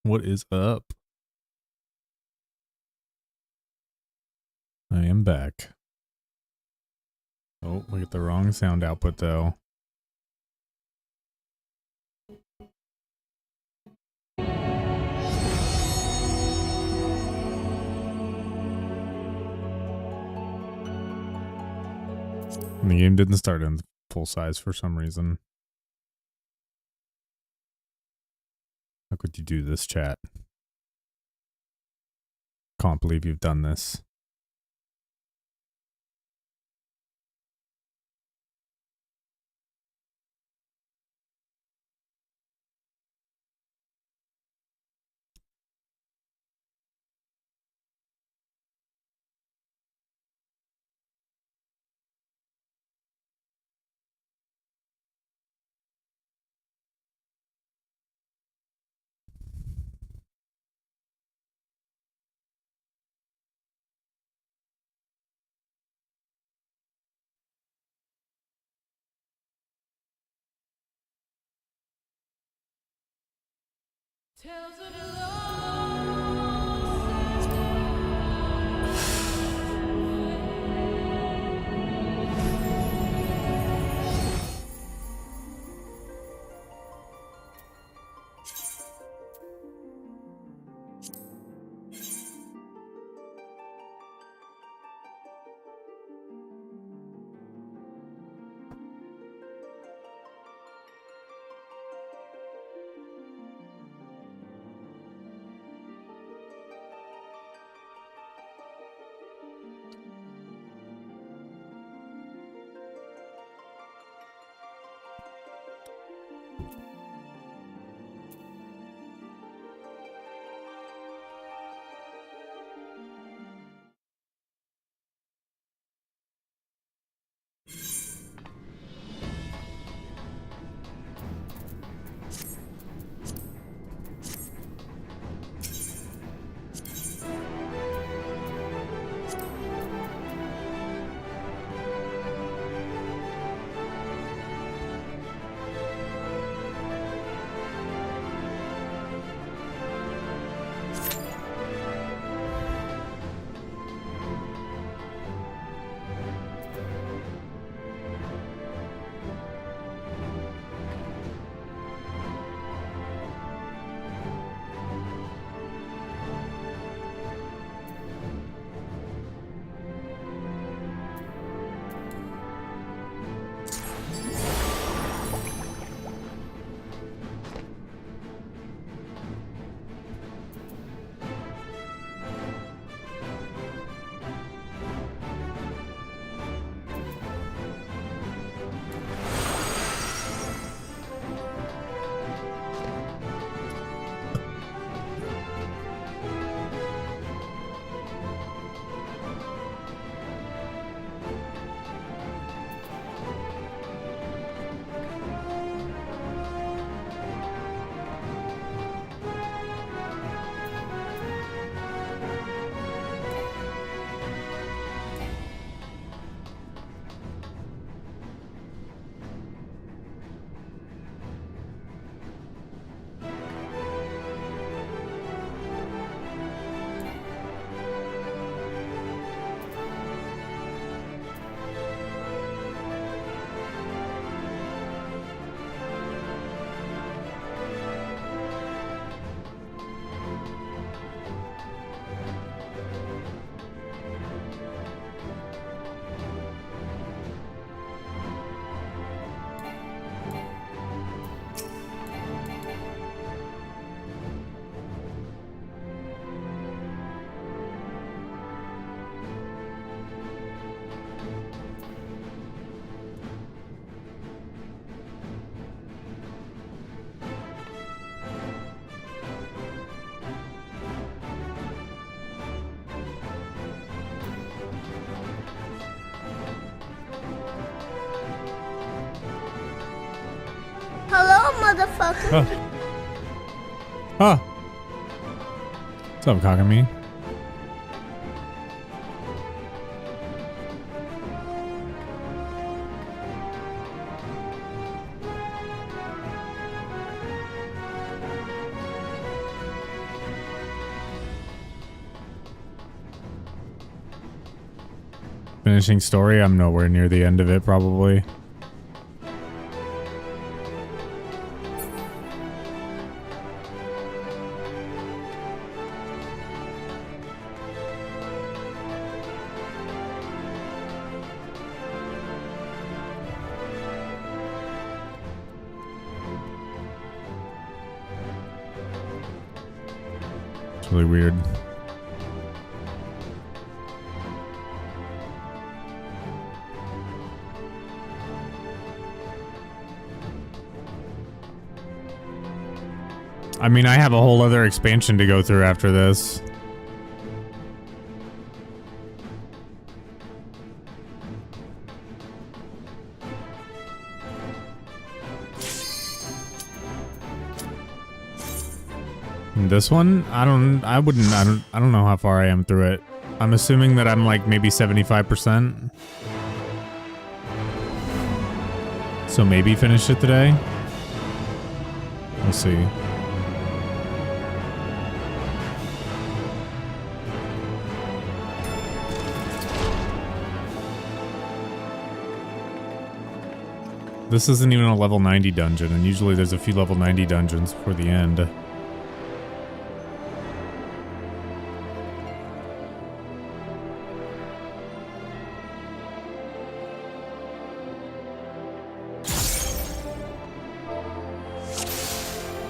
What is up? I am back. Oh, we get the wrong sound output though. And the game didn't start in full size for some reason. How could you do this, chat? Can't believe you've done this. Hello, motherfucker. Huh. What's up, Cockamy? Finishing story, I'm nowhere near the end of it, probably. It's really weird. I mean, I have a whole other expansion to go through after this. And this one, I don't know how far I am through it. I'm assuming that I'm like maybe 75%. So maybe finish it today. We'll see. This isn't even a level 90 dungeon, and usually there's a few level 90 dungeons before the end.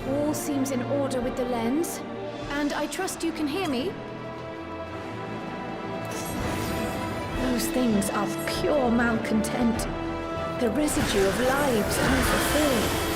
All seems in order with the lens, and I trust you can hear me. Those things are pure malcontent. The residue of lives unfulfilled.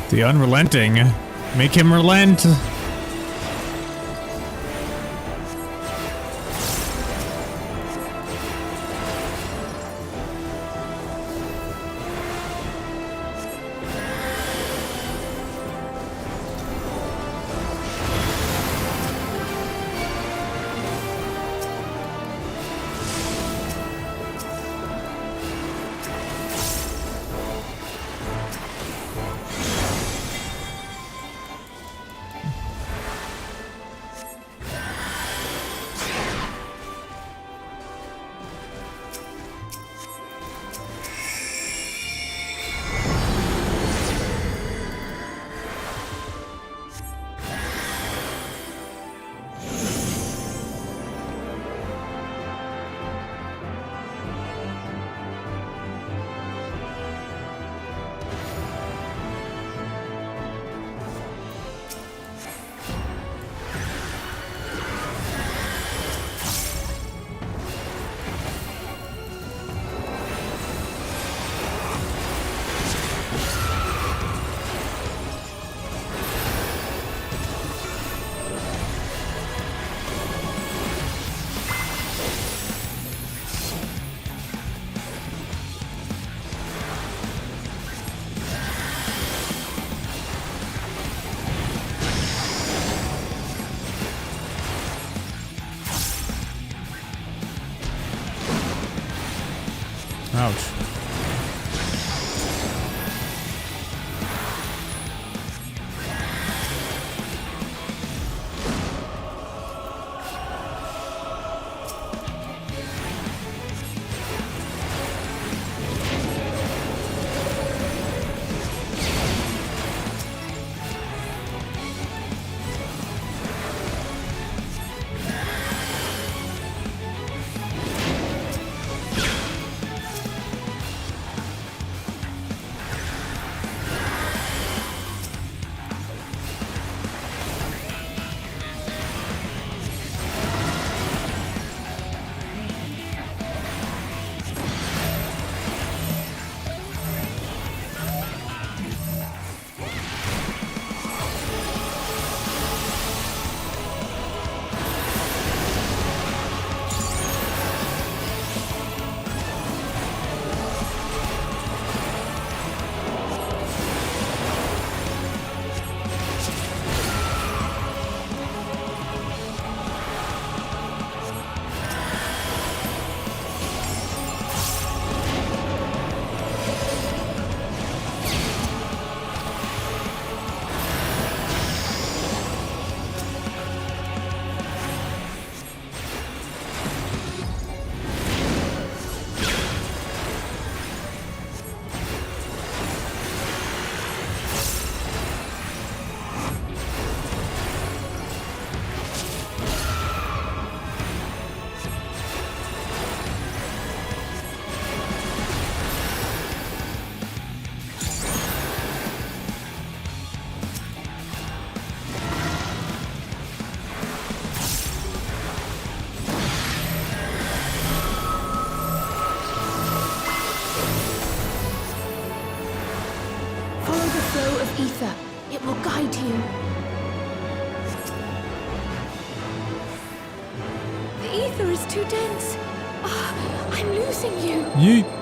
The unrelenting. Make him relent. It will guide you. The ether is too dense. Ah, I'm losing you. Yeet.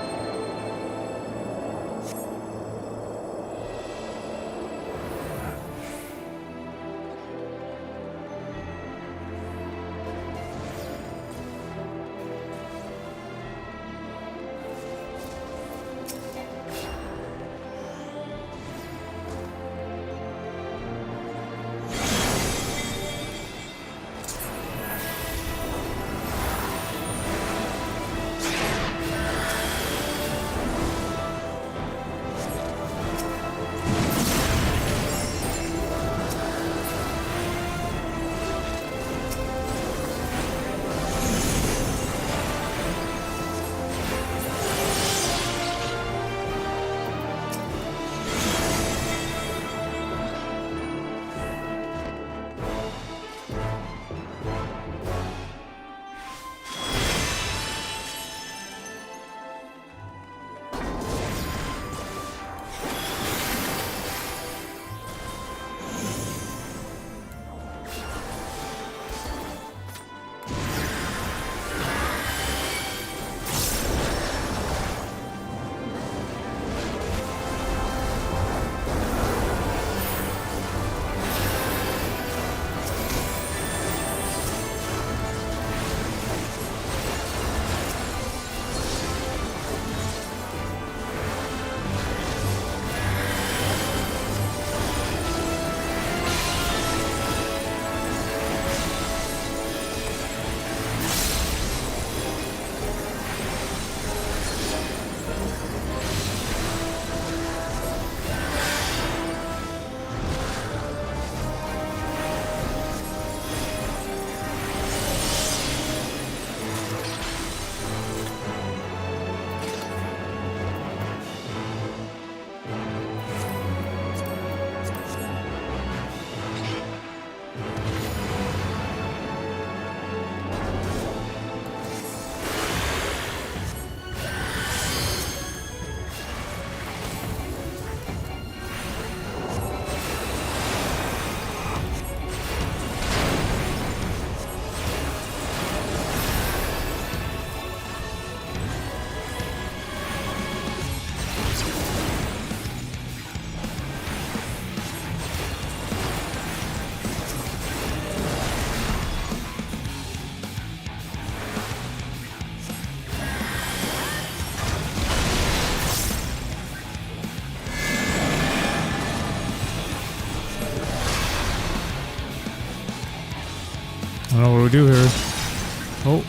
I don't know what we do here. Oh.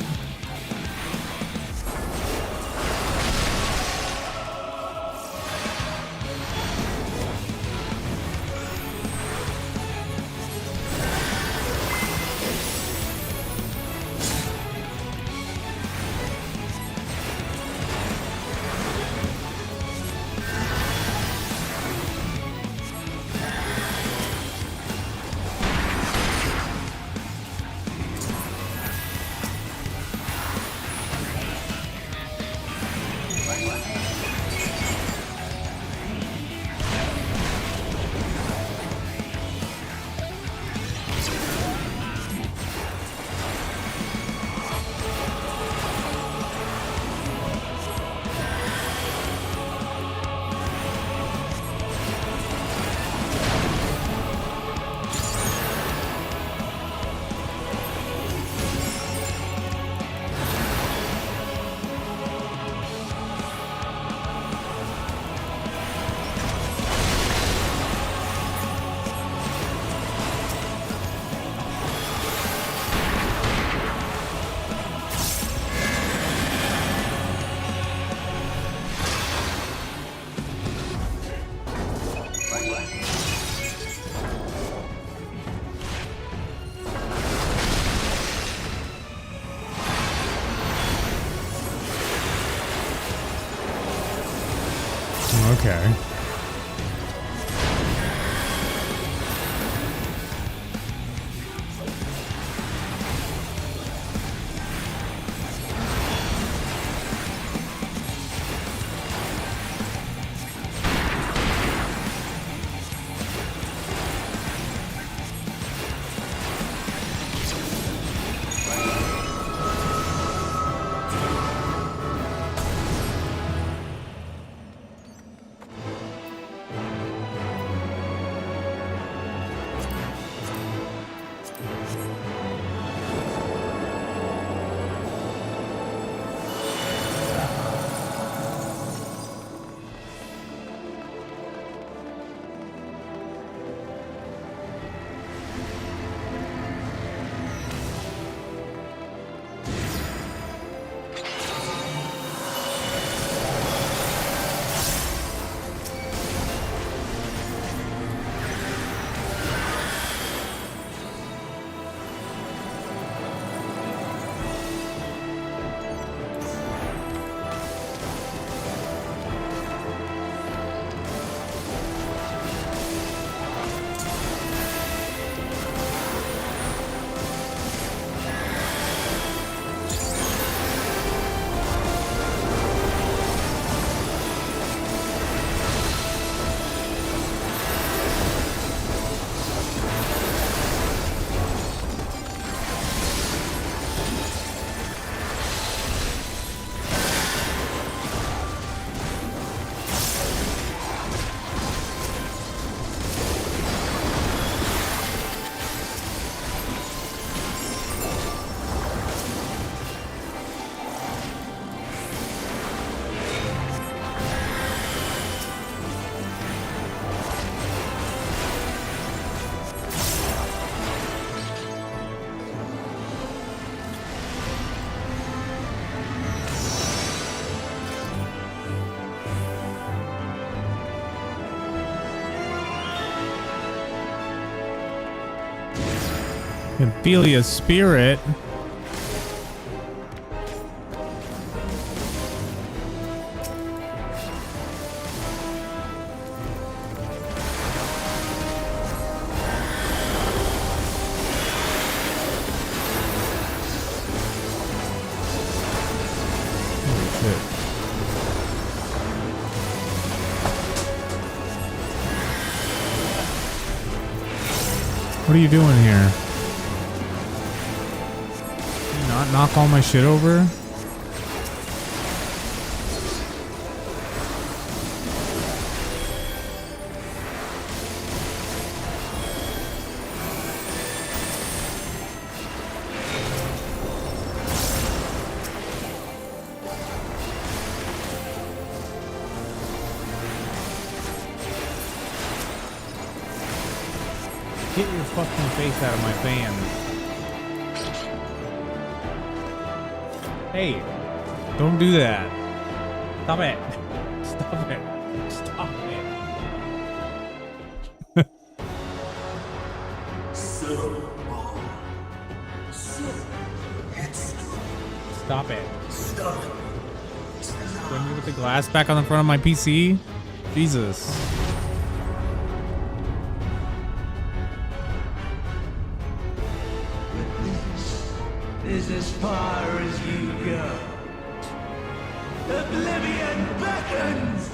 Okay. Can feel your spirit. What are you doing here? Can you not knock all my shit over? Get your fucking face out of my fan. Hey, don't do that. Stop it. Stop it. Stop it. Stop it. Can you put the glass back on the front of my PC? Jesus. Is as far as you go. Oblivion beckons!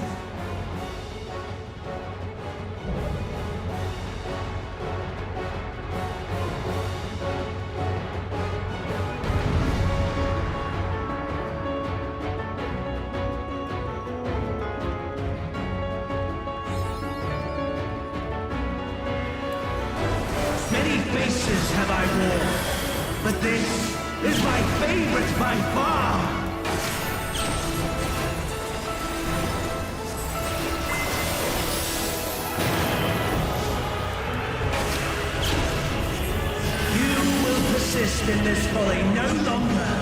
Many faces have I worn, but this is my favorite by far! You will persist in this folly no longer!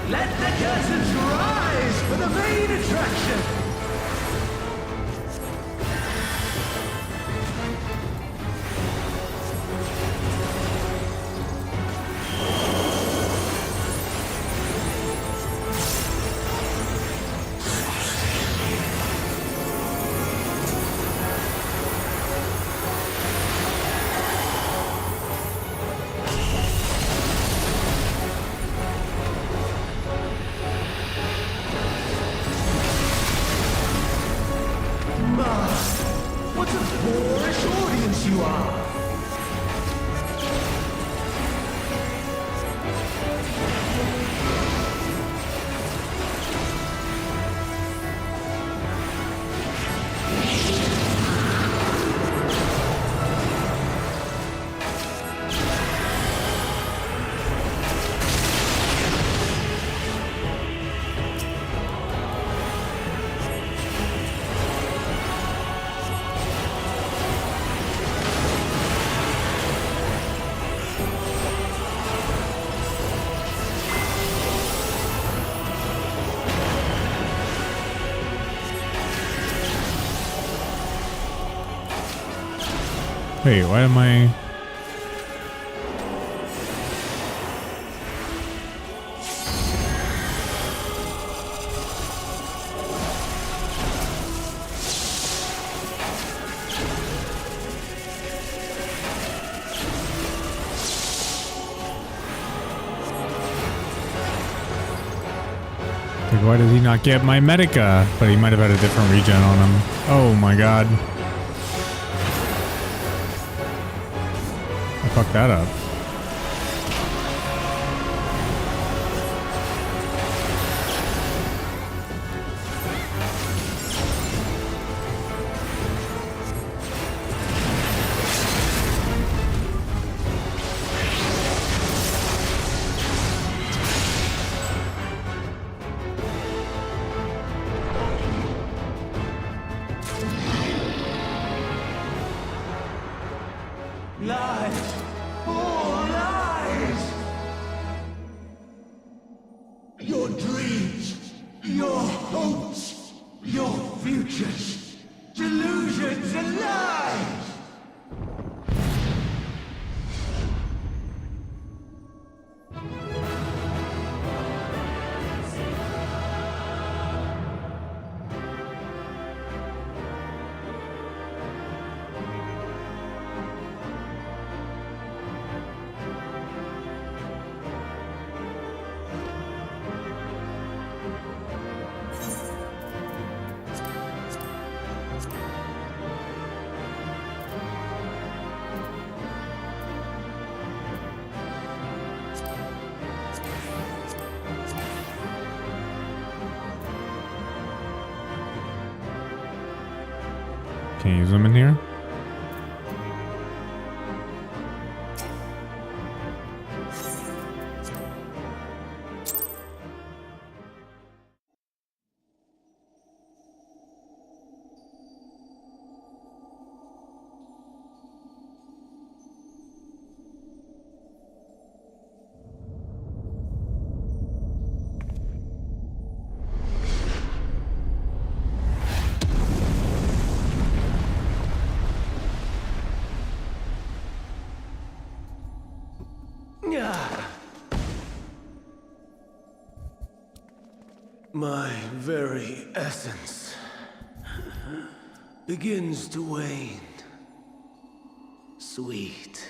Let the curtains rise for the main attraction! What a boorish audience you are! Wait, why am I... why did he not get my Medica? But he might have had a different regen on him. Oh my god. I fucked that up. Lies! All lies! Your dreams, your hopes, your futures, delusions and lies! Can't use them in here? My very essence begins to wane. Sweet,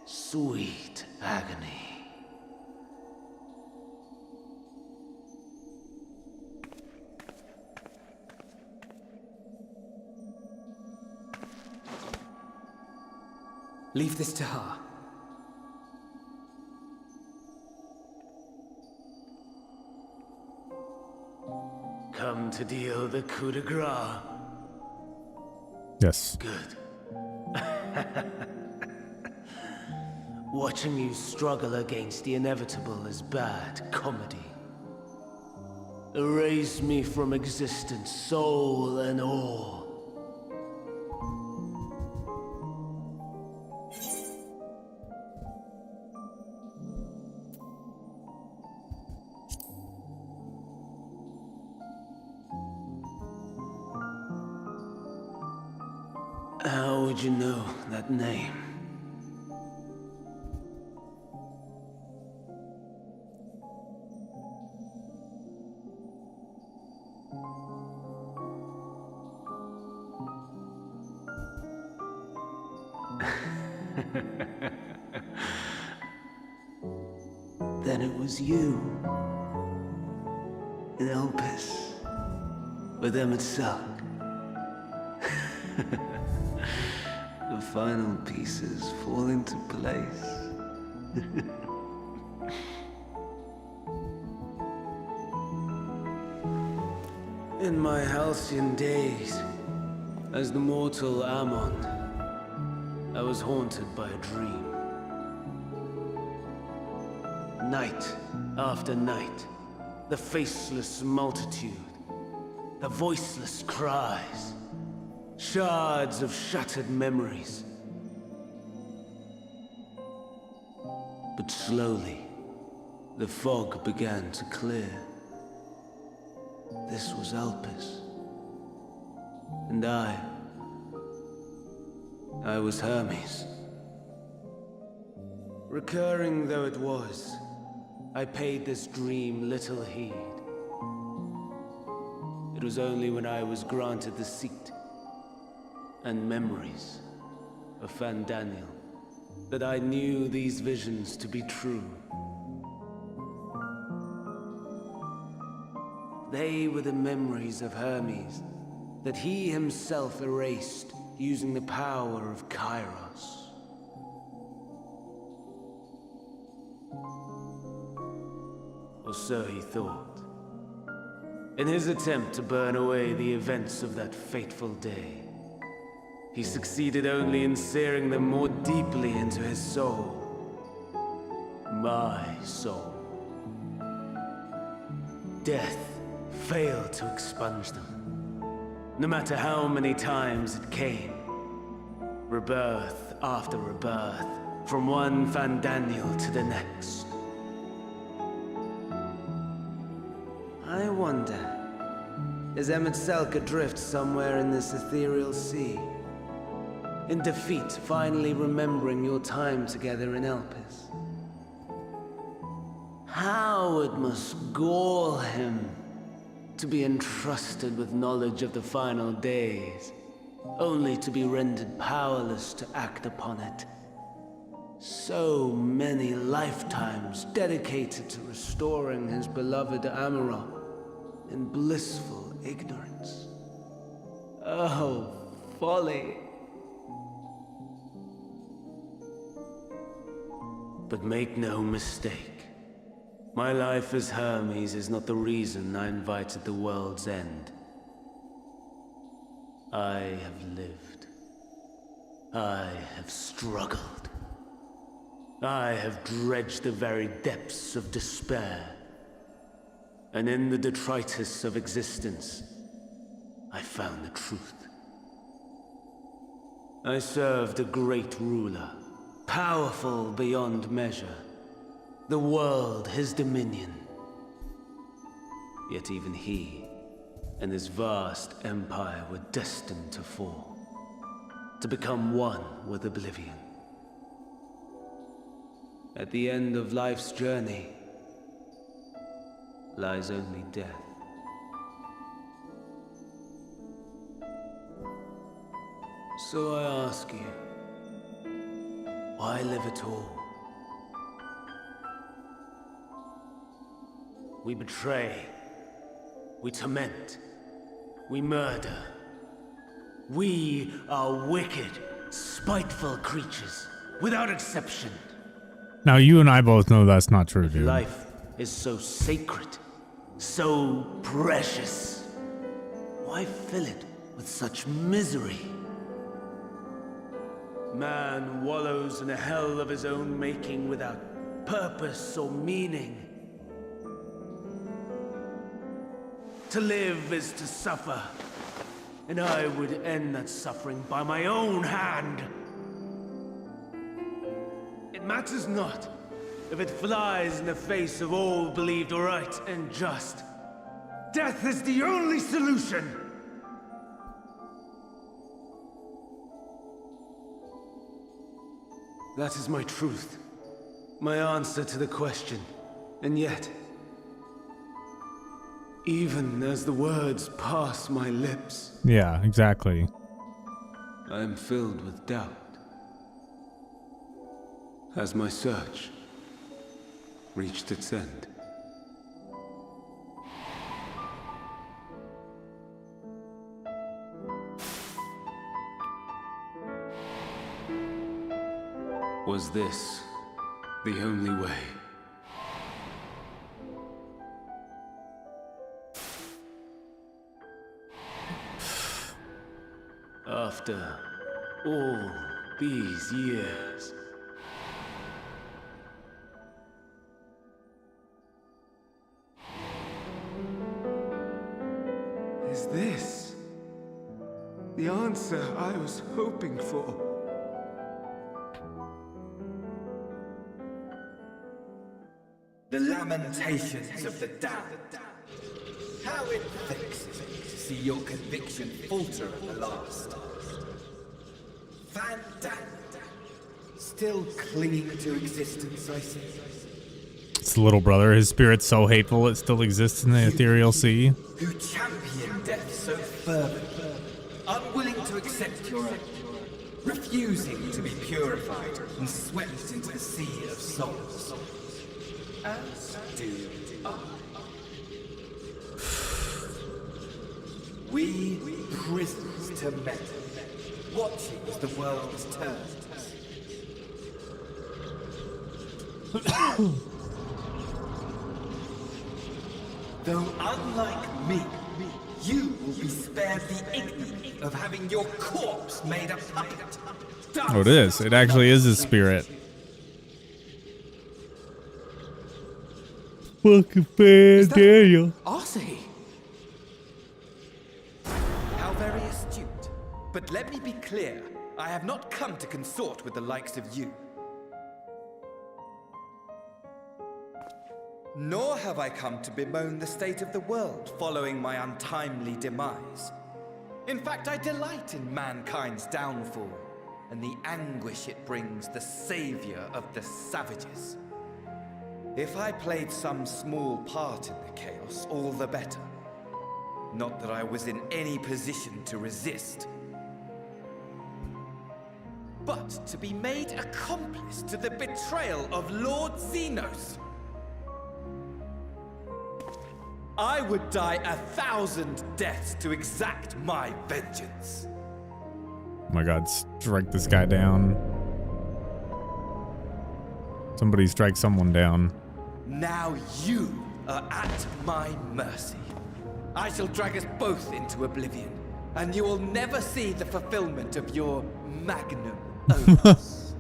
sweet agony. Leave this to her. Come to deal the coup de grace. Yes. Good. Watching you struggle against the inevitable is bad comedy. Erase me from existence, soul and all. How would you know that name? Then it was you. In Elpis. With Emmett Suck. The final pieces fall into place. In my halcyon days, as the mortal Ammon, I was haunted by a dream. Night after night, the faceless multitude, the voiceless cries, shards of shattered memories. But slowly, the fog began to clear. This was Elpis. And I was Hermes. Recurring though it was, I paid this dream little heed. It was only when I was granted the seat and memories of Fandaniel that I knew these visions to be true. They were the memories of Hermes that he himself erased using the power of Kairos. Or so he thought. In his attempt to burn away the events of that fateful day, he succeeded only in searing them more deeply into his soul. My soul. Death failed to expunge them. No matter how many times it came. Rebirth after rebirth, from one Fandaniel to the next. I wonder, is Emet-Selch adrift somewhere in this ethereal sea? In defeat, finally remembering your time together in Elpis? How it must gall him to be entrusted with knowledge of the final days, only to be rendered powerless to act upon it. So many lifetimes dedicated to restoring his beloved Amarok in blissful ignorance. Oh, folly. But make no mistake. My life as Hermes is not the reason I invited the world's end. I have lived. I have struggled. I have dredged the very depths of despair. And in the detritus of existence, I found the truth. I served a great ruler, powerful beyond measure. The world, his dominion. Yet even he and his vast empire were destined to fall, to become one with oblivion. At the end of life's journey lies only death. So I ask you, why live at all? We betray, we torment, we murder. We are wicked, spiteful creatures, without exception. Now, you and I both know that's not true, dude. Life is so sacred, so precious. Why fill it with such misery? Man wallows in a hell of his own making without purpose or meaning. To live is to suffer, and I would end that suffering by my own hand. It matters not if it flies in the face of all believed right and just. Death is the only solution! That is my truth, my answer to the question, and yet, even as the words pass my lips... Yeah, exactly. I am filled with doubt. Has my search reached its end? Was this the only way? After all these years. Is this the answer I was hoping for? The lamentations of the damned. How it vexes me to see your conviction falter at the last. Fandaniel, still clinging to existence, I see. It's the little brother. His spirit's so hateful it still exists in the ethereal sea. Who champion death so fervently, unwilling to accept your end, refusing to be purified and swept into the sea of souls. As do I. We prisoners to men, watching as the world turns. Though unlike me, you will be spared the ignominy of having your corpse made a puppet. Oh, it is. It actually is his spirit. Fucking fan, Daniel. Arcee! How very astute. But let me be clear. I have not come to consort with the likes of you. Nor have I come to bemoan the state of the world following my untimely demise. In fact, I delight in mankind's downfall and the anguish it brings the savior of the savages. If I played some small part in the chaos, all the better. Not that I was in any position to resist. But to be made accomplice to the betrayal of Lord Xenos. I would die 1,000 deaths to exact my vengeance. Oh my god, strike this guy down. Somebody strike someone down. Now you are at my mercy. I shall drag us both into oblivion, and you will never see the fulfillment of your magnum opus.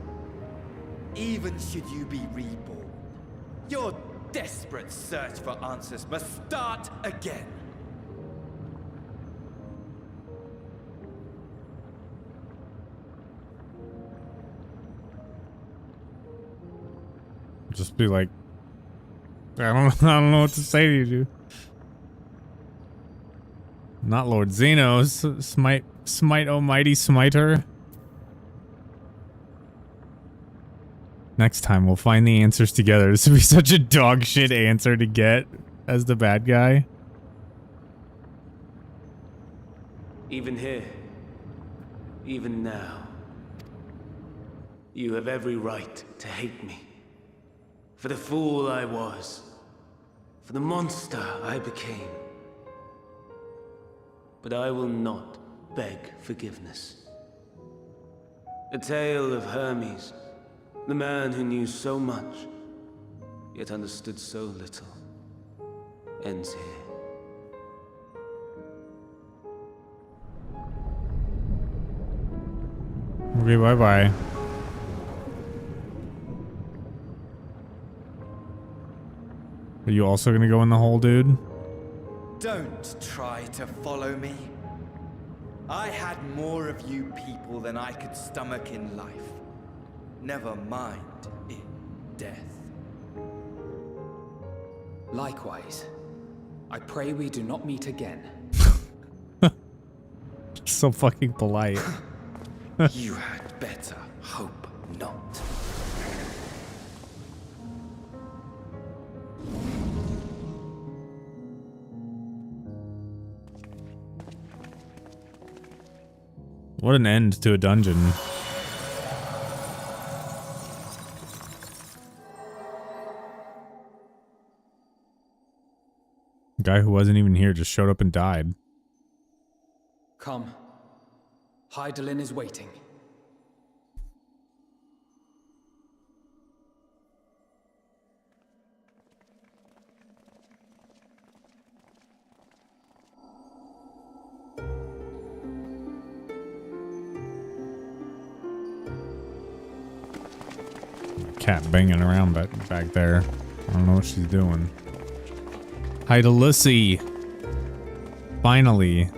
Even should you be reborn, your desperate search for answers must start again. Just be like, I don't know what to say to you, dude. Not Lord Xenos. Smite almighty smiter. Next time we'll find the answers together. This would be such a dog shit answer to get as the bad guy. Even here, even now, you have every right to hate me. For the fool I was, for the monster I became. But I will not beg forgiveness. A tale of Hermes, the man who knew so much, yet understood so little, ends here. Okay, bye-bye. Are you also gonna go in the hole, dude? Don't try to follow me. I had more of you people than I could stomach in life. Never mind in death. Likewise. I pray we do not meet again. So fucking polite. You had better hope not. What an end to a dungeon. Guy who wasn't even here just showed up and died. Come. Hydaelyn is waiting. Cat banging around back there. I don't know what she's doing. Hydaelyn. Finally.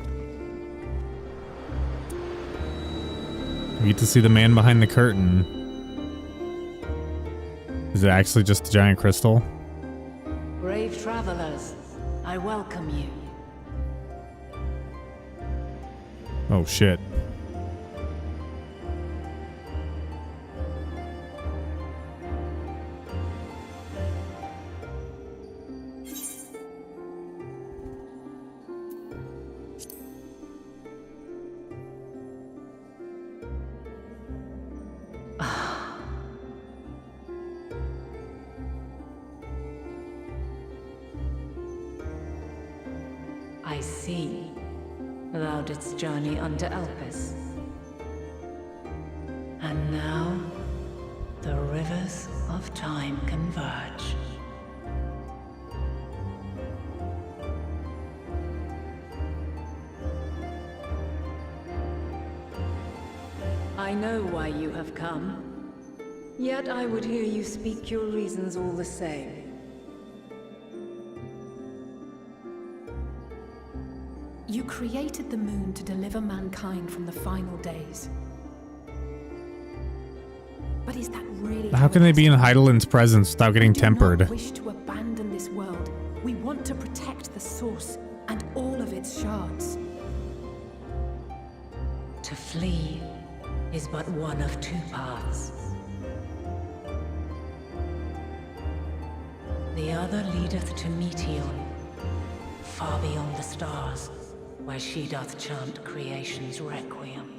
We get to see the man behind the curtain. Is it actually just a giant crystal? Brave travelers, I welcome you. Oh shit. I see. thou didst journey unto Elpis. And now, the rivers of time converge. I know why you have come, yet I would hear you speak your reasons all the same. You created the moon to deliver mankind from the final days. But is that really How can they be in Heidelin's presence without getting We do tempered? not wish to abandon this world. We want to protect the source and all of its shards. To flee is but one of two paths. The other leadeth to Meteon, far beyond the stars, where she doth chant creation's requiem.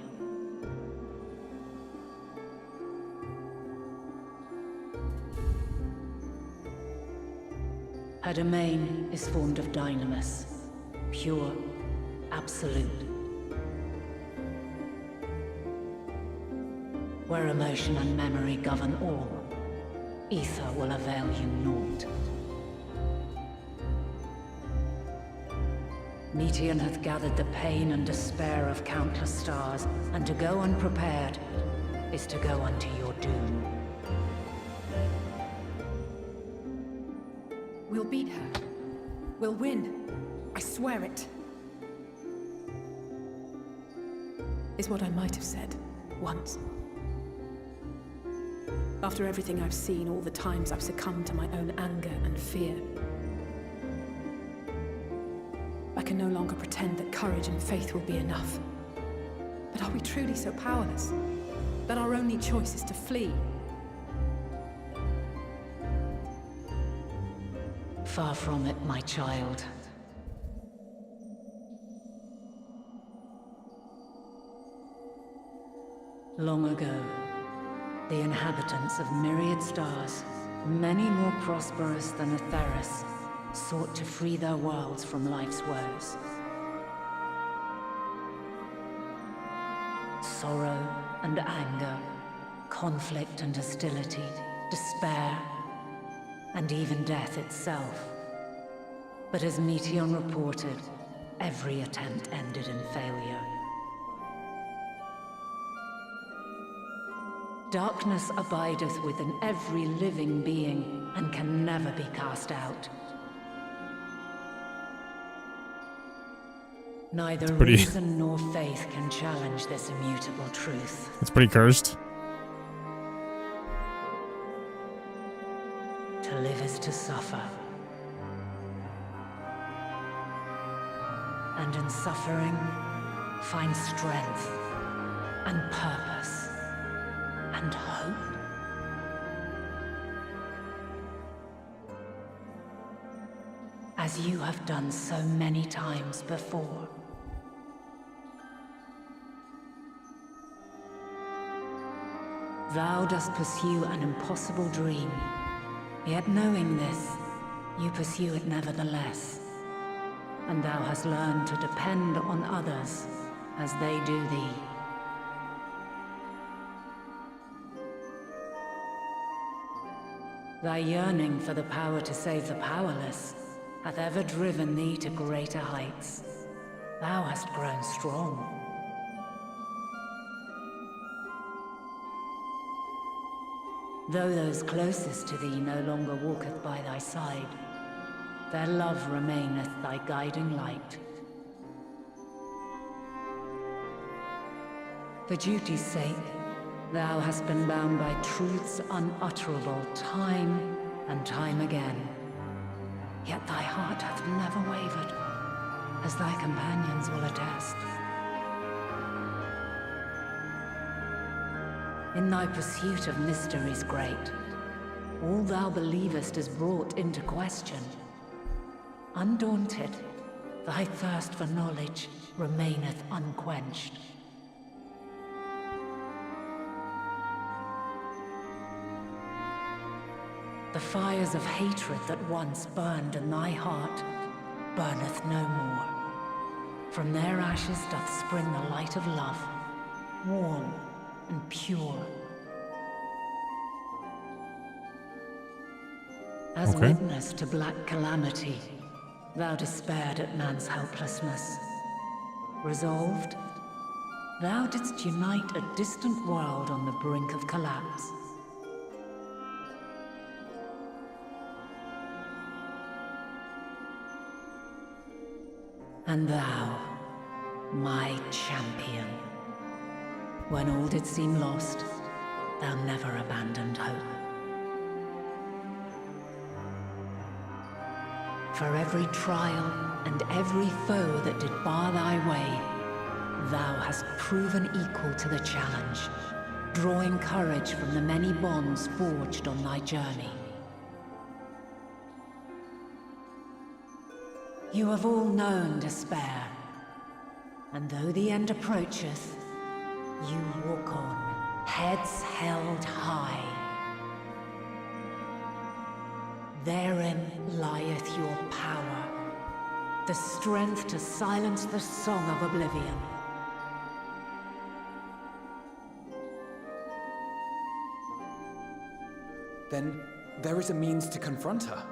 Her domain is formed of dynamis, pure, absolute. Where emotion and memory govern all, ether will avail you naught. Meteon hath gathered the pain and despair of countless stars, and to go unprepared is to go unto your doom. We'll beat her. We'll win. I swear it. Is what I might have said once. After everything I've seen, all the times I've succumbed to my own anger and fear. I can no longer pretend that courage and faith will be enough. But are we truly so powerless that our only choice is to flee? Far from it, my child. Long ago, the inhabitants of myriad stars, many more prosperous than Atheris, sought to free their worlds from life's woes. Sorrow and anger, conflict and hostility, despair, and even death itself. But as Meteon reported, every attempt ended in failure. Darkness abideth within every living being, and can never be cast out. Neither reason nor faith can challenge this immutable truth. It's pretty cursed. To live is to suffer. And in suffering, find strength and purpose and hope. As you have done so many times before. Thou dost pursue an impossible dream, yet knowing this, you pursue it nevertheless. And thou hast learned to depend on others as they do thee. Thy yearning for the power to save the powerless hath ever driven thee to greater heights. Thou hast grown strong. Though those closest to thee no longer walketh by thy side, their love remaineth thy guiding light. For duty's sake, thou hast been bound by truths unutterable time and time again. Yet thy heart hath never wavered, as thy companions will attest. In thy pursuit of mysteries great, all thou believest is brought into question. Undaunted, thy thirst for knowledge remaineth unquenched. The fires of hatred that once burned in thy heart burneth no more. From their ashes doth spring the light of love, warm and pure. As Okay. witness to black calamity, thou despaired at man's helplessness. Resolved, thou didst unite a distant world on the brink of collapse. And thou, my champion, when all did seem lost, thou never abandoned hope. For every trial and every foe that did bar thy way, thou hast proven equal to the challenge, drawing courage from the many bonds forged on thy journey. You have all known despair, and though the end approacheth, you walk on, heads held high. Therein lieth your power, the strength to silence the song of oblivion. Then there is a means to confront her.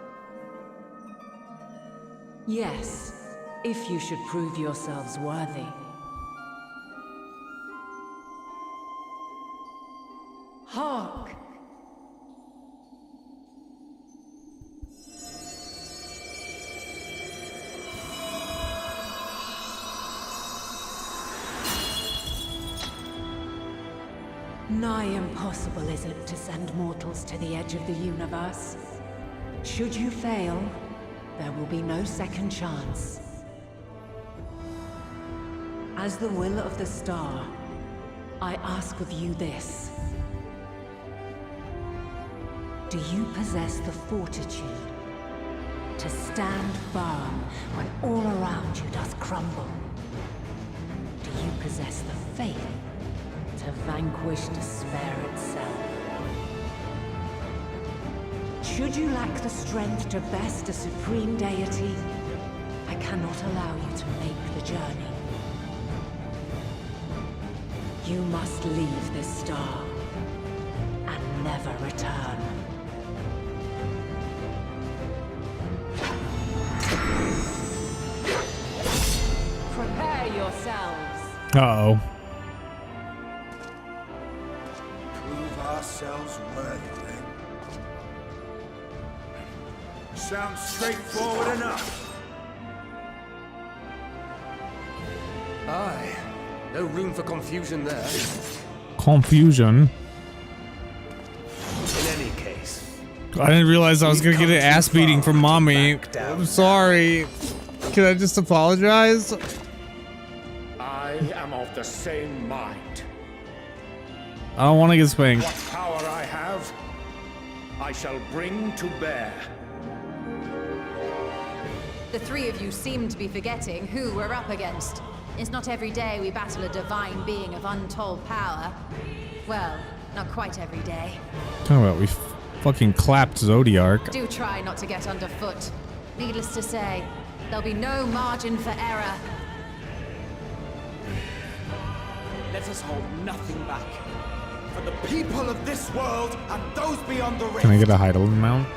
Yes, if you should prove yourselves worthy. Hark! Nigh impossible is it to send mortals to the edge of the universe. Should you fail, there will be no second chance. As the will of the star, I ask of you this. Do you possess the fortitude to stand firm when all around you doth crumble? Do you possess the faith to vanquish despair itself? Should you lack the strength to best a supreme deity, I cannot allow you to make the journey. You must leave this star and never return. Prepare yourselves. Uh-oh. Prove ourselves worthy, then. Sounds straightforward enough. Aye. No room for confusion there. Confusion. In any case, I didn't realize I was gonna get an ass beating from mommy. I'm sorry. Can I just apologize? I am of the same mind. I don't want to get spanked. What power I have, I shall bring to bear. The three of you seem to be forgetting who we're up against. It's not every day we battle a divine being of untold power. Well, not quite every day. Talking about we fucking clapped Zodiark. Do try not to get underfoot. Needless to say, there'll be no margin for error. Let us hold nothing back. For the people of this world and those beyond the rift. Can I get a Heidelin mount?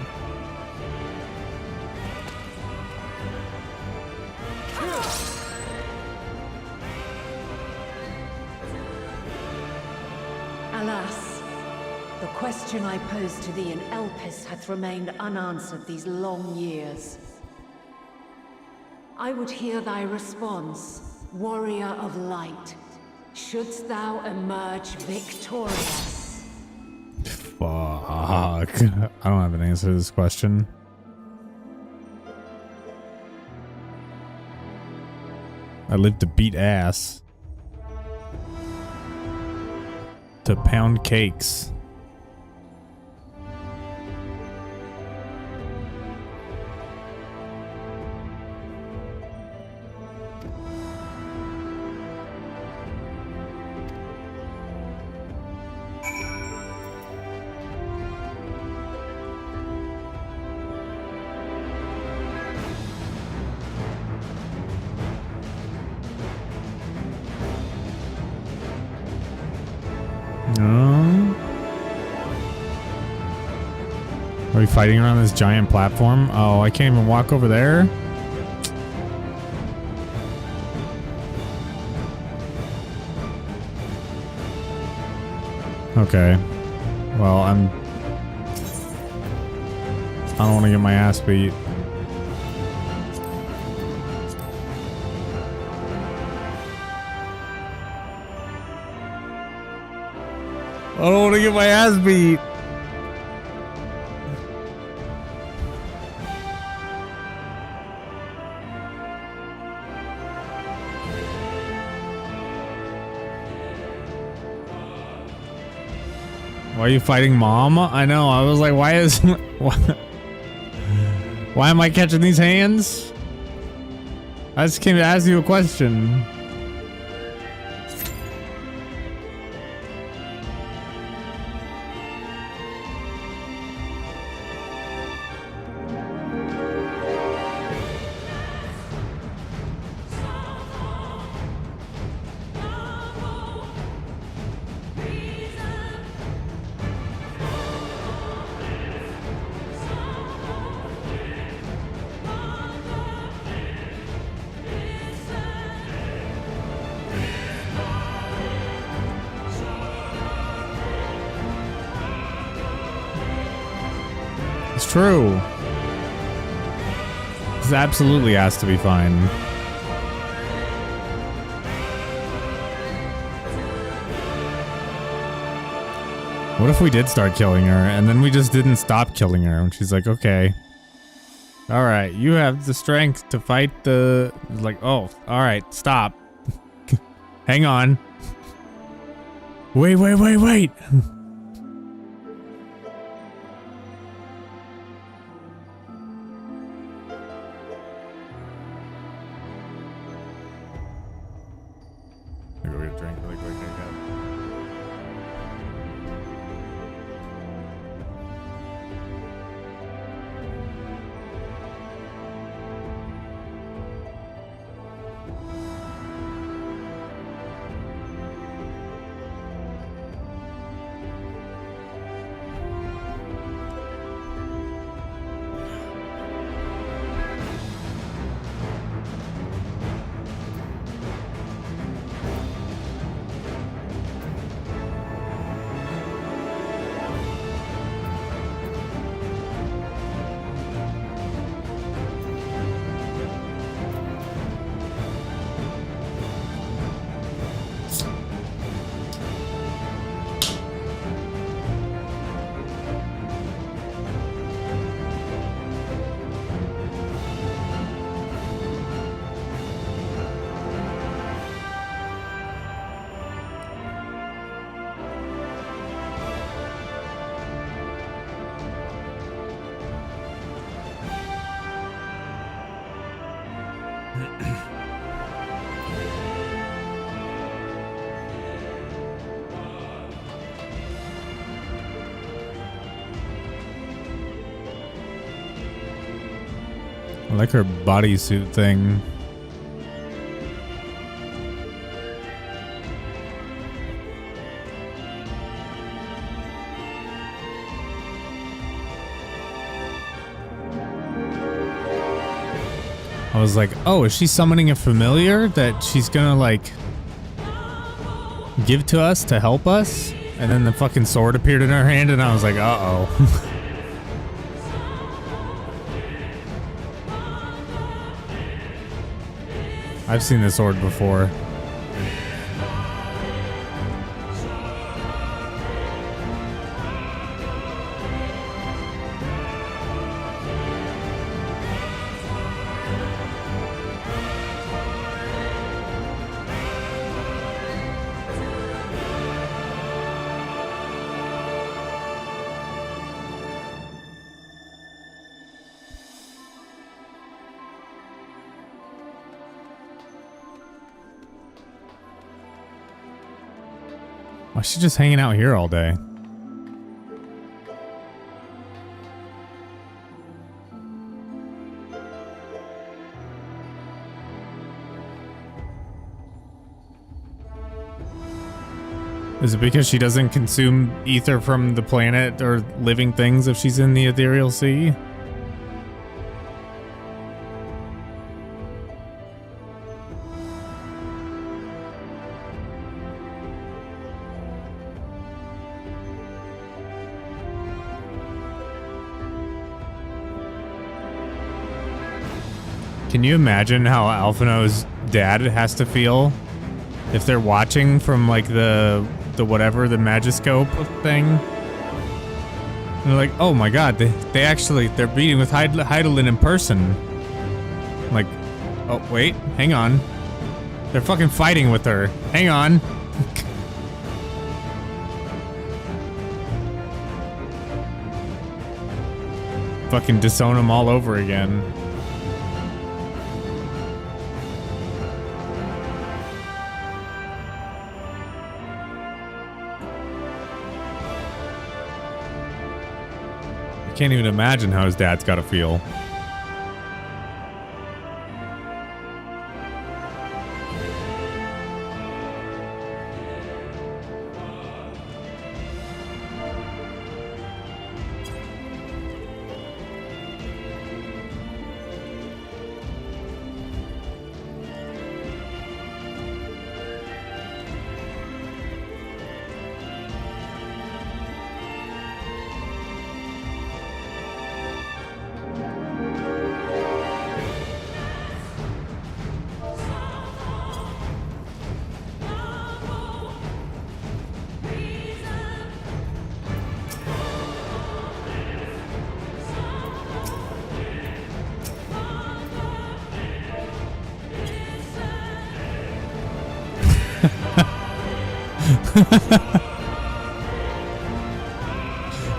Alas, the question I posed to thee in Elpis hath remained unanswered these long years. I would hear thy response, warrior of light. Shouldst thou emerge victorious? Fuck. I don't have an answer to this question. I live to beat ass. To pound cakes. Are we fighting around this giant platform? Oh, I can't even walk over there? Okay. Well, I don't want to get my ass beat. I don't want to get my ass beat. Why are you fighting Mom? I know. I was like, why is... why am I catching these hands? I just came to ask you a question. It's true. This absolutely has to be fine. What if we did start killing her and then we just didn't stop killing her and she's like, okay. Alright, you have the strength to fight the... Like, oh, alright, stop. Hang on. Wait. Go get a drink really quick, I guess. I like her bodysuit thing. I was like, oh, is she summoning a familiar that she's gonna like give to us to help us? And then the fucking sword appeared in her hand and I was like, uh-oh. I've seen this sword before. Why is she just hanging out here all day? Is it because she doesn't consume ether from the planet or living things if she's in the ethereal sea? Can you imagine how Alphino's dad has to feel if they're watching from like the whatever, the magiscope thing? And they're like, oh my god, they're beating with Heidelin in person. Like, oh wait, hang on. They're fucking fighting with her. Hang on. Fucking disown them all over again. Can't even imagine how his dad's gotta feel.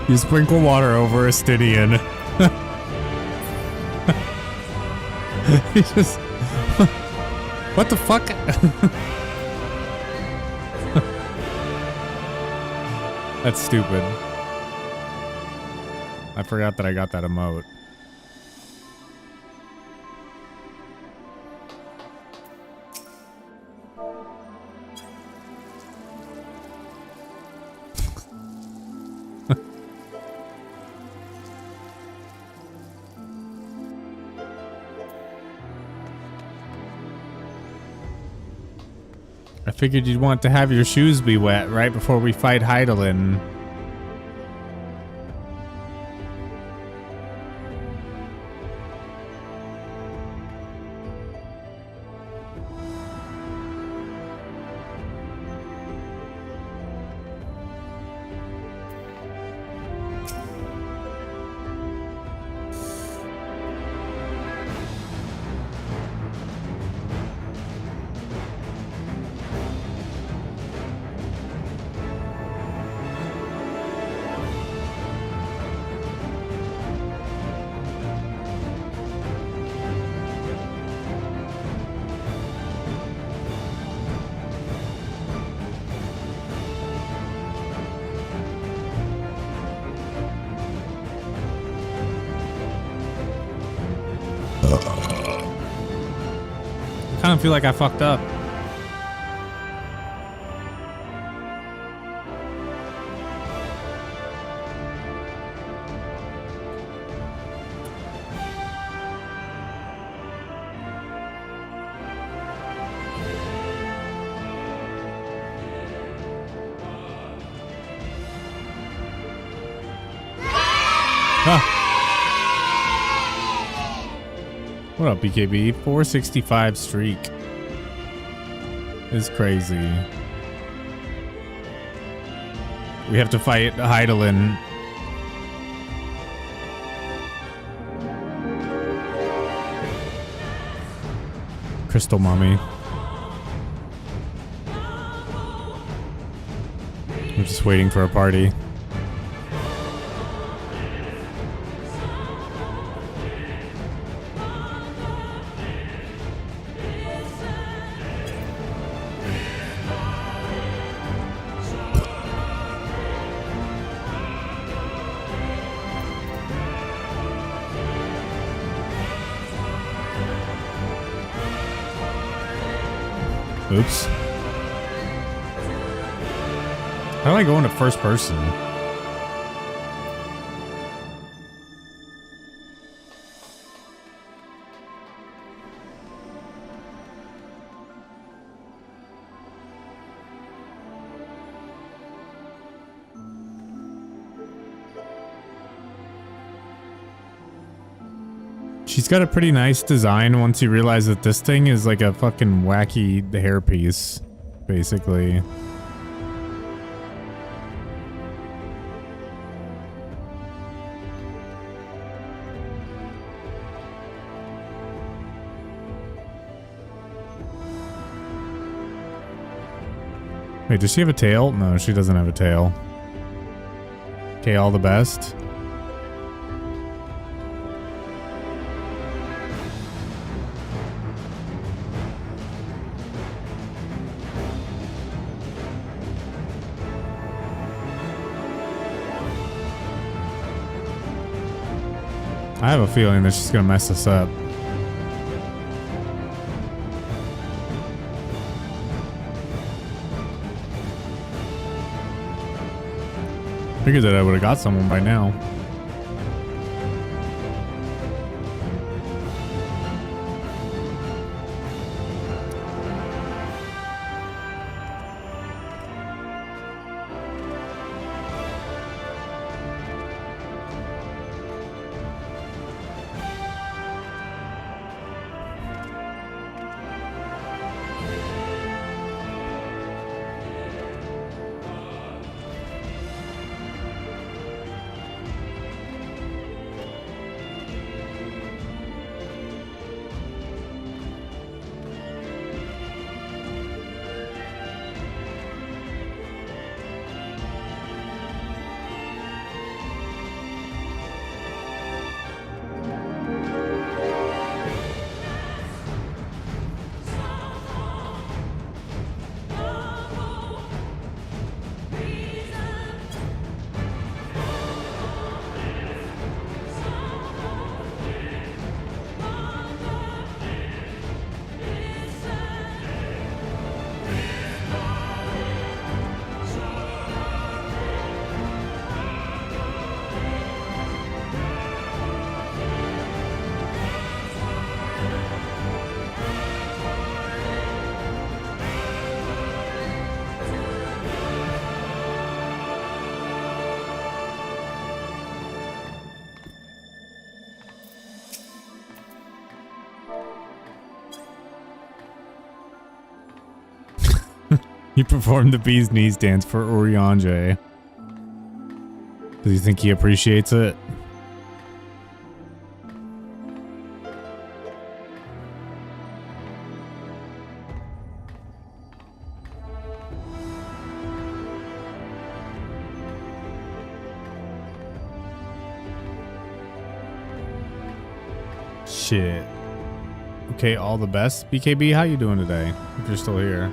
You sprinkle water over a Stydian. He just... What the fuck? That's stupid. I forgot that I got that emote. I figured you'd want to have your shoes be wet right before we fight Heidelin. I kind of feel like I fucked up. What up, BKB? 465 streak is crazy. We have to fight Heidelin. Crystal Mummy. We're just waiting for a party. Oops. How do I go into first person? She's got a pretty nice design once you realize that this thing is like a fucking wacky hairpiece, basically. Wait, does she have a tail? No, she doesn't have a tail. Okay, all the best. I have a feeling that she's gonna mess us up. Figured that I would have got someone by now. You performed the bee's knees dance for Urianger. Does he think he appreciates it? Shit. Okay, all the best. BKB, how you doing today? If you're still here.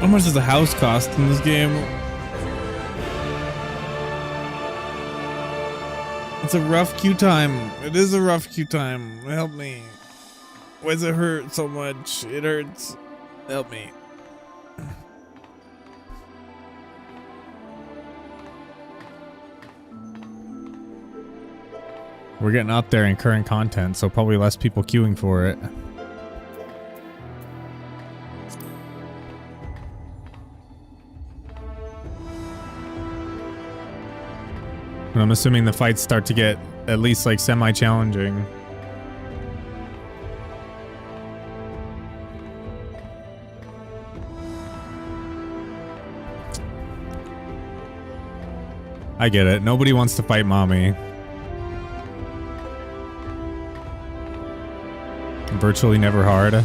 How much does a house cost in this game? It's a rough queue time. It is a rough queue time. Help me. Why does it hurt so much? It hurts. Help me. We're getting up there in current content, so probably less people queuing for it. And I'm assuming the fights start to get at least like semi-challenging. I get it. Nobody wants to fight mommy. Virtually never hard.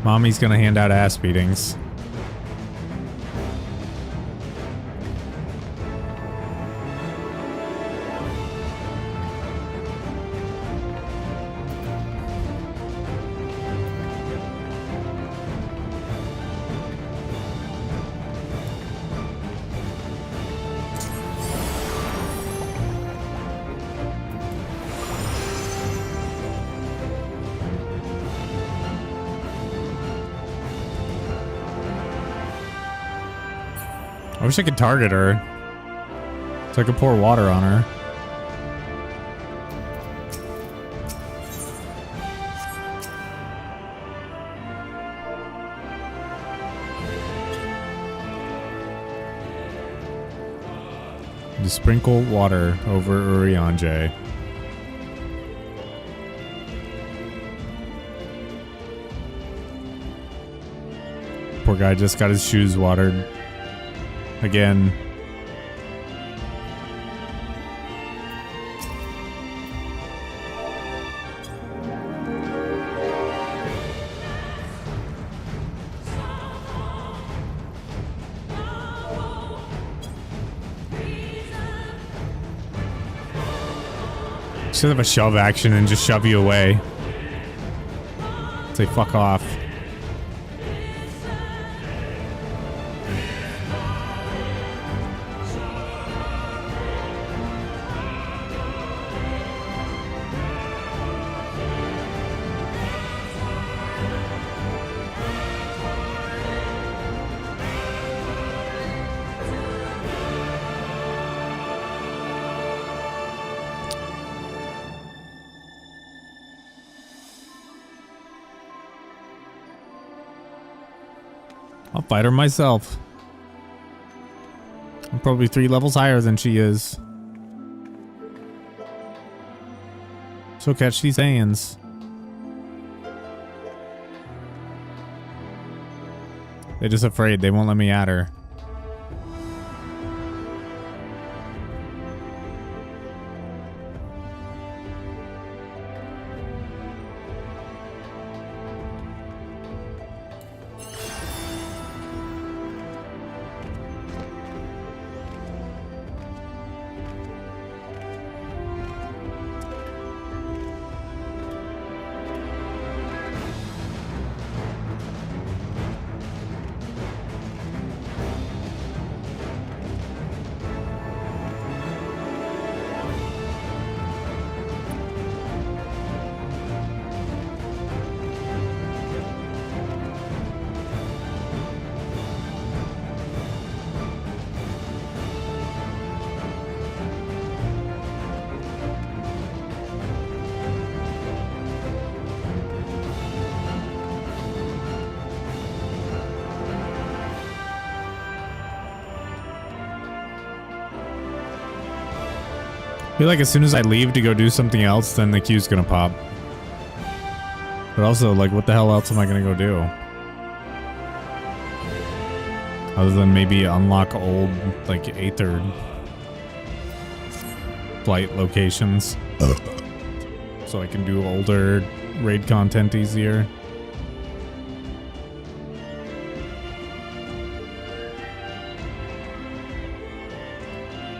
Mommy's gonna hand out ass beatings. I wish I could target her, so I could pour water on her. Just sprinkle water over Urianger. Poor guy just got his shoes watered. Again. Should have a shove action and just shove you away. Say fuck off. I'll fight her myself. I'm probably 3 levels higher than she is. So catch these hands. They're just afraid. They won't let me at her. I feel like as soon as I leave to go do something else, then the queue's gonna pop. But also, like, what the hell else am I gonna go do? Other than maybe unlock old, like, Aether flight locations. So I can do older raid content easier.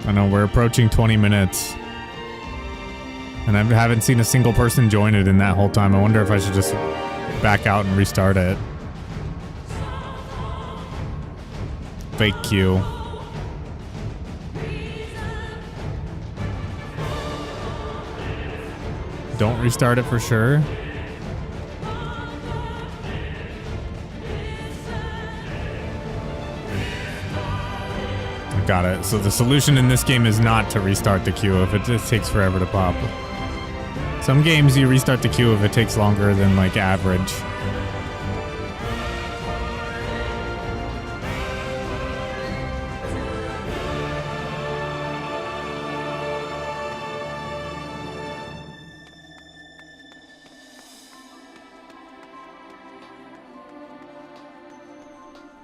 I know, we're approaching 20 minutes. And I haven't seen a single person join it in that whole time. I wonder if I should just back out and restart it. fake queue. Don't restart it for sure. Got it. So the solution in this game is not to restart the queue if it just takes forever to pop. Some games you restart the queue if it takes longer than like average.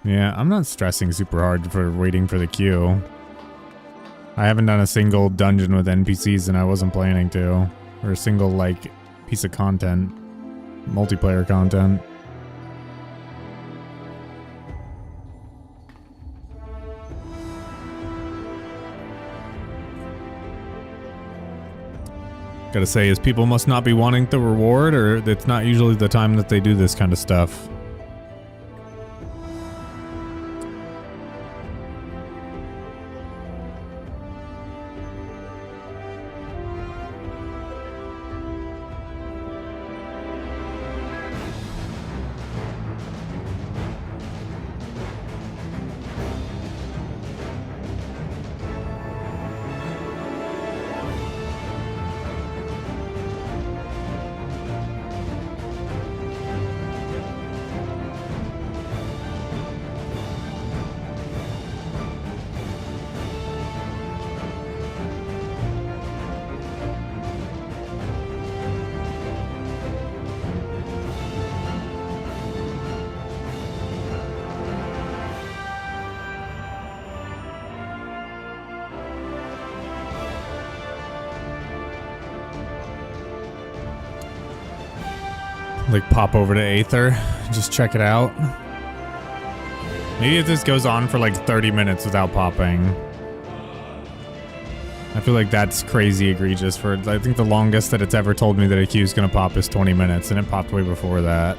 Yeah, I'm not stressing super hard for waiting for the queue. I haven't done a single dungeon with NPCs and I wasn't planning to. Or a single, like, piece of content. Multiplayer content. Gotta say, is people must not be wanting the reward, or it's not usually the time that they do this kind of stuff. Like pop over to Aether, just check it out. Maybe if this goes on for like 30 minutes without popping. I feel like that's crazy egregious for, I think the longest that it's ever told me that a queue is gonna pop is 20 minutes and it popped way before that.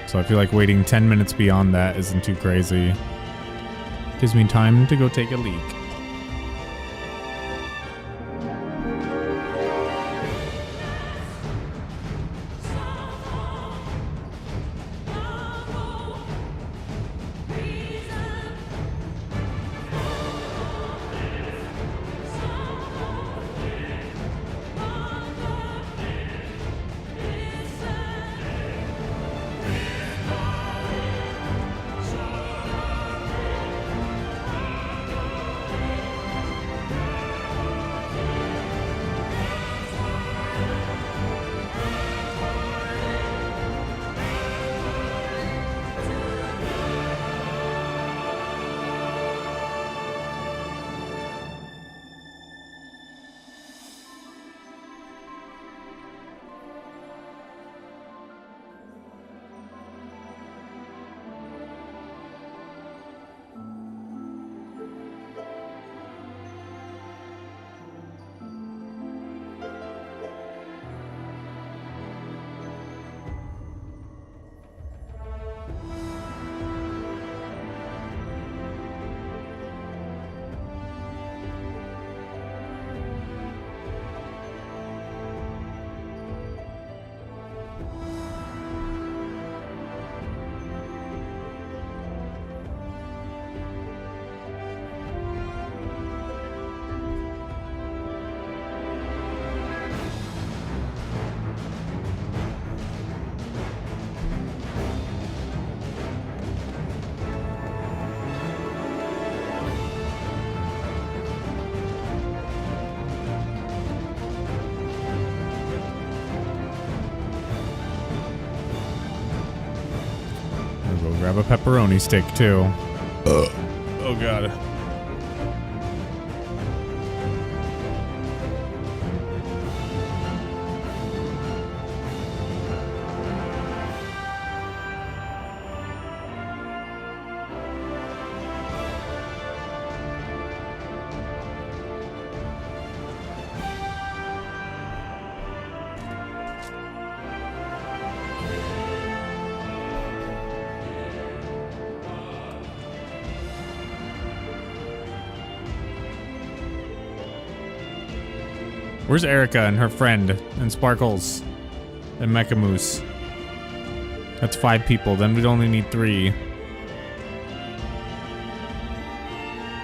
So I feel like waiting 10 minutes beyond that isn't too crazy. Gives me time to go take a leak. Grab a pepperoni stick too. Oh god. Where's Erica and her friend? And Sparkles? And Mecha Moose? That's 5 people. Then we'd only need 3.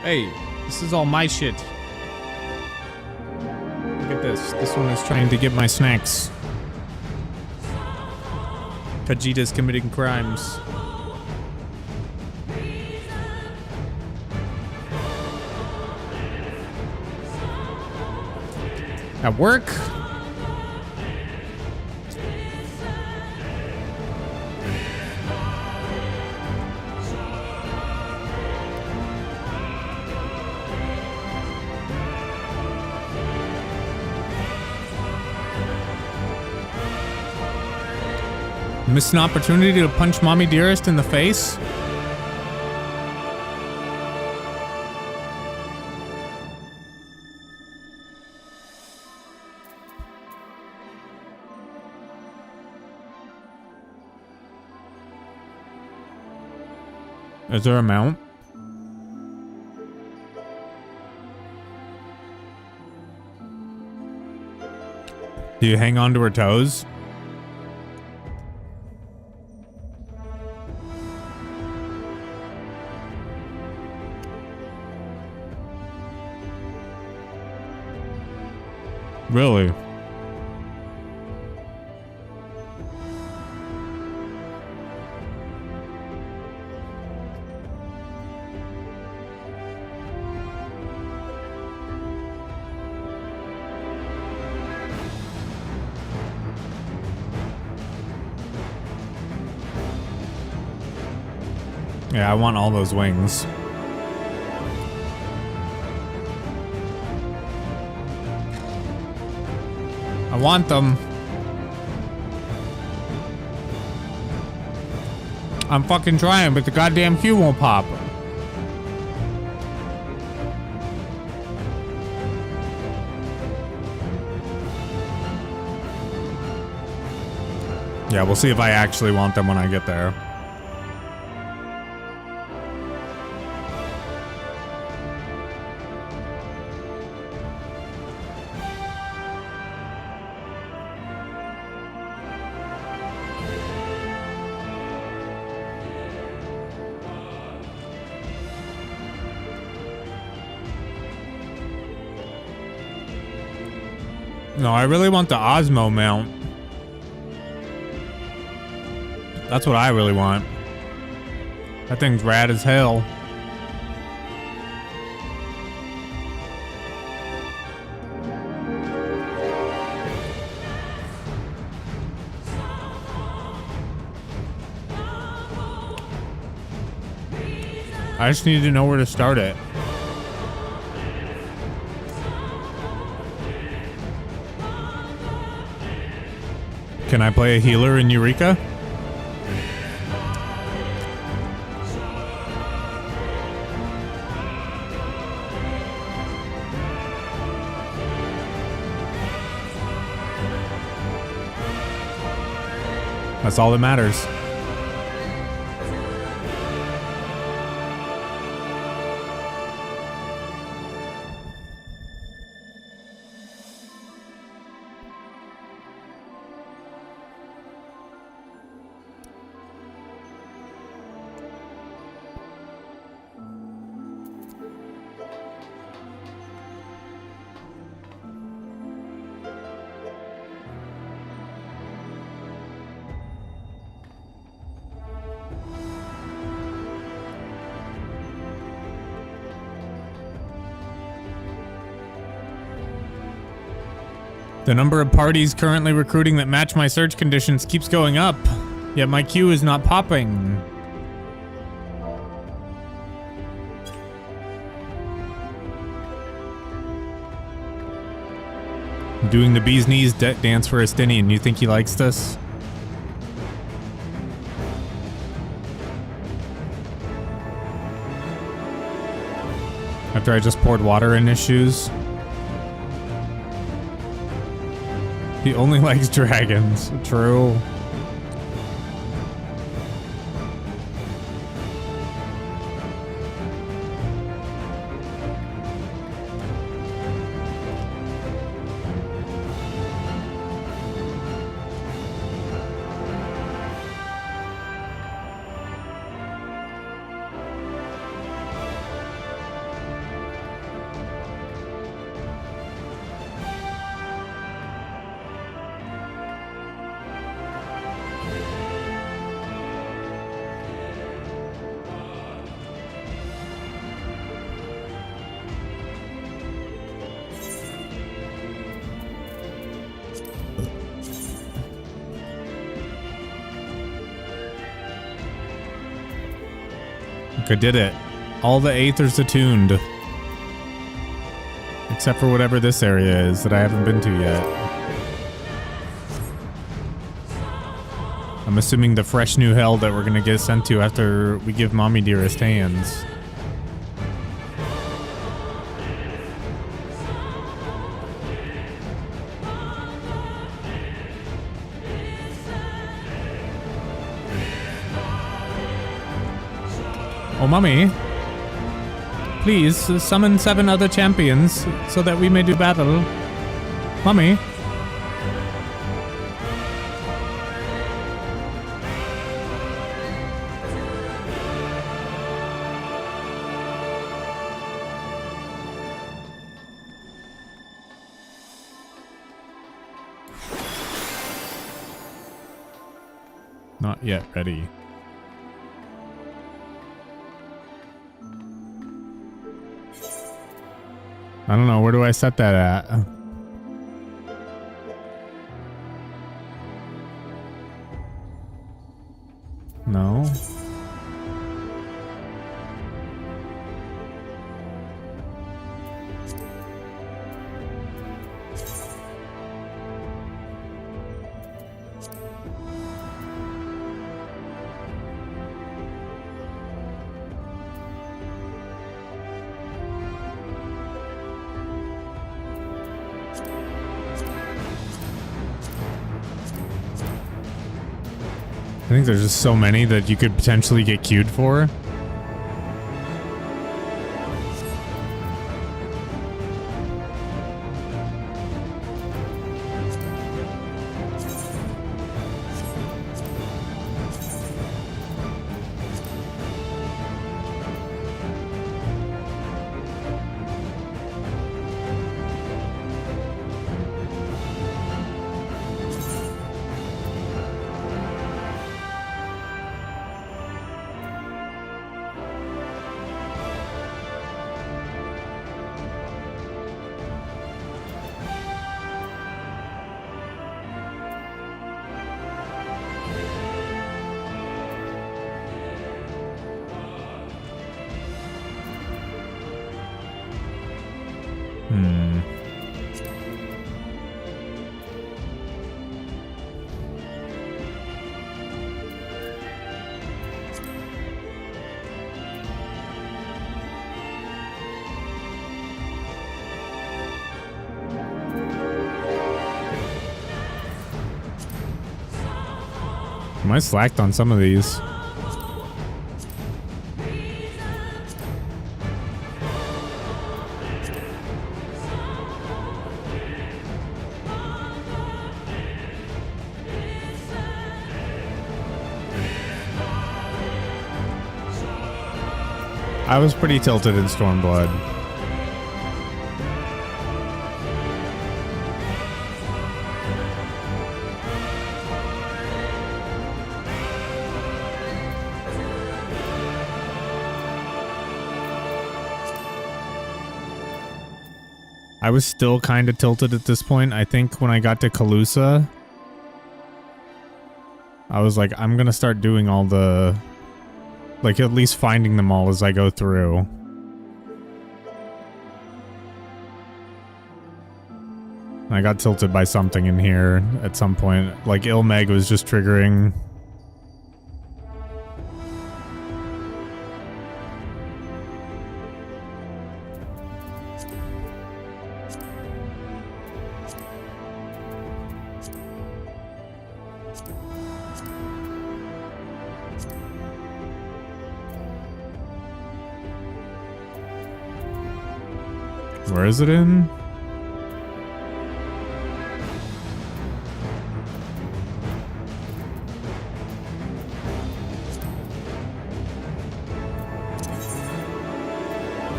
Hey, this is all my shit. Look at this. This one is trying to get my snacks. Vegeta's committing crimes. At work? Missed an opportunity to punch Mommy Dearest in the face? Is there a mount? Do you hang on to her toes? Really? Yeah, I want all those wings. I want them. I'm fucking trying, but the goddamn queue won't pop. Yeah, we'll see if I actually want them when I get there. No, I really want the Osmo mount. That's what I really want. That thing's rad as hell. I just need to know where to start it. Can I play a healer in Eureka? That's all that matters. The number of parties currently recruiting that match my search conditions keeps going up, yet my queue is not popping. Doing the bee's knees dance for Estinian. You think he likes this? After I just poured water in his shoes. He only likes dragons. True. Okay, did it. All the Aether's attuned. Except for whatever this area is that I haven't been to yet. I'm assuming the fresh new hell that we're gonna get sent to after we give Mommy Dearest hands. Oh, Mommy. Please, summon 7 other champions so that we may do battle. Mommy. Not yet ready. I don't know, where do I set that at? No. I think there's just so many that you could potentially get queued for. I slacked on some of these. I was pretty tilted in Stormblood. I was still kind of tilted at this point. I think when I got to Calusa, I was like, I'm gonna start doing all the, like, at least finding them all as I go through. I got tilted by something in here at some point. Like, Ilmeg was just triggering. Where is it in?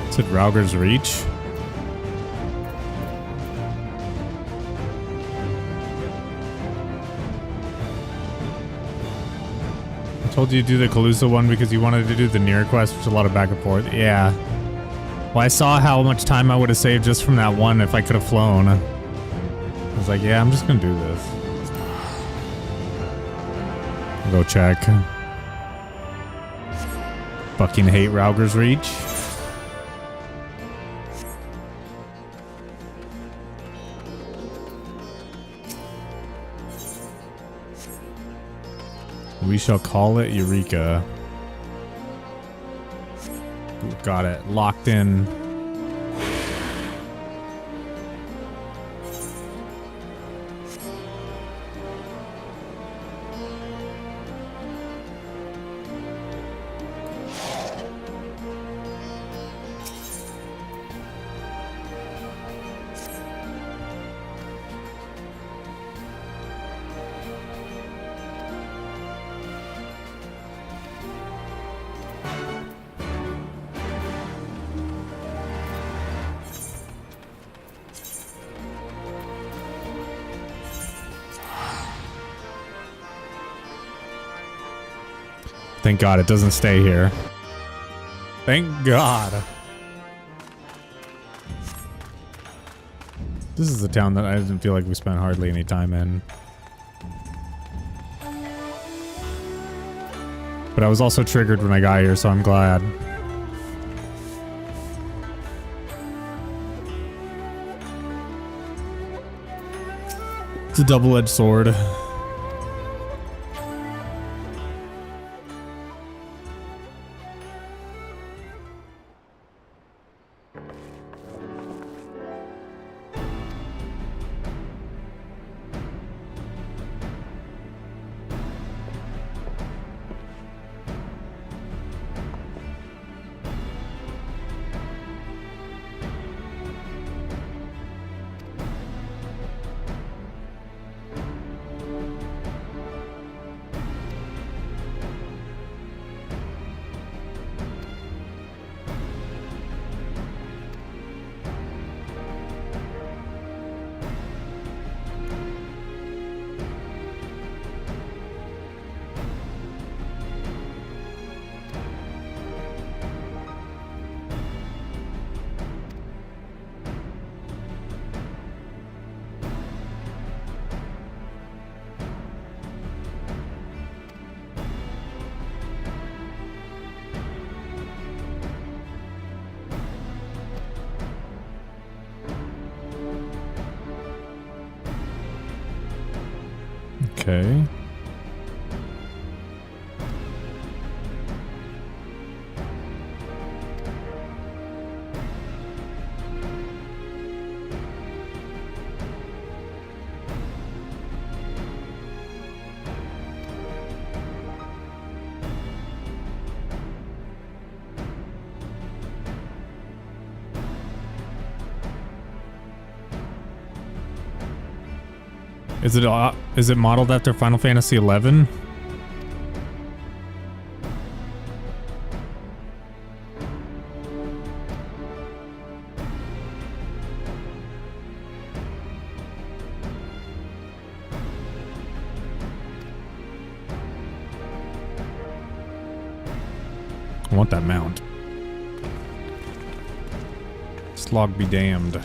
Is it Rauger's Reach? I told you to do the Calusa one because you wanted to do the Near quest, which is a lot of back and forth. Yeah. Well, I saw how much time I would have saved just from that one if I could have flown. I was was like, yeah, I'm just gonna do this. Go check. Fucking hate Rauger's Reach. We shall call it Eureka. Got it. Locked in. Thank God it doesn't stay here. Thank God. This is a town that I didn't feel like we spent hardly any time in. But I was also triggered when I got here, so I'm glad. It's a double-edged sword. Okay. Is it modeled after Final Fantasy XI? I want that mount. Slog be damned.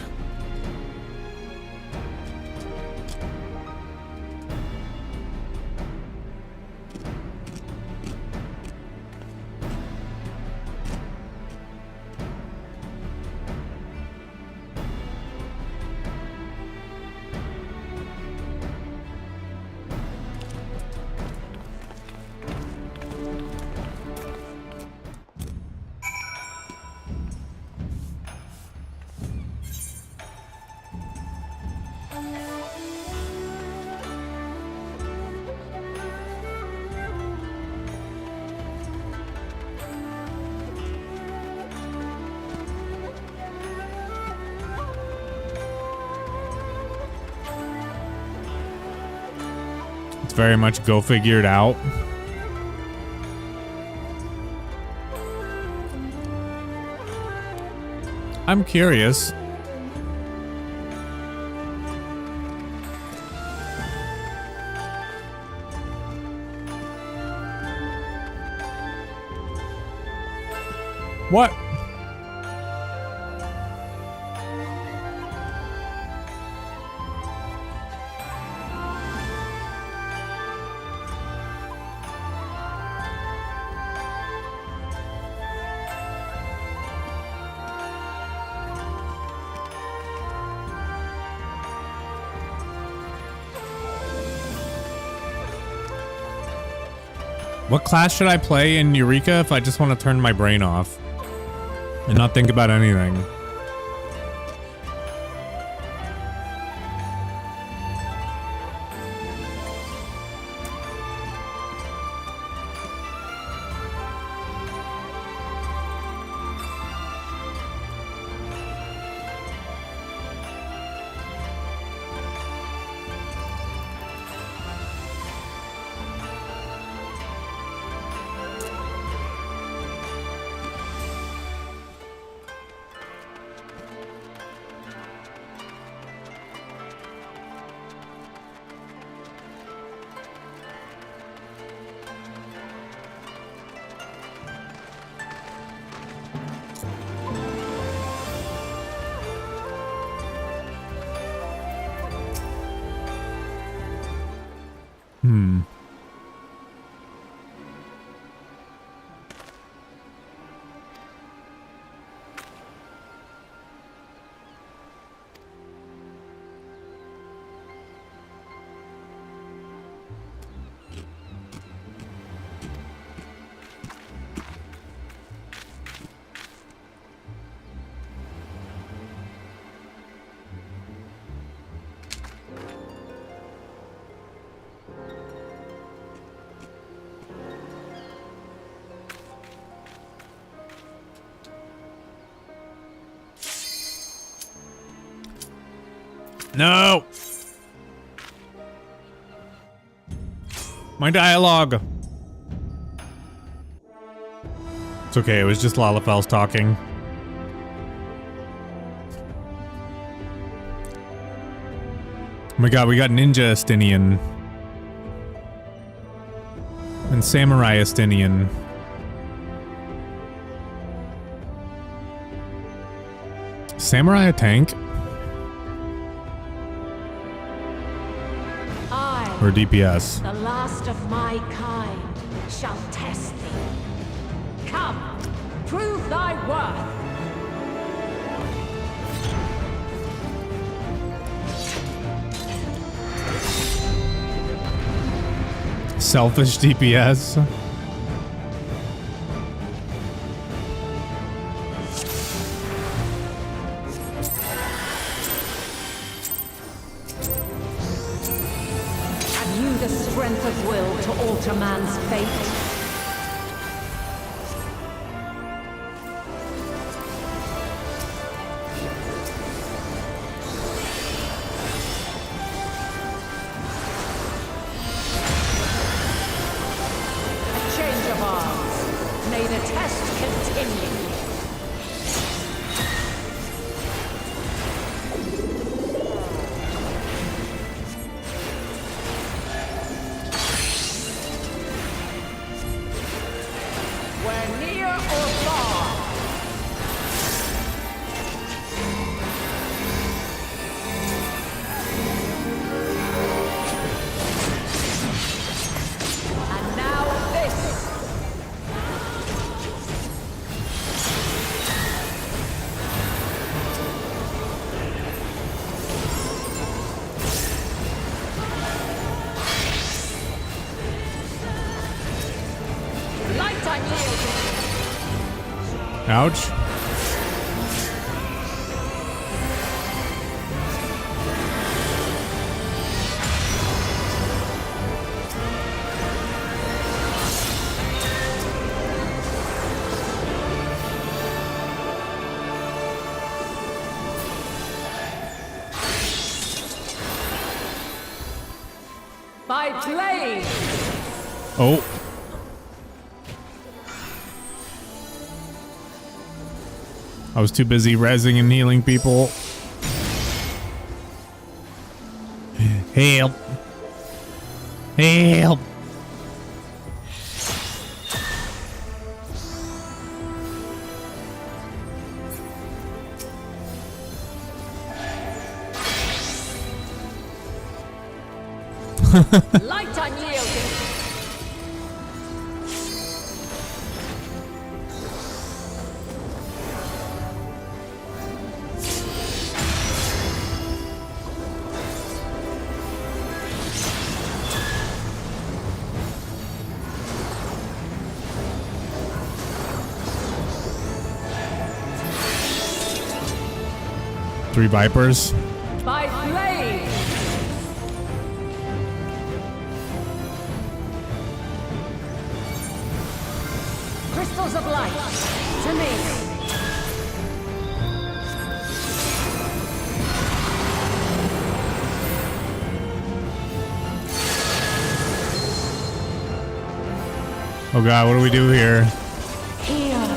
Very much go figured out. I'm curious. What? What class should I play in Eureka if I just want to turn my brain off and not think about anything? No! My dialogue! It's okay, it was just Lalafels talking. Oh my god, we got Ninja Estinian. And Samurai Estinian. Samurai a tank? Or DPS. The last of my kind shall test thee. Come, prove thy worth. Selfish DPS. Man's fate. A change of arms. May the test continue. Ouch. By blade. Oh. I was too busy rezzing and healing people. Help. Help. Light unyielding. 3 vipers. By blade! Crystals of light, to me! Oh god, what do we do here? Here!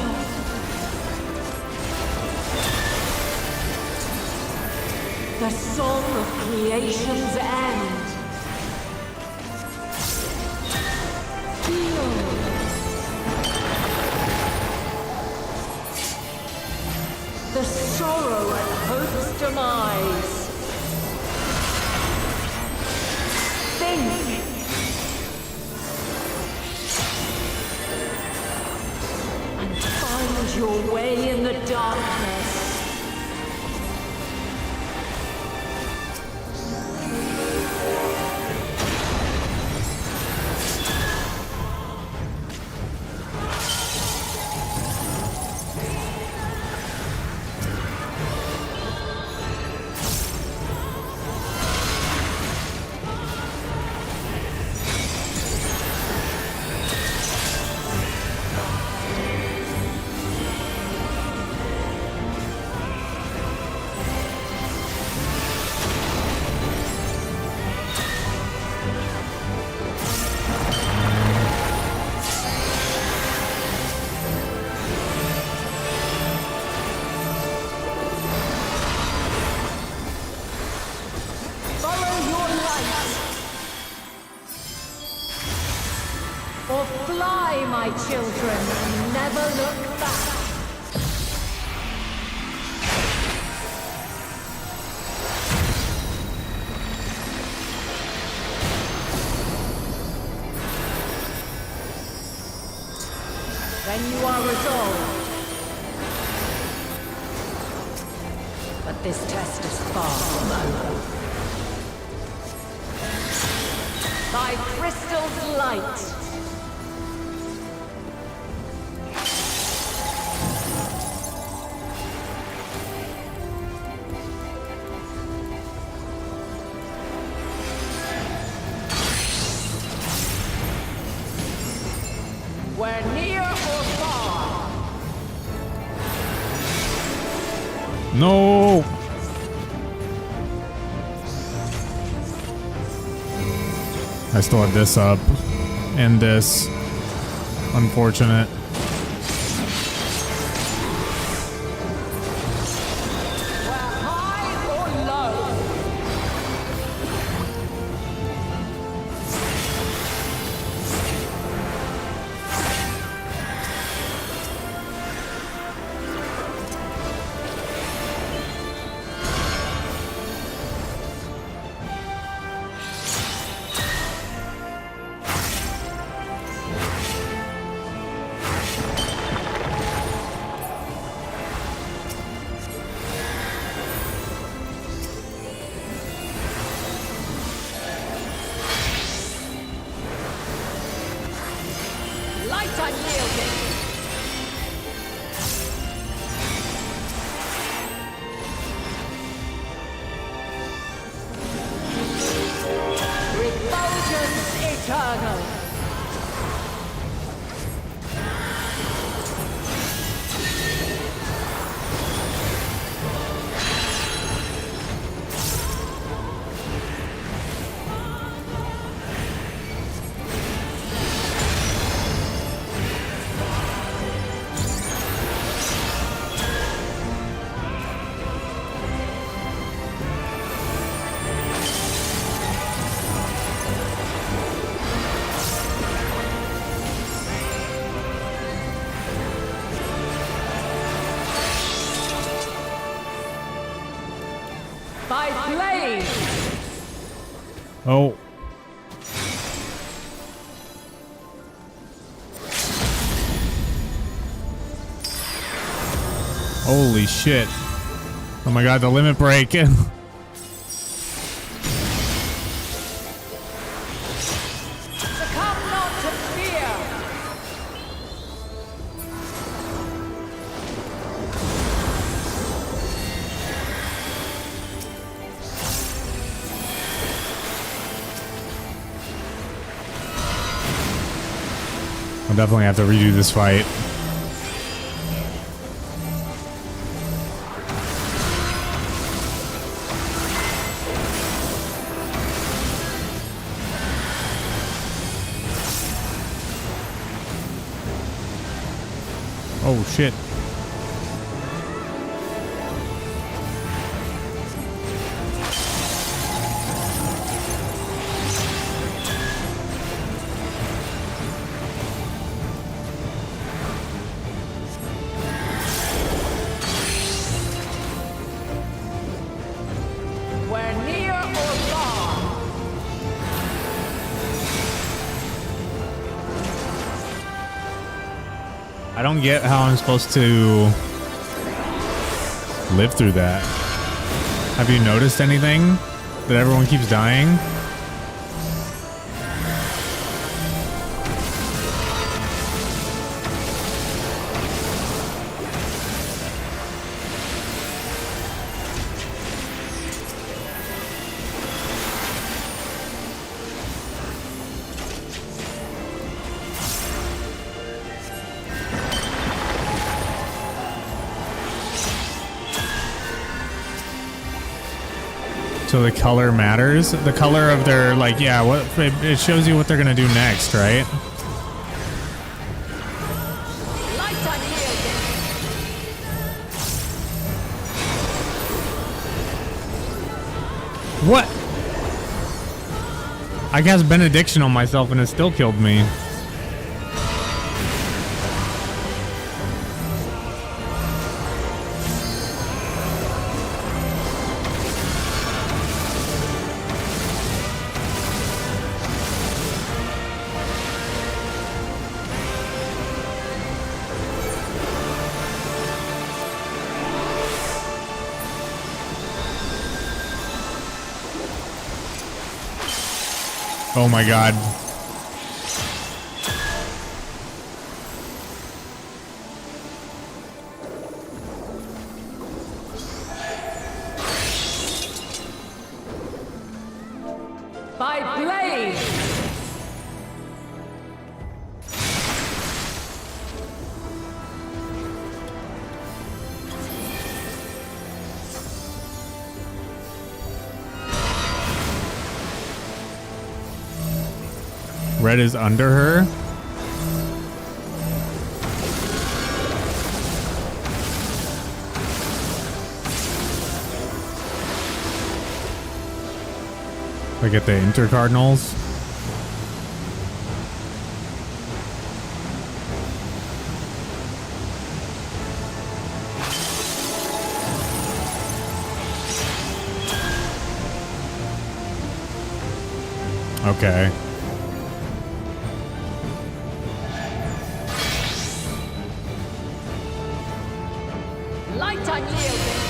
The song of creation's end! Heal! The sorrow at hope's demise! Think! Find your way in the darkness. Or fly, my children, and never look back. When you are resolved. But this test is far from over. By crystal's light. We're near or far. No. I still have this up and this. Unfortunate. We're high or low. Light unyielding. Refulgence eternal. By blade. Oh. Holy shit. Oh my god, the limit break. Succumb not to fear. I'll definitely have to redo this fight. Oh shit. We're near or far. I don't get how I'm supposed to live through that. Have you noticed anything? That everyone keeps dying? So the color matters? The color of their, like, yeah, what it shows you what they're gonna do next, right? What? I cast benediction on myself and it still killed me. Oh my god. By blade! Red is under her. Like at the intercardinals. Okay. Light unyielding.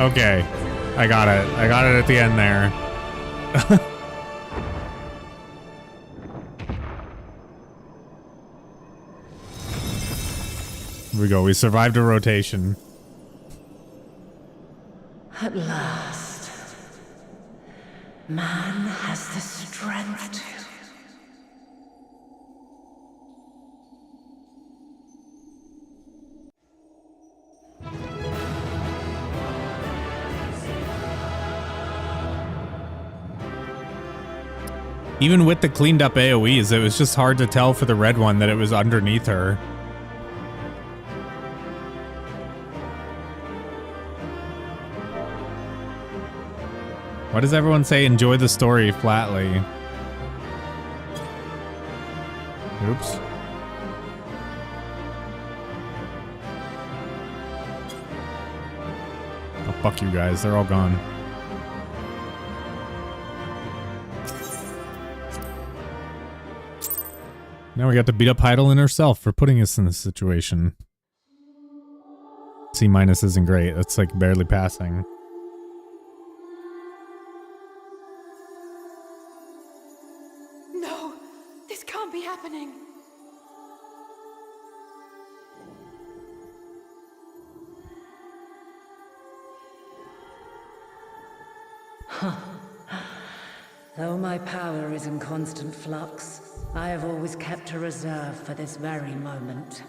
Okay. I got it. I got it at the end there. Here we go. We survived a rotation. At last, man has the strength to... Even with the cleaned up AoEs, it was just hard to tell for the red one that it was underneath her. Why does everyone say enjoy the story flatly? Oops. Oh, fuck you guys. They're all gone. Now we got to beat up Hydaelyn herself for putting us in this situation. C- isn't great. That's like barely passing. No, this can't be happening. Though my power is in constant flux, I have always kept a reserve for this very moment.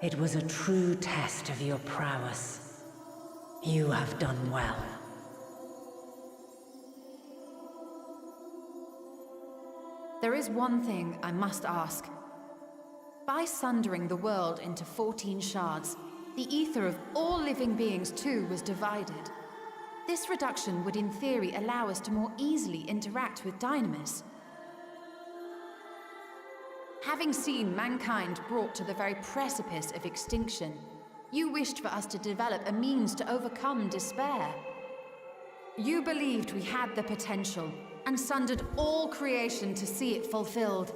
It was a true test of your prowess. You have done well. There is one thing I must ask. By sundering the world into 14 shards, the ether of all living beings too was divided. This reduction would in theory allow us to more easily interact with Dynamis. Having seen mankind brought to the very precipice of extinction, you wished for us to develop a means to overcome despair. You believed we had the potential, and sundered all creation to see it fulfilled,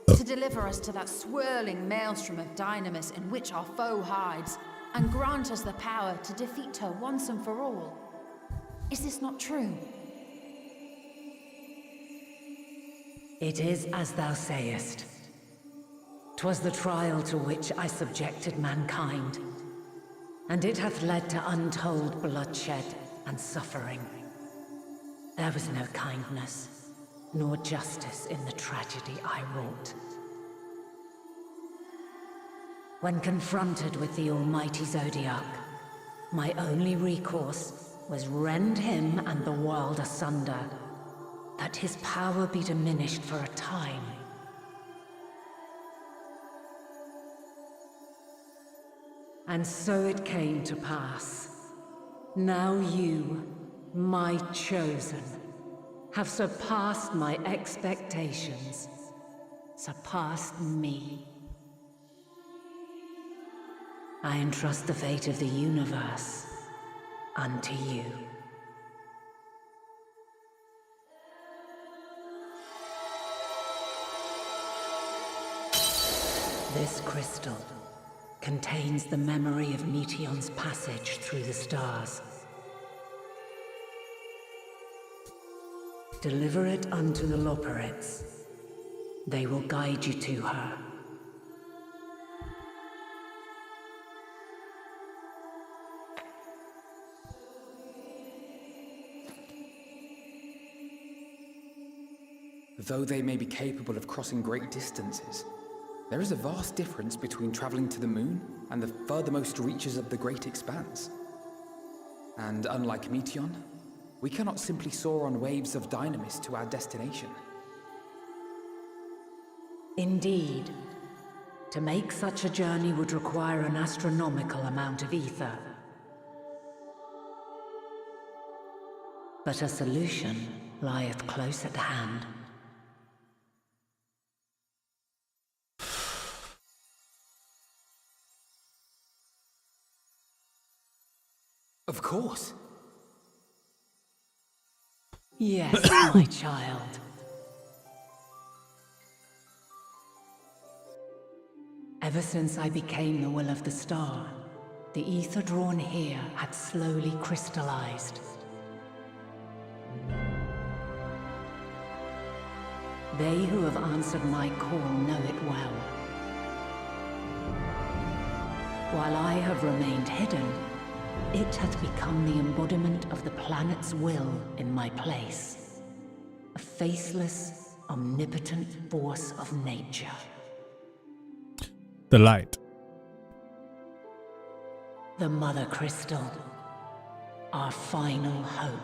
to deliver us to that swirling maelstrom of Dynamis in which our foe hides, and grant us the power to defeat her once and for all. Is this not true? It is as thou sayest. 'Twas the trial to which I subjected mankind, and it hath led to untold bloodshed and suffering. There was no kindness, nor justice in the tragedy I wrought. When confronted with the almighty Zodiac, my only recourse was rend him and the world asunder, that his power be diminished for a time. And so it came to pass. Now you, my chosen, have surpassed my expectations, surpassed me. I entrust the fate of the universe unto you. This crystal contains the memory of Meteion's passage through the stars. Deliver it unto the Loporrits. They will guide you to her. Though they may be capable of crossing great distances, there is a vast difference between traveling to the moon and the furthermost reaches of the great expanse. And unlike Meteion, we cannot simply soar on waves of Dynamis to our destination. Indeed. To make such a journey would require an astronomical amount of ether. But a solution lieth close at hand. Of course. Yes, my child. Ever since I became the will of the star, the ether drawn here had slowly crystallized. They who have answered my call know it well. While I have remained hidden, It hath become the embodiment of the planet's will in my place. A faceless, omnipotent force of nature. The light. The Mother Crystal. Our final hope.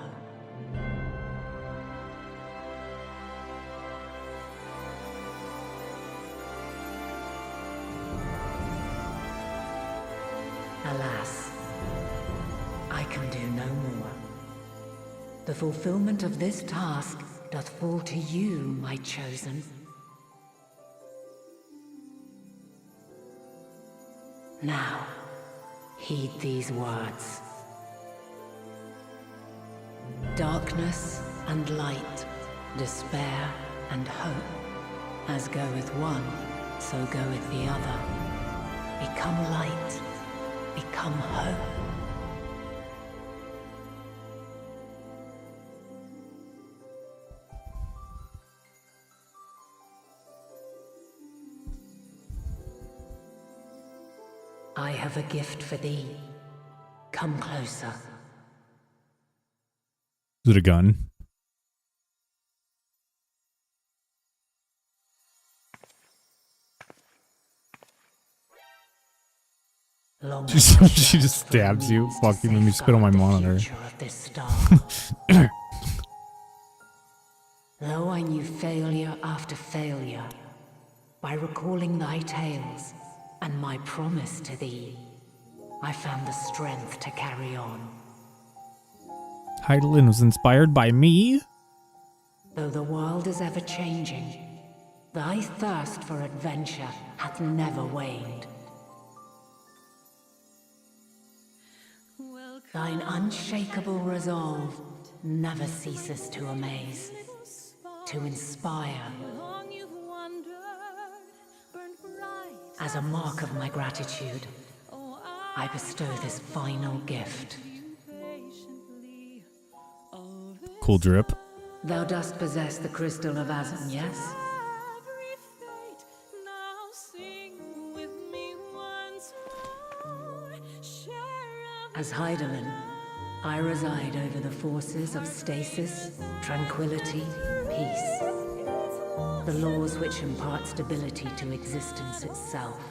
Alas, I can do no more. The fulfillment of this task doth fall to you, my chosen. Now, heed these words. Darkness and light, despair and hope. As goeth one, so goeth the other. Become light, become hope. I have a gift for thee. Come closer. Is it a gun? She just stabs you. Fuck, you made me spit on my monitor. Though I knew failure after failure, by recalling thy tales and my promise to thee, I found the strength to carry on. Heidelin was inspired by me? Though the world is ever changing, thy thirst for adventure hath never waned. Thine unshakable resolve never ceases to amaze, to inspire. As a mark of my gratitude, I bestow this final gift. Cool drip. Thou dost possess the crystal of Azan, yes? As Heidelin, I reside over the forces of stasis, tranquility, peace. The laws which impart stability to existence itself.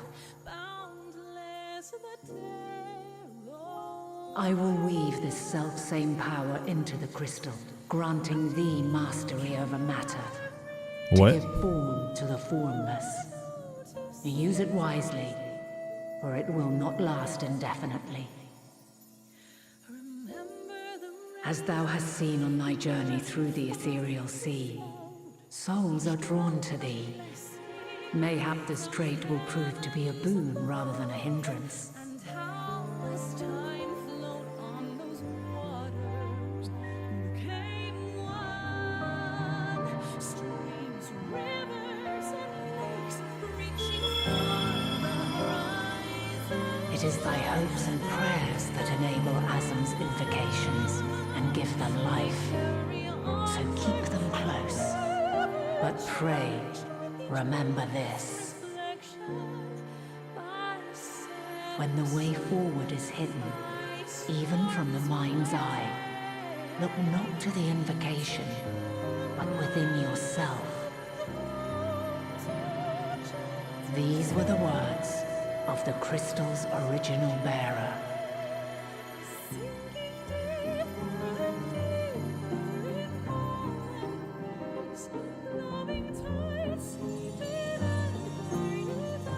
I will weave this self-same power into the crystal, granting thee mastery over matter. What? To give form to the formless. Use it wisely, or it will not last indefinitely. As thou hast seen on thy journey through the ethereal sea, souls are drawn to thee. Mayhap this trait will prove to be a boon rather than a hindrance. It is thy hopes and prayers that enable Azam's invocations and give them life. So keep them close. But pray, remember this. When the way forward is hidden, even from the mind's eye, look not to the invocation, but within yourself. These were the words of the crystal's original bearer.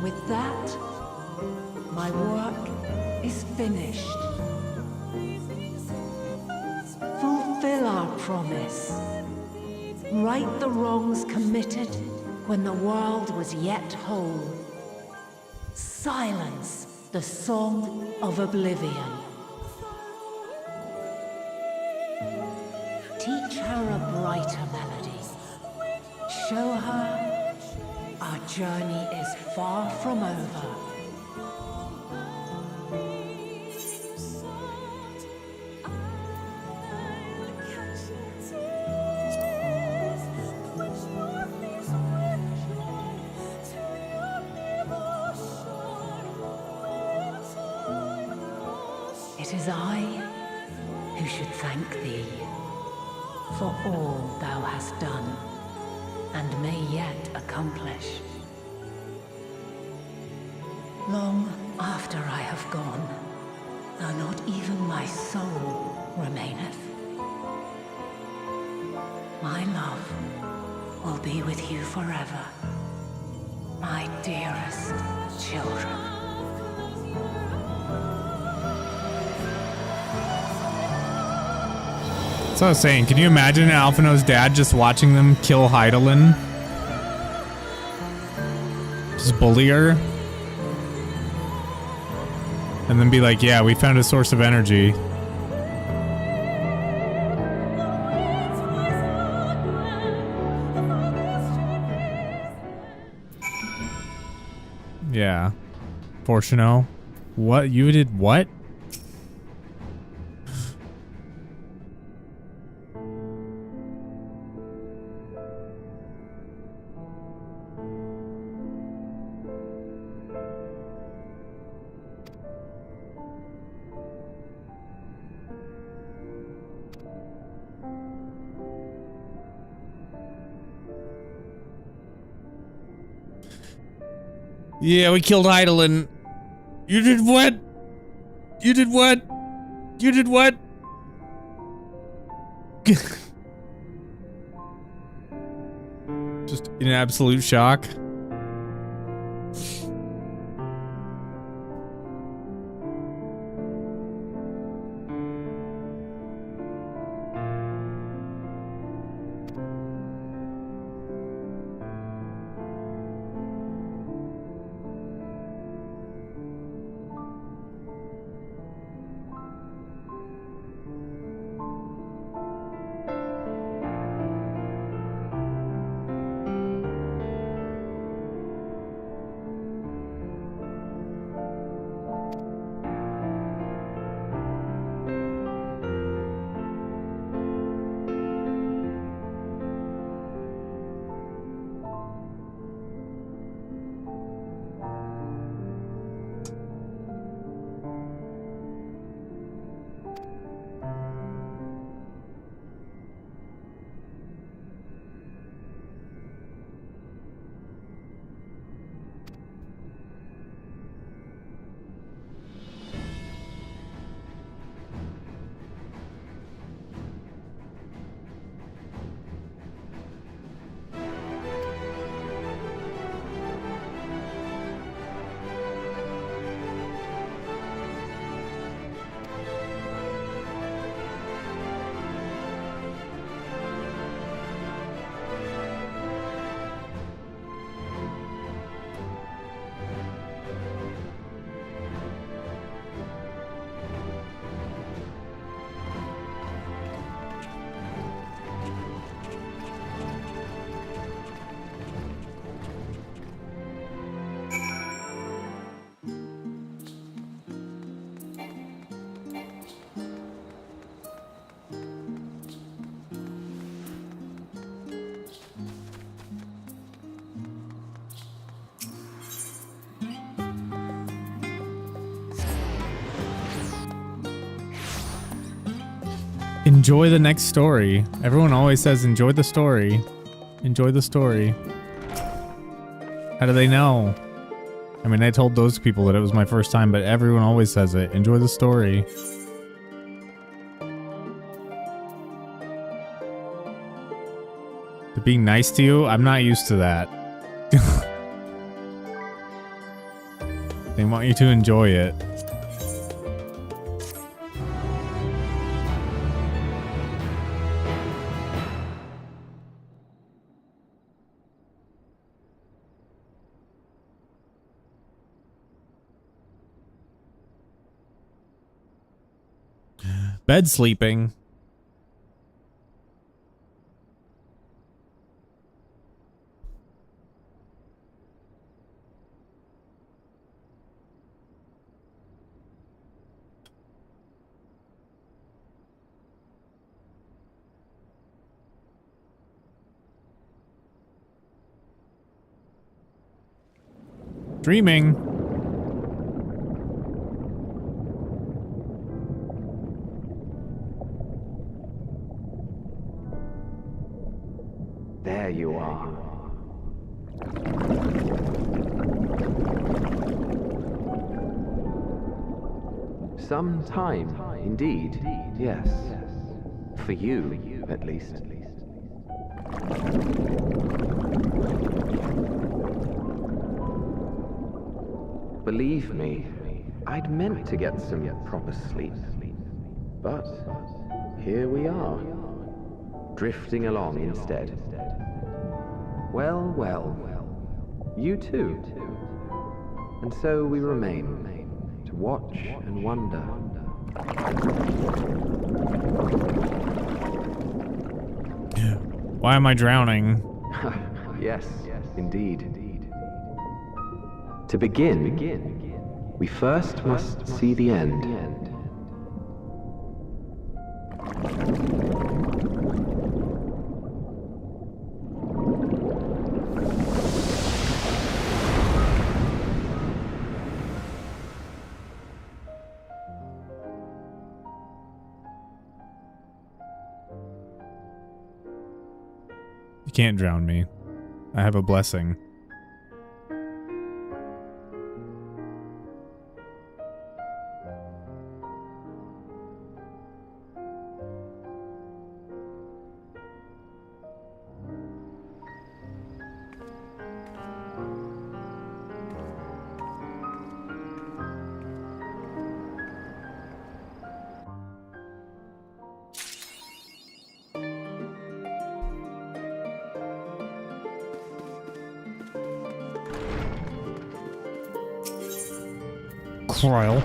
With that, my work is finished. Fulfill our promise. Right the wrongs committed when the world was yet whole. Silence the song of oblivion. Teach her a brighter melody. Show her our journey is far from over. It is I who should thank thee for all thou hast done and may yet accomplish. Long after I have gone, though not even my soul remaineth, my love will be with you forever, my dearest children. So I was saying, can you imagine Alphino's dad just watching them kill Hydaelyn? Just bully her? And then be like, yeah, we found a source of energy. Yeah. Fortuno. What? You did what? Yeah, we killed Hydaelyn. You did what? You did what? You did what? Just in absolute shock. Enjoy the next story. Everyone always says enjoy the story. Enjoy the story. How do they know? I mean, I told those people that it was my first time, but everyone always says it. Enjoy the story. They're being nice to you? I'm not used to that. They want you to enjoy it. Bed sleeping. Dreaming. you are. Some time, indeed, yes. For you, at least. Believe me, I'd meant to get some proper sleep. But here we are, drifting along instead. Well, well, you too. And so we remain, to watch and wonder. Why am I drowning? Yes, indeed. To begin, we first must see the end. You can't drown me. I have a blessing. Cryle.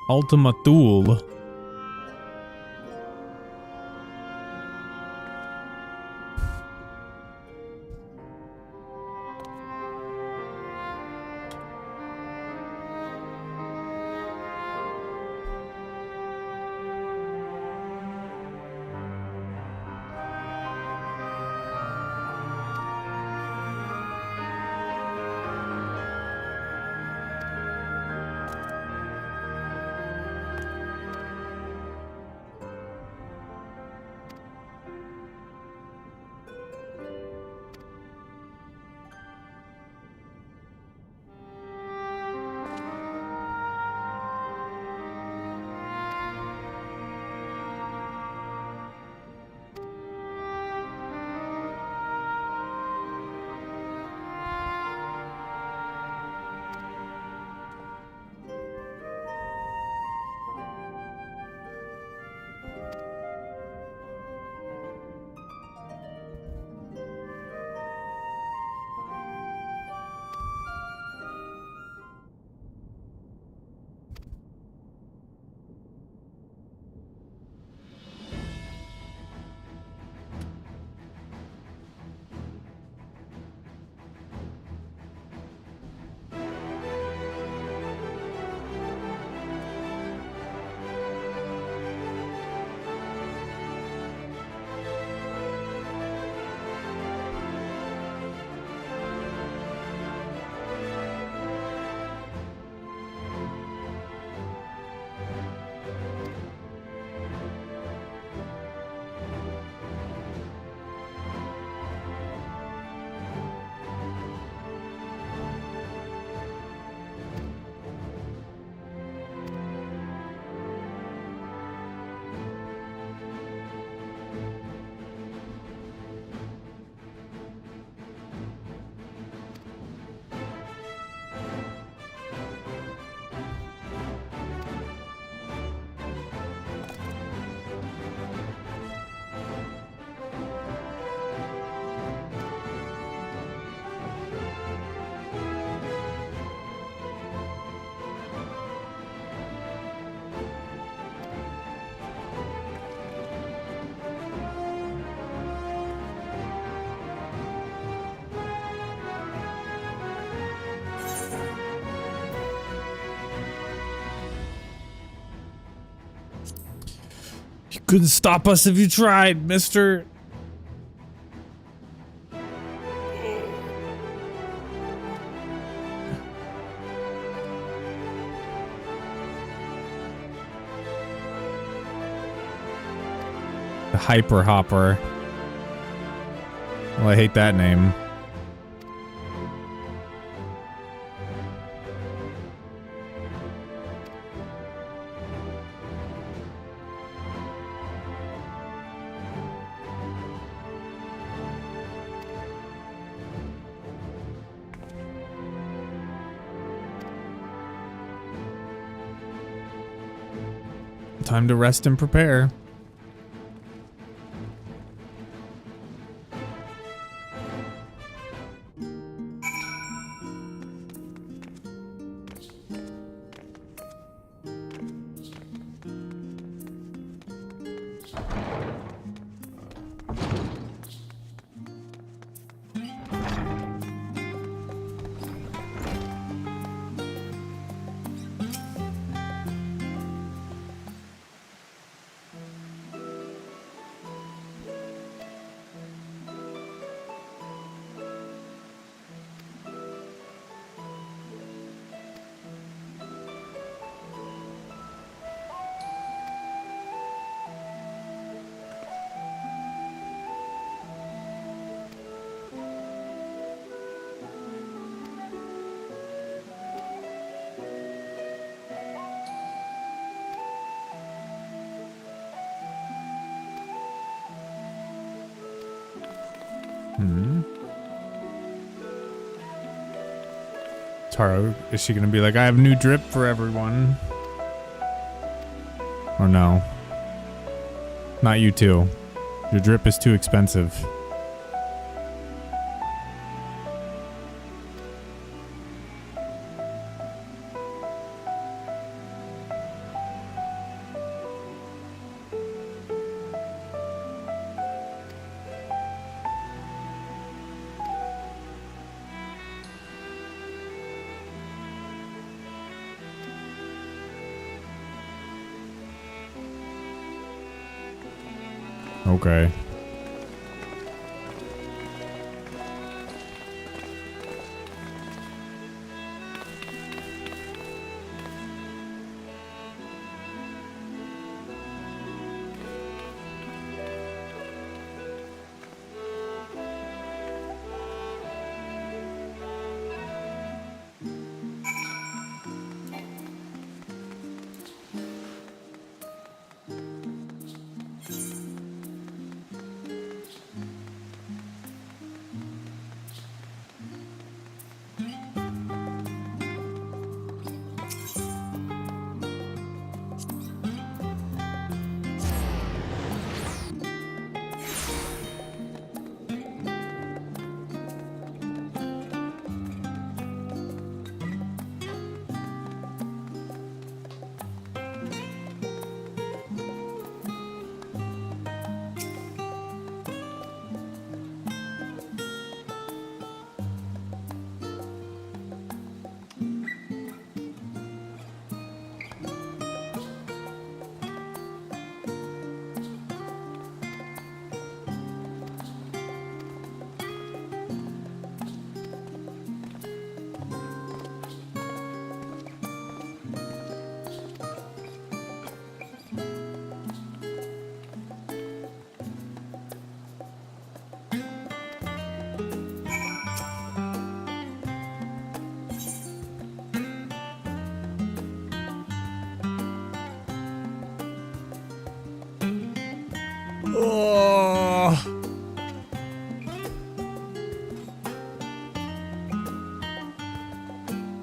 Ultima Thule. Couldn't stop us if you tried, mister. The Hyper Hopper. Well, I hate that name. Time to rest and prepare. Taro, is she gonna be like, I have new drip for everyone? Or no? Not you too. Your drip is too expensive. Okay.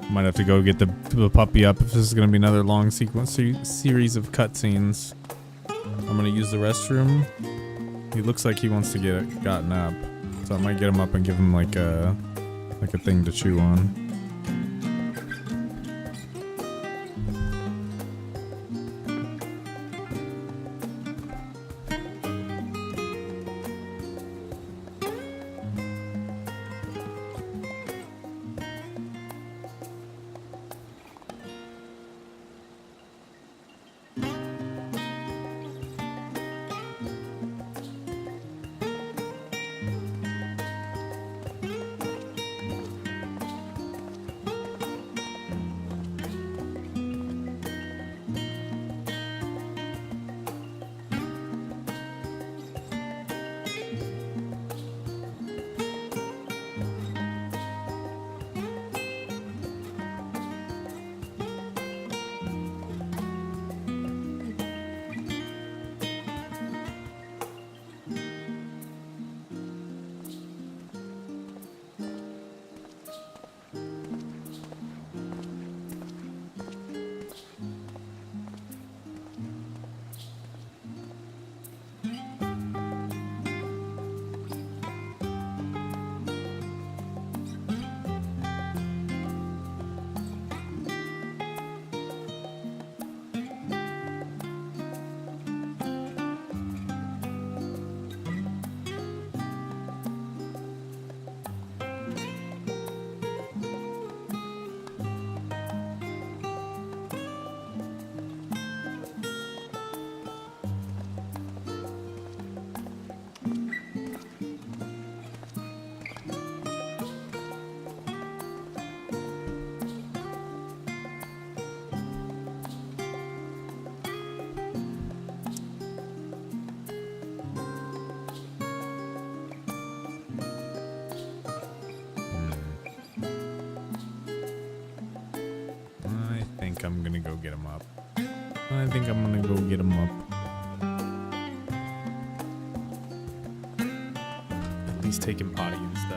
Might have to go get the puppy up if this is going to be another long series of cutscenes. I'm going to use the restroom. He looks like he wants to get gotten up, so I might get him up and give him like a thing to chew on. think I'm gonna go get him up. I think I'm gonna go get him up. At least take him potty and stuff.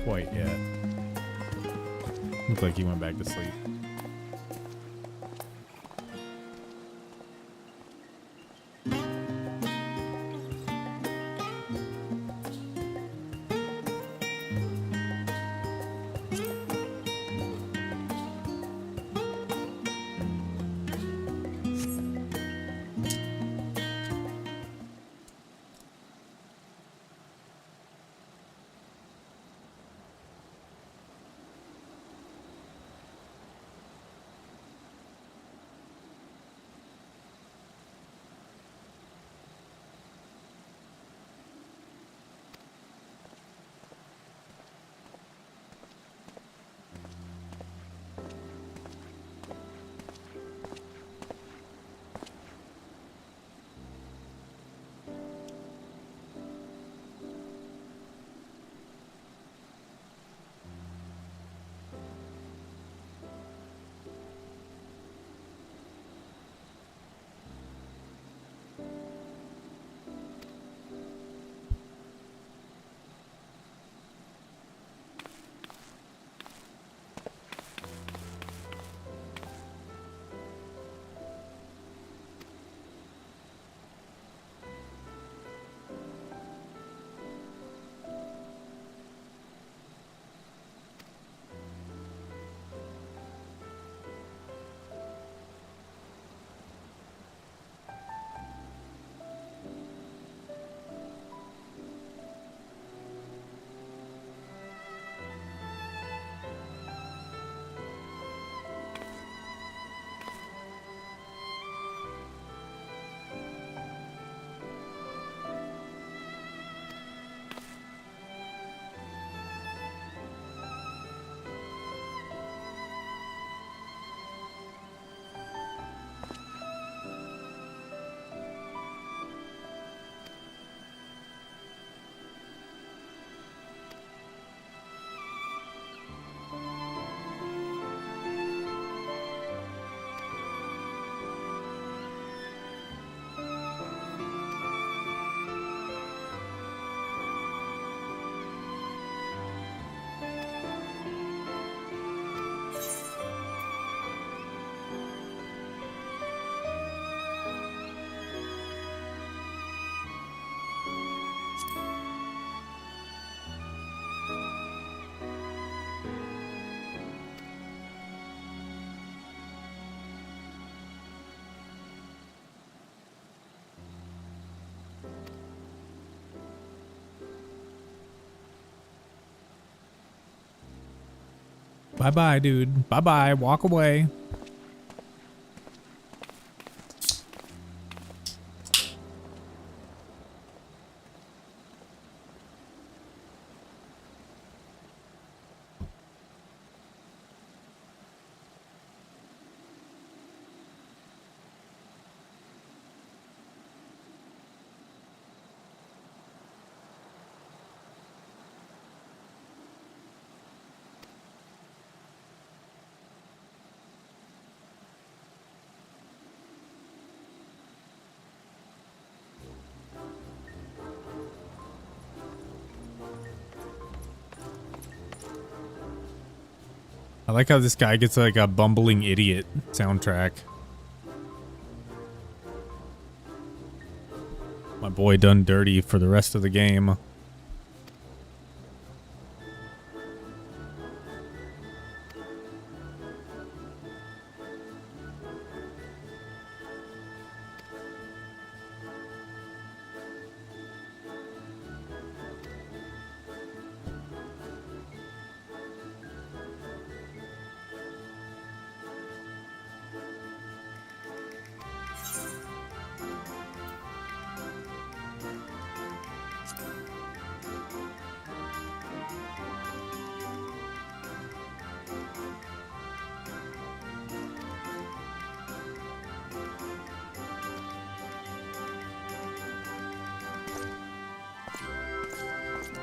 Quite yet. Looks like he went back to sleep. Bye-bye, dude. Bye-bye. Walk away. I like how this guy gets like a bumbling idiot soundtrack. My boy done dirty for the rest of the game.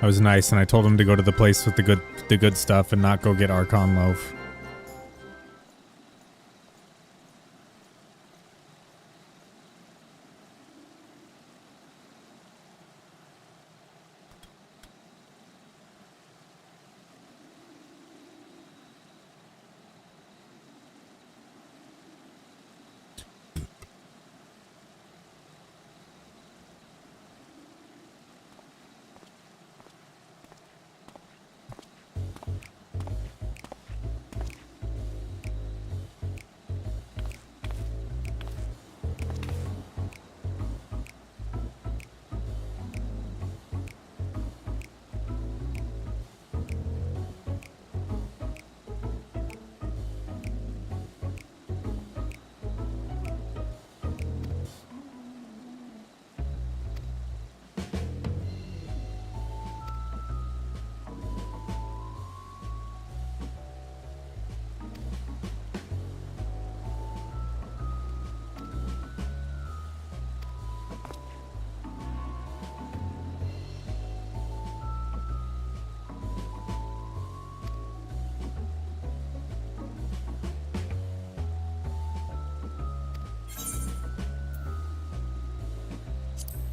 I was nice and I told him to go to the place with the good stuff and not go get Archon Loaf.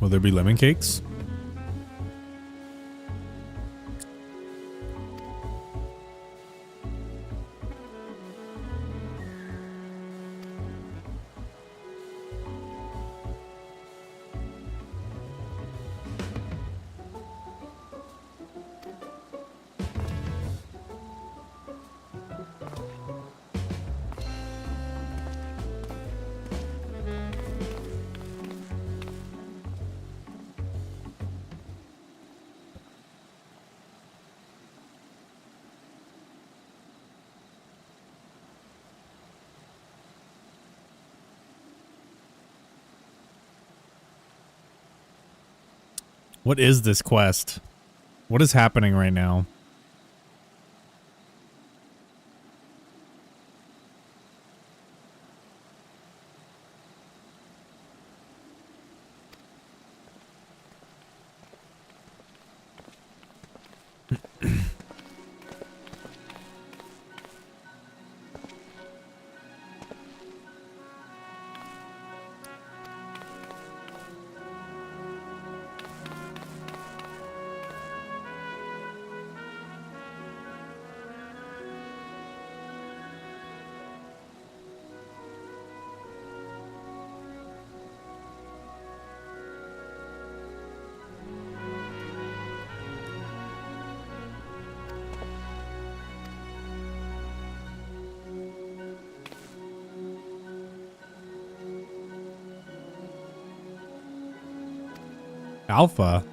Will there be lemon cakes? What is this quest? What is happening right now? Alpha?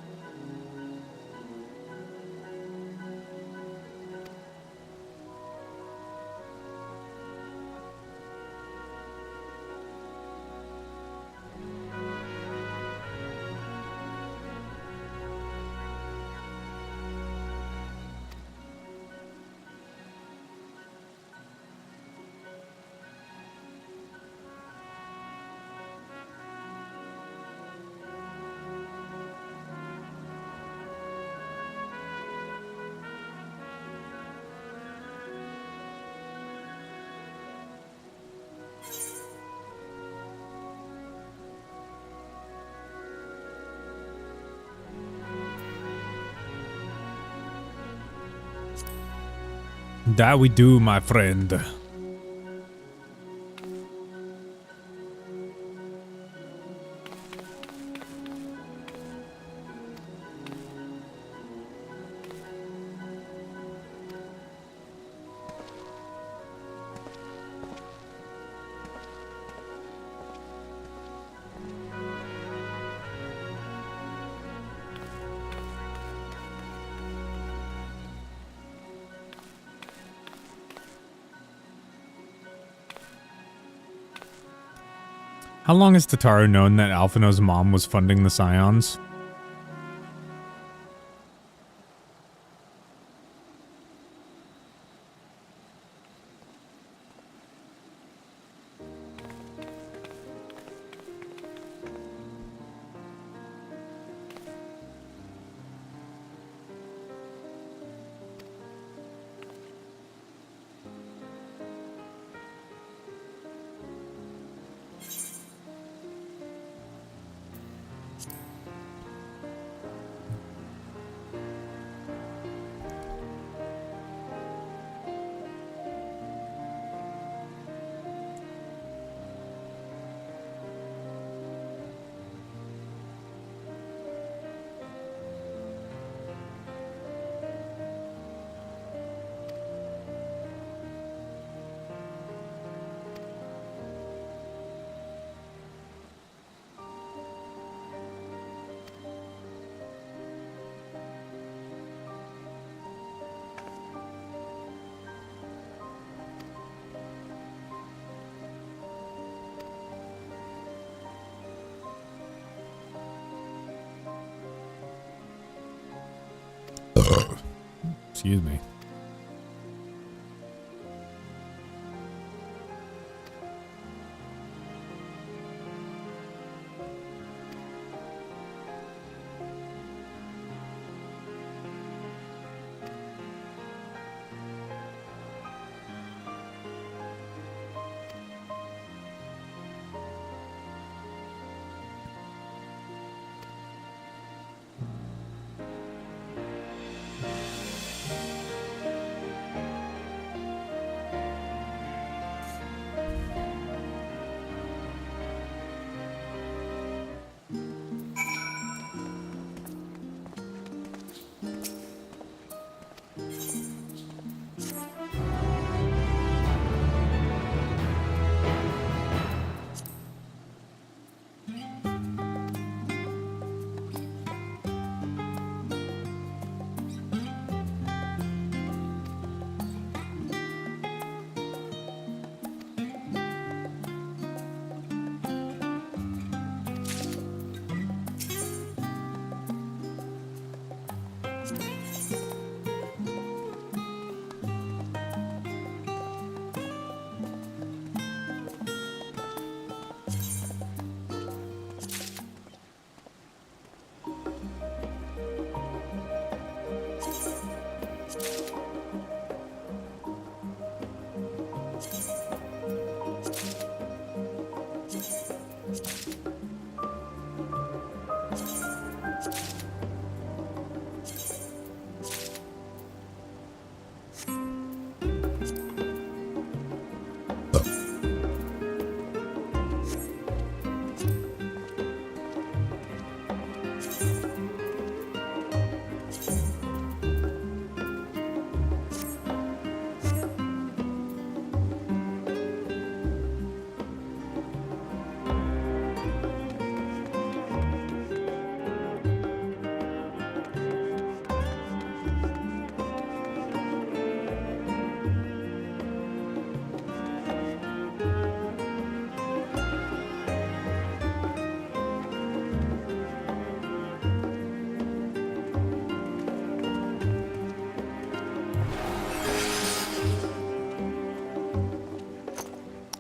That we do, my friend. How long has Tataru known that Alphino's mom was funding the Scions? Excuse me.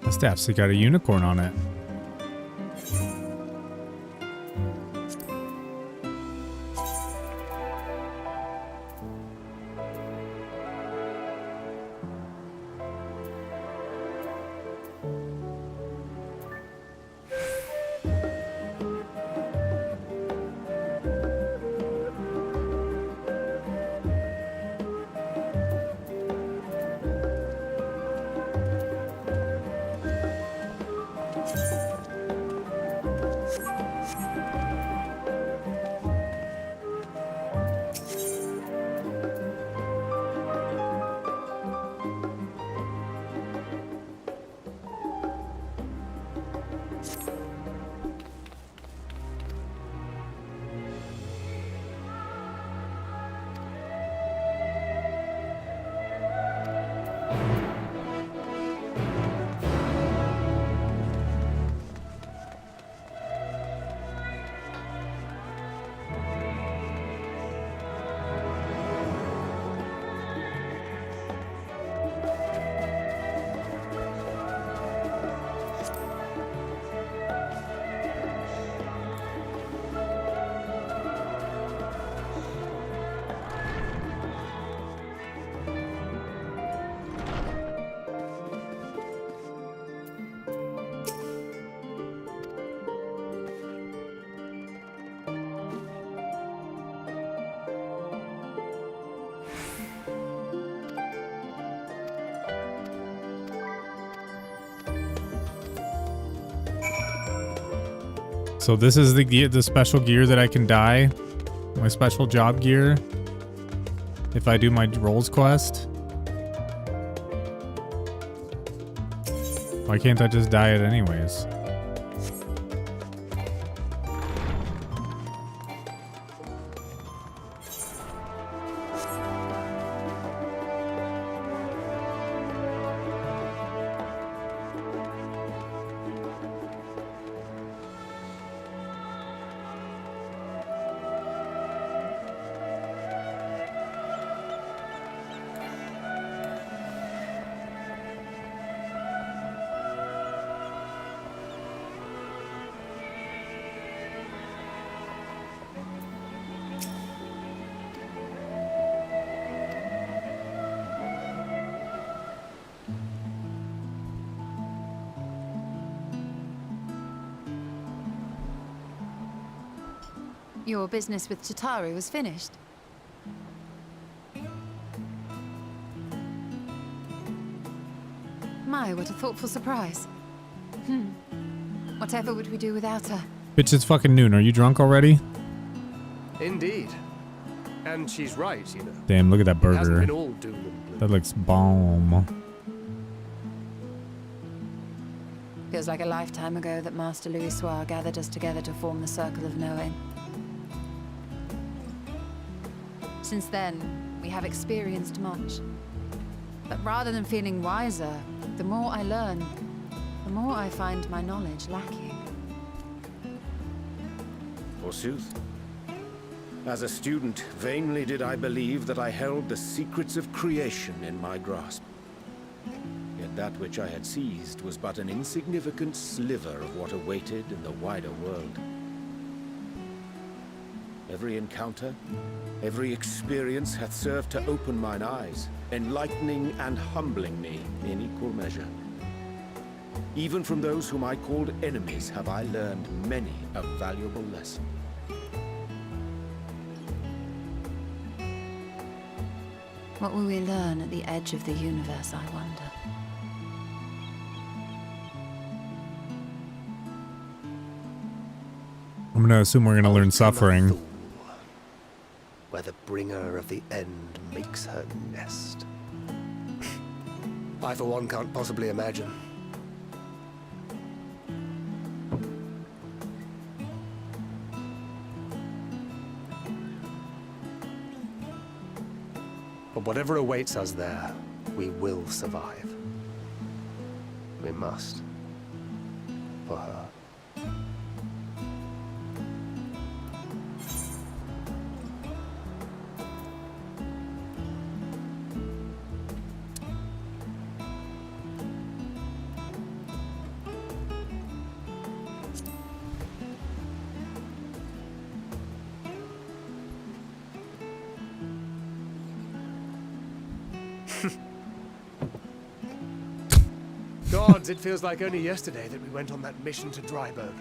The staff's got a unicorn on it. So this is the gear, the special gear that I can dye, my special job gear, if I do my roles quest. Why can't I just dye it anyways? Your business with Tataru was finished. My, what a thoughtful surprise. Whatever would we do without her? Bitch, it's fucking noon. Are you drunk already? Indeed. And she's right, you know. Damn, look at that It hasn't burger. been all doom and gloom. That looks bomb. Feels like a lifetime ago that Master Louis Soir gathered us together to form the Circle of Knowing. Since then, we have experienced much. But rather than feeling wiser, the more I learn, the more I find my knowledge lacking. Forsooth. As a student, vainly did I believe that I held the secrets of creation in my grasp. Yet that which I had seized was but an insignificant sliver of what awaited in the wider world. Every encounter, every experience hath served to open mine eyes, enlightening and humbling me in equal measure. Even from those whom I called enemies have I learned many a valuable lesson. What will we learn at the edge of the universe, I wonder? I'm gonna assume we're gonna learn suffering. Where the bringer of the end makes her nest. I, for one, can't possibly imagine. But whatever awaits us there, we will survive. We must. For her. Gods, it feels like only yesterday that we went on that mission to Drybone.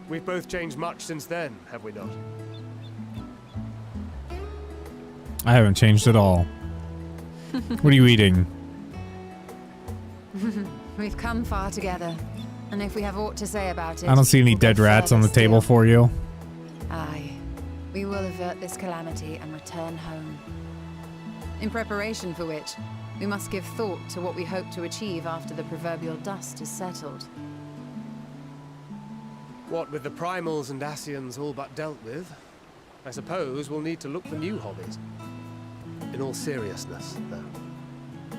We've both changed much since then, have we not? I haven't changed at all. What are you eating? We've come far together, and if we have aught to say about it, I don't see any we'll go dead rats on the further table still. for you. Aye. We will avert this calamity and return home. In preparation for which, we must give thought to what we hope to achieve after the proverbial dust is settled. What with the primals and Asians all but dealt with, I suppose we'll need to look for new hobbies. In all seriousness, though,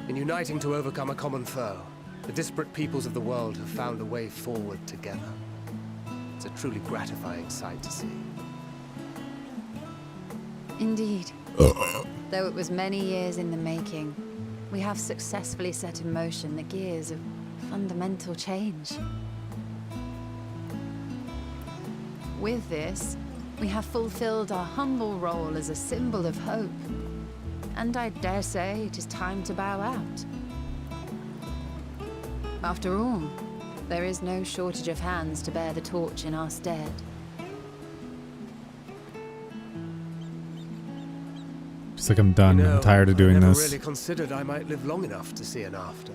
in uniting to overcome a common foe, the disparate peoples of the world have found a way forward together. It's a truly gratifying sight to see. Indeed. Though it was many years in the making, we have successfully set in motion the gears of fundamental change. With this, we have fulfilled our humble role as a symbol of hope. And I dare say it is time to bow out. After all, there is no shortage of hands to bear the torch in our stead. Just like I'm done. I'm tired of doing I never this. really considered I might live long enough to see an after.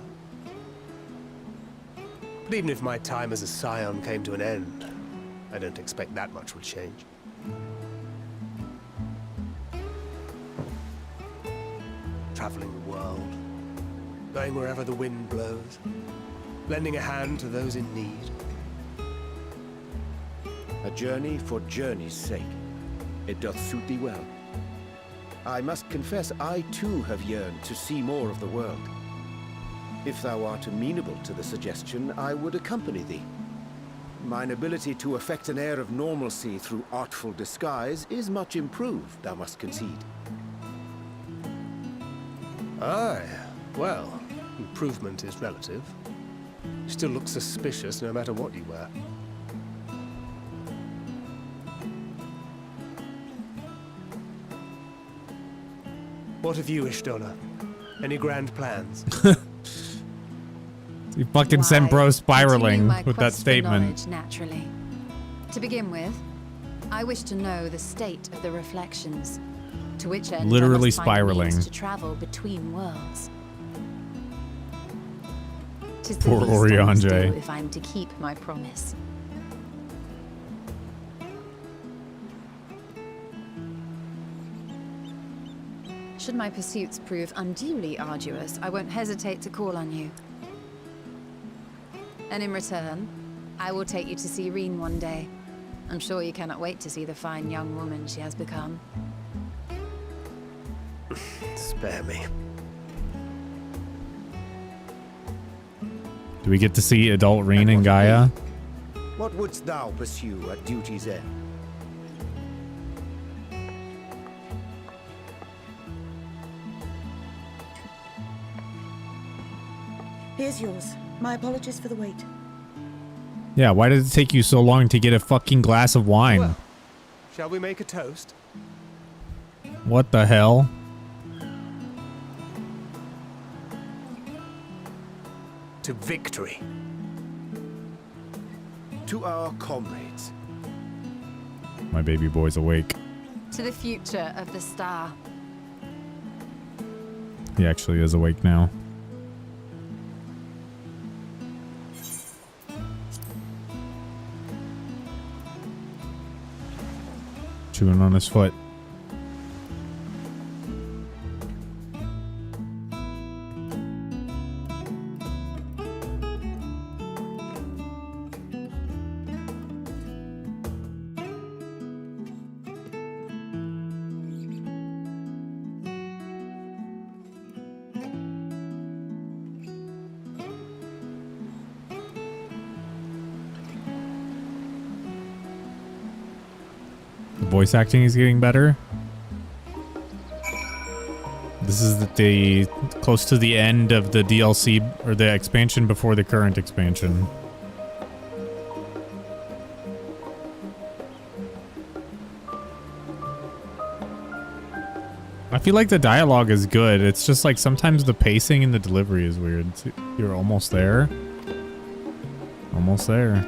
But even if my time as a scion came to an end, I don't expect that much will change. Traveling the world, going wherever the wind blows, lending a hand to those in need. A journey for journey's sake. It doth suit thee well. I must confess I too have yearned to see more of the world. If thou art amenable to the suggestion, I would accompany thee. Mine ability to effect an air of normalcy through artful disguise is much improved, thou must concede. Aye, well, improvement is relative. You still look suspicious no matter what you wear. What of you, Ishtona? Any grand plans? You fucking sent bro spiraling Continue my with that quest for statement. knowledge, naturally. To begin with, I wish to know the state of the reflections, to which end Literally I must find spiraling. means to travel between worlds. 'Tis the Poor least I must do Oriange. if I'm to keep my promise. Should my pursuits prove unduly arduous, I won't hesitate to call on you. And in return, I will take you to see Reen one day. I'm sure you cannot wait to see the fine young woman she has become. Spare me. Do we get to see adult Reen and Gaia? What wouldst thou pursue at duty's end? Here's yours. My apologies for the wait. Yeah, why did it take you so long to get a fucking glass of wine? Well, shall we make a toast? What the hell? To victory. To our comrades. My baby boy's awake. To the future of the star. He actually is awake now. Chewing on his foot. Voice acting is getting better. This is the close to the end of the DLC or the expansion before the current expansion. I feel like the dialogue is good. It's just like sometimes the pacing and the delivery is weird. You're almost there. Almost there.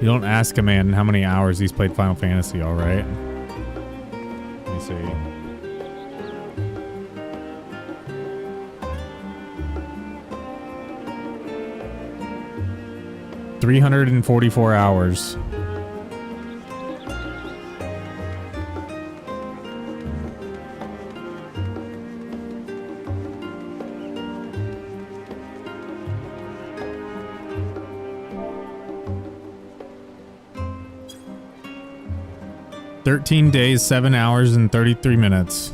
You don't ask a man how many hours he's played Final Fantasy, alright? Let me see. $344 hours. $13 days, 7 hours, and 33 minutes.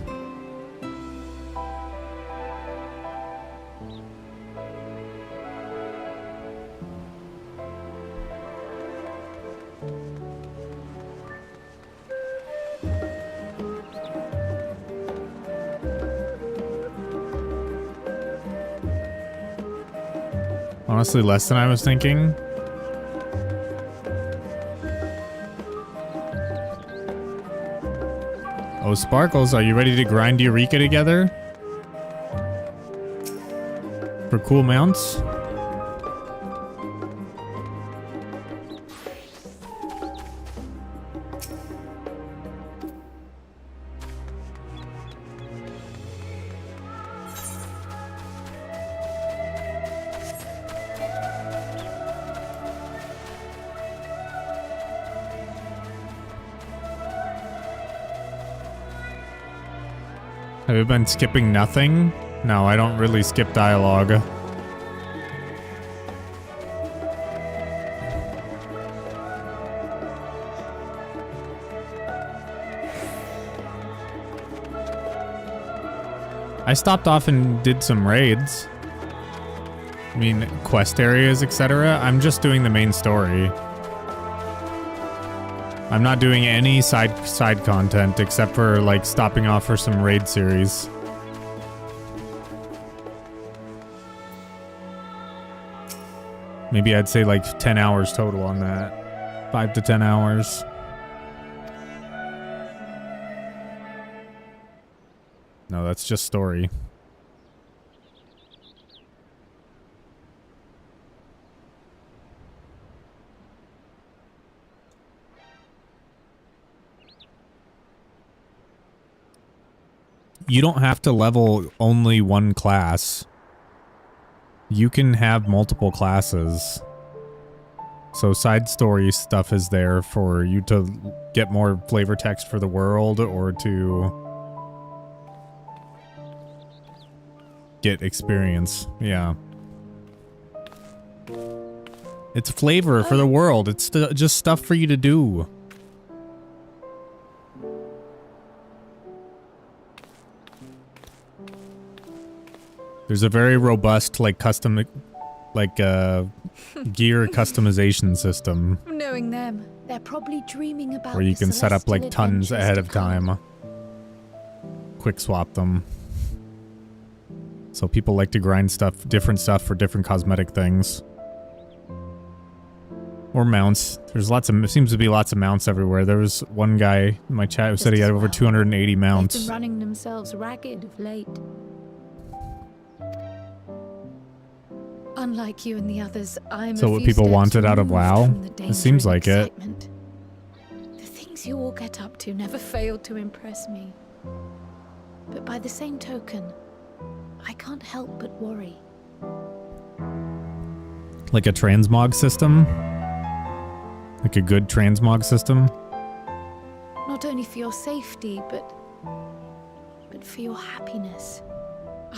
Honestly, less than I was thinking. Oh, Sparkles, are you ready to grind Eureka together? For cool mounts? Have you been skipping nothing? No, I don't really skip dialogue. I stopped off and did some raids. I mean, quest areas, etc. I'm just doing the main story. I'm not doing any side content except for like stopping off for some raid series. Maybe I'd say like 10 hours total on that. 5 to 10 hours. No, that's just story. You don't have to level only one class. You can have multiple classes. So side story stuff is there for you to get more flavor text for the world or to get experience. Yeah. It's flavor for the world. It's just stuff for you to do. There's a very robust, like, custom, like, gear customization system. Knowing them, they're probably dreaming about where you can set up, like, tons ahead of time. Quick swap them. So people like to grind stuff, different stuff for different cosmetic things. Or mounts. There's lots of, seems to be lots of mounts everywhere. There was one guy in my chat who said he had over 280 mounts. They've been running themselves ragged of late. Unlike you and the others, I'm So what people wanted out of WoW? It seems like it. The things you all get up to never failed to impress me. But by the same token, I can't help but worry. Like a transmog system? Like a good transmog system? Not only for your safety, but for your happiness.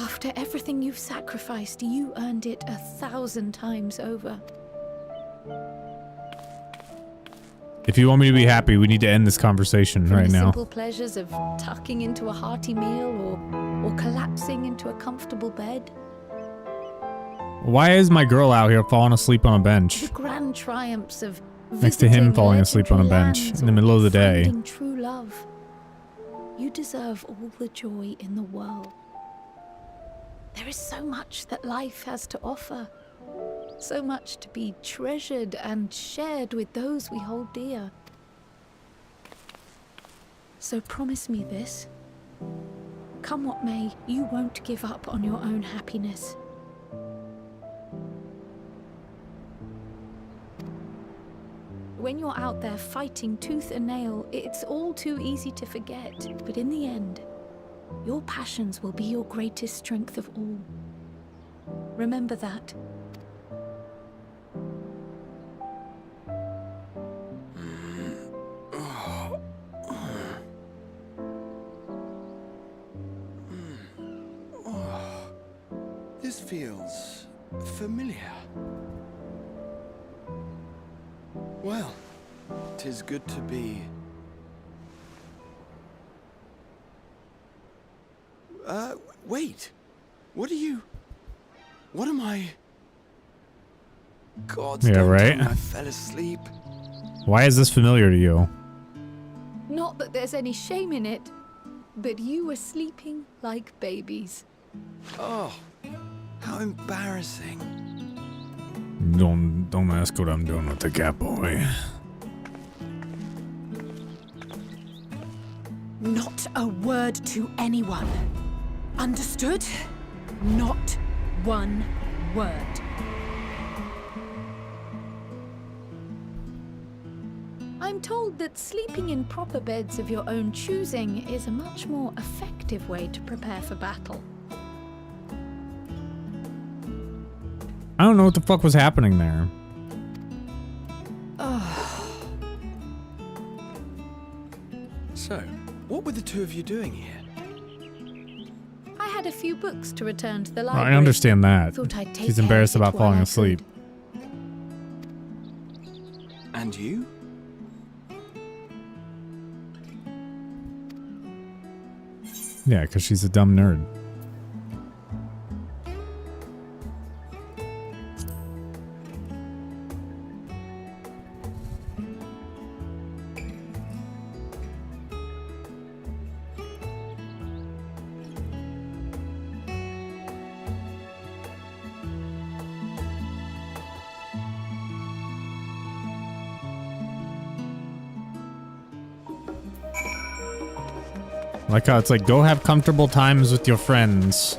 After everything you've sacrificed, you earned it 1,000 times over. If you want me to be happy, we need to end this conversation From right the now. simple pleasures of tucking into a hearty meal or collapsing into a comfortable bed. Why is my girl out here falling asleep on a bench? The grand triumphs of Next to him falling asleep on a bench in the middle of the day. finding true love. You deserve all the joy in the world. There is so much that life has to offer. So much to be treasured and shared with those we hold dear. So promise me this. Come what may, you won't give up on your own happiness. When you're out there fighting tooth and nail, it's all too easy to forget. But in the end, your passions will be your greatest strength of all. Remember that. This feels familiar. Well, 'tis good to be... wait. What are you... What am I... Gods, Yeah, don't right? tell me I fell asleep. Why is this familiar to you? Not that there's any shame in it, but you were sleeping like babies. Oh, how embarrassing. Don't ask what I'm doing with the cat boy. Not a word to anyone. Understood? Not one word. I'm told that sleeping in proper beds of your own choosing is a much more effective way to prepare for battle. I don't know what the fuck was happening there. So, what were the two of you doing here? I had a few books to return to the Well, library. I understand that. Thought I'd take She's care embarrassed of it about while falling I asleep. And you? Yeah, because she's a dumb nerd. Like how it's like, go have comfortable times with your friends.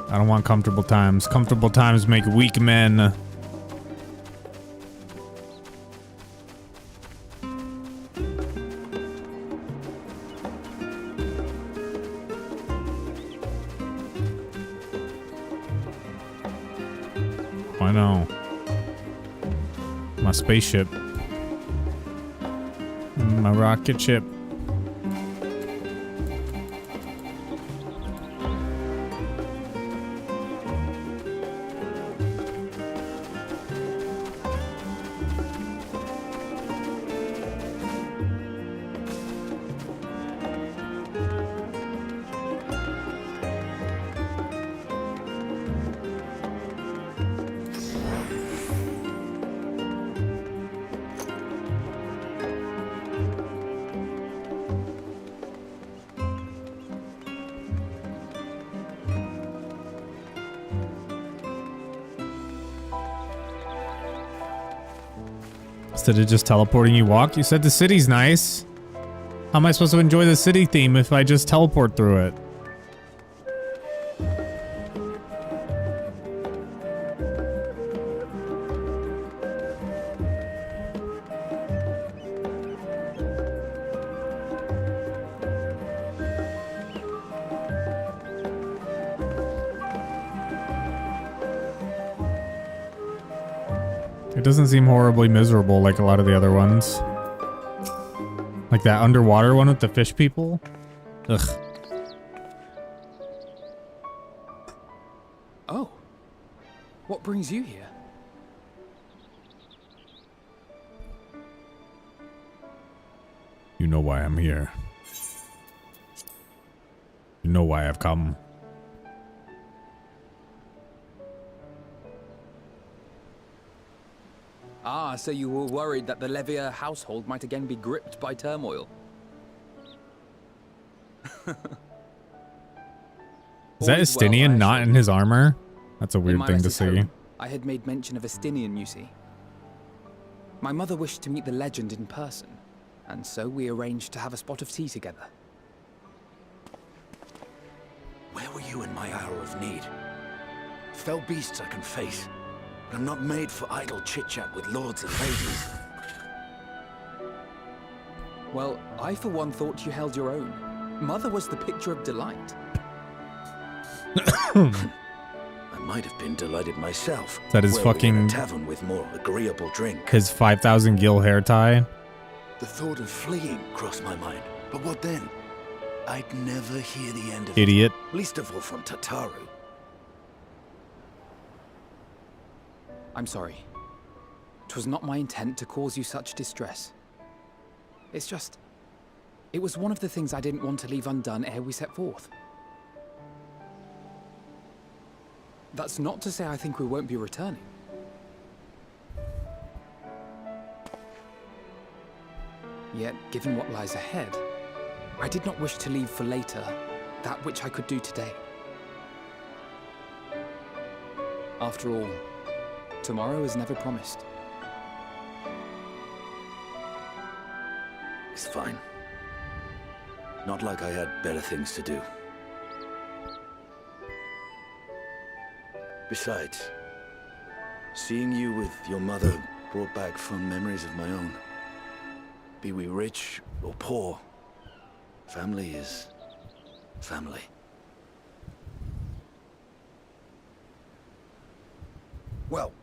I don't want comfortable times. Comfortable times make weak men. I know. My spaceship. My rocket ship. Instead of just teleporting, you walk. You said the city's nice. How am I supposed to enjoy the city theme if I just teleport through it? It doesn't seem horribly miserable like a lot of the other ones. Like that underwater one with the fish people. Ugh. Oh. What brings you here? You know why I'm here. You know why I've come. Ah, so you were worried that the Levier household might again be gripped by turmoil. Is that Estinian not in his armor? That's a weird thing to message see. home, I had made mention of Estinian, you see. My mother wished to meet the legend in person, and so we arranged to have a spot of tea together. Where were you in my hour of need? Fell beasts I can face. I'm not made for idle chit-chat with lords and ladies. Well, I for one thought you held your own. Mother was the picture of delight. I might have been delighted myself. Is that his were we in fucking... a tavern with more agreeable drink. His 5,000 gil hair tie? The thought of fleeing crossed my mind. But what then? I'd never hear the end of Idiot. it. Least of all from Tataru. I'm sorry. 'Twas not my intent to cause you such distress. It's just... It was one of the things I didn't want to leave undone ere we set forth. That's not to say I think we won't be returning. Yet, given what lies ahead, I did not wish to leave for later that which I could do today. After all, tomorrow is never promised. It's fine. Not like I had better things to do. Besides, seeing you with your mother brought back fond memories of my own. Be we rich or poor, family is family. Well,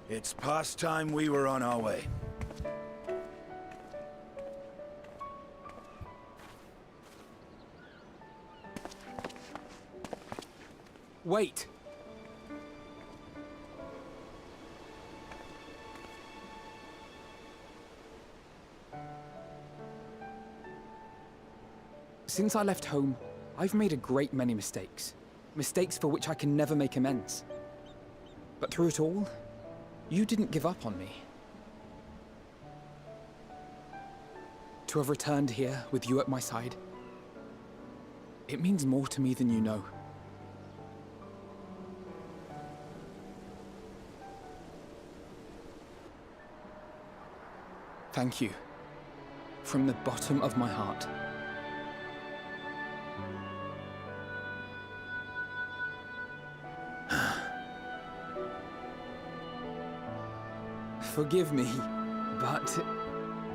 it's past time we were on our way. Wait! Since I left home, I've made a great many mistakes. Mistakes for which I can never make amends. But through it all, you didn't give up on me. To have returned here with you at my side, it means more to me than you know. Thank you. From the bottom of my heart. Forgive me, but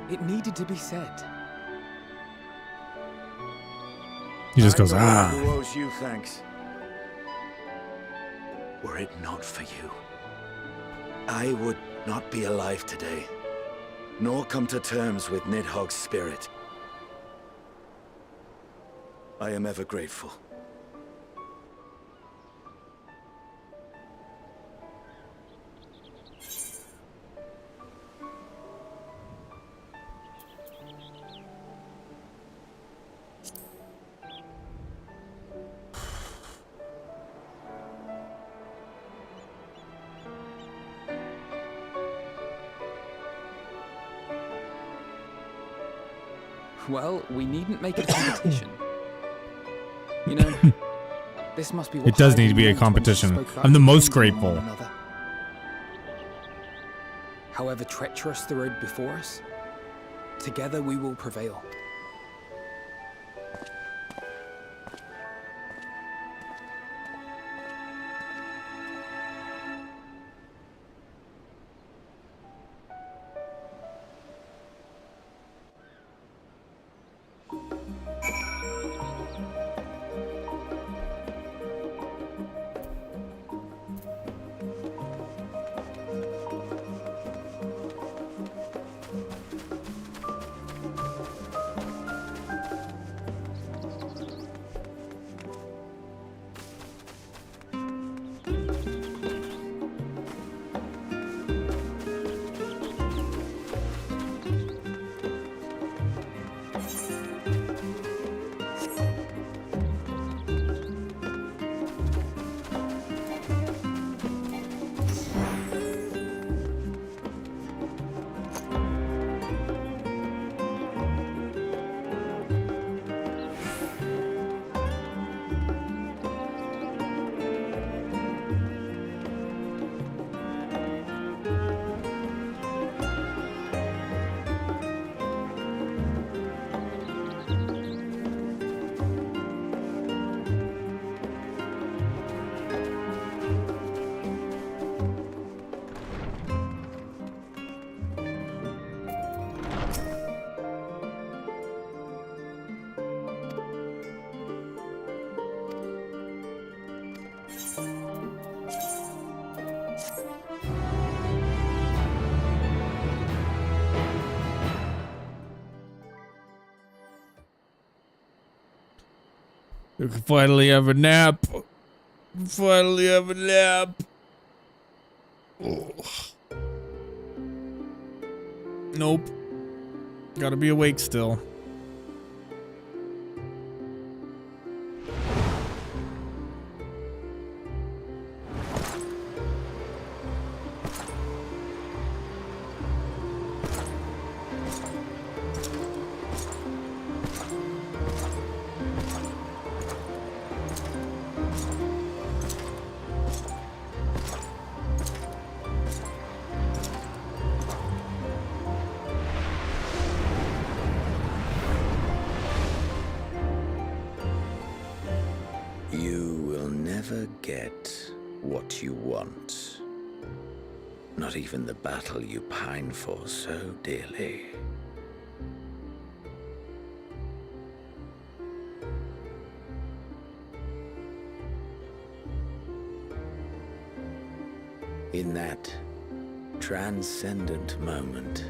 it needed to be said. He just goes, ah. Who owes you thanks? Were it not for you, I would not be alive today, nor come to terms with Nidhogg's spirit. I am ever grateful. Well, we needn't make it a competition. You know, this must be what It does need to be a competition. I'm the most grateful. However treacherous the road before us, together we will prevail. We can finally have a nap. Finally have a nap. Oh. Nope. Gotta be awake still. Get what you want. Not even the battle you pine for so dearly. In that transcendent moment,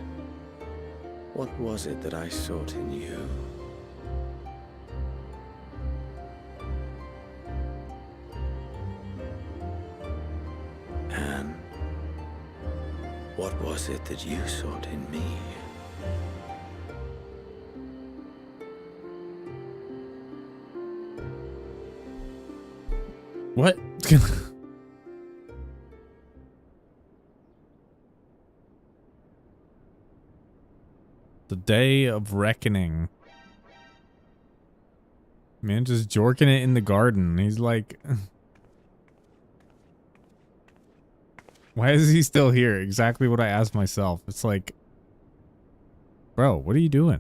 what was it that I sought in you? What was it that you sought in me? What? The day of reckoning. Man, just jorking it in the garden. He's like... Why is he still here? Exactly what I asked myself. It's like... Bro, what are you doing?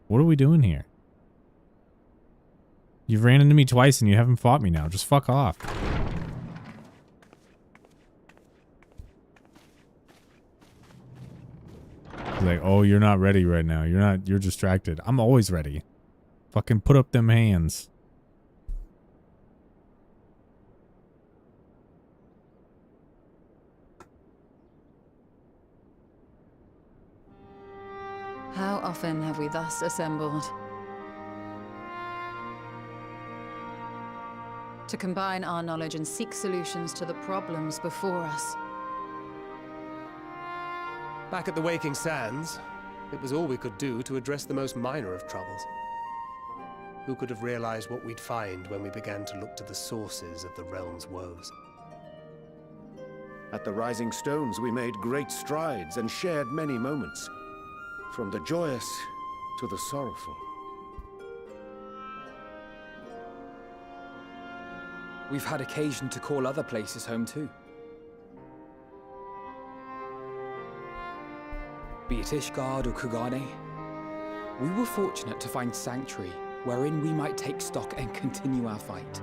What are we doing here? You've ran into me twice and you haven't fought me now. Just fuck off. Like, oh, you're not ready right now. You're distracted. I'm always ready. Fucking put up them hands. How often have we thus assembled? To combine our knowledge and seek solutions to the problems before us. Back at the Waking Sands, it was all we could do to address the most minor of troubles. Who could have realized what we'd find when we began to look to the sources of the realm's woes? At the Rising Stones, we made great strides and shared many moments. From the joyous to the sorrowful. We've had occasion to call other places home too. Be it Ishgard or Kugane, we were fortunate to find sanctuary wherein we might take stock and continue our fight.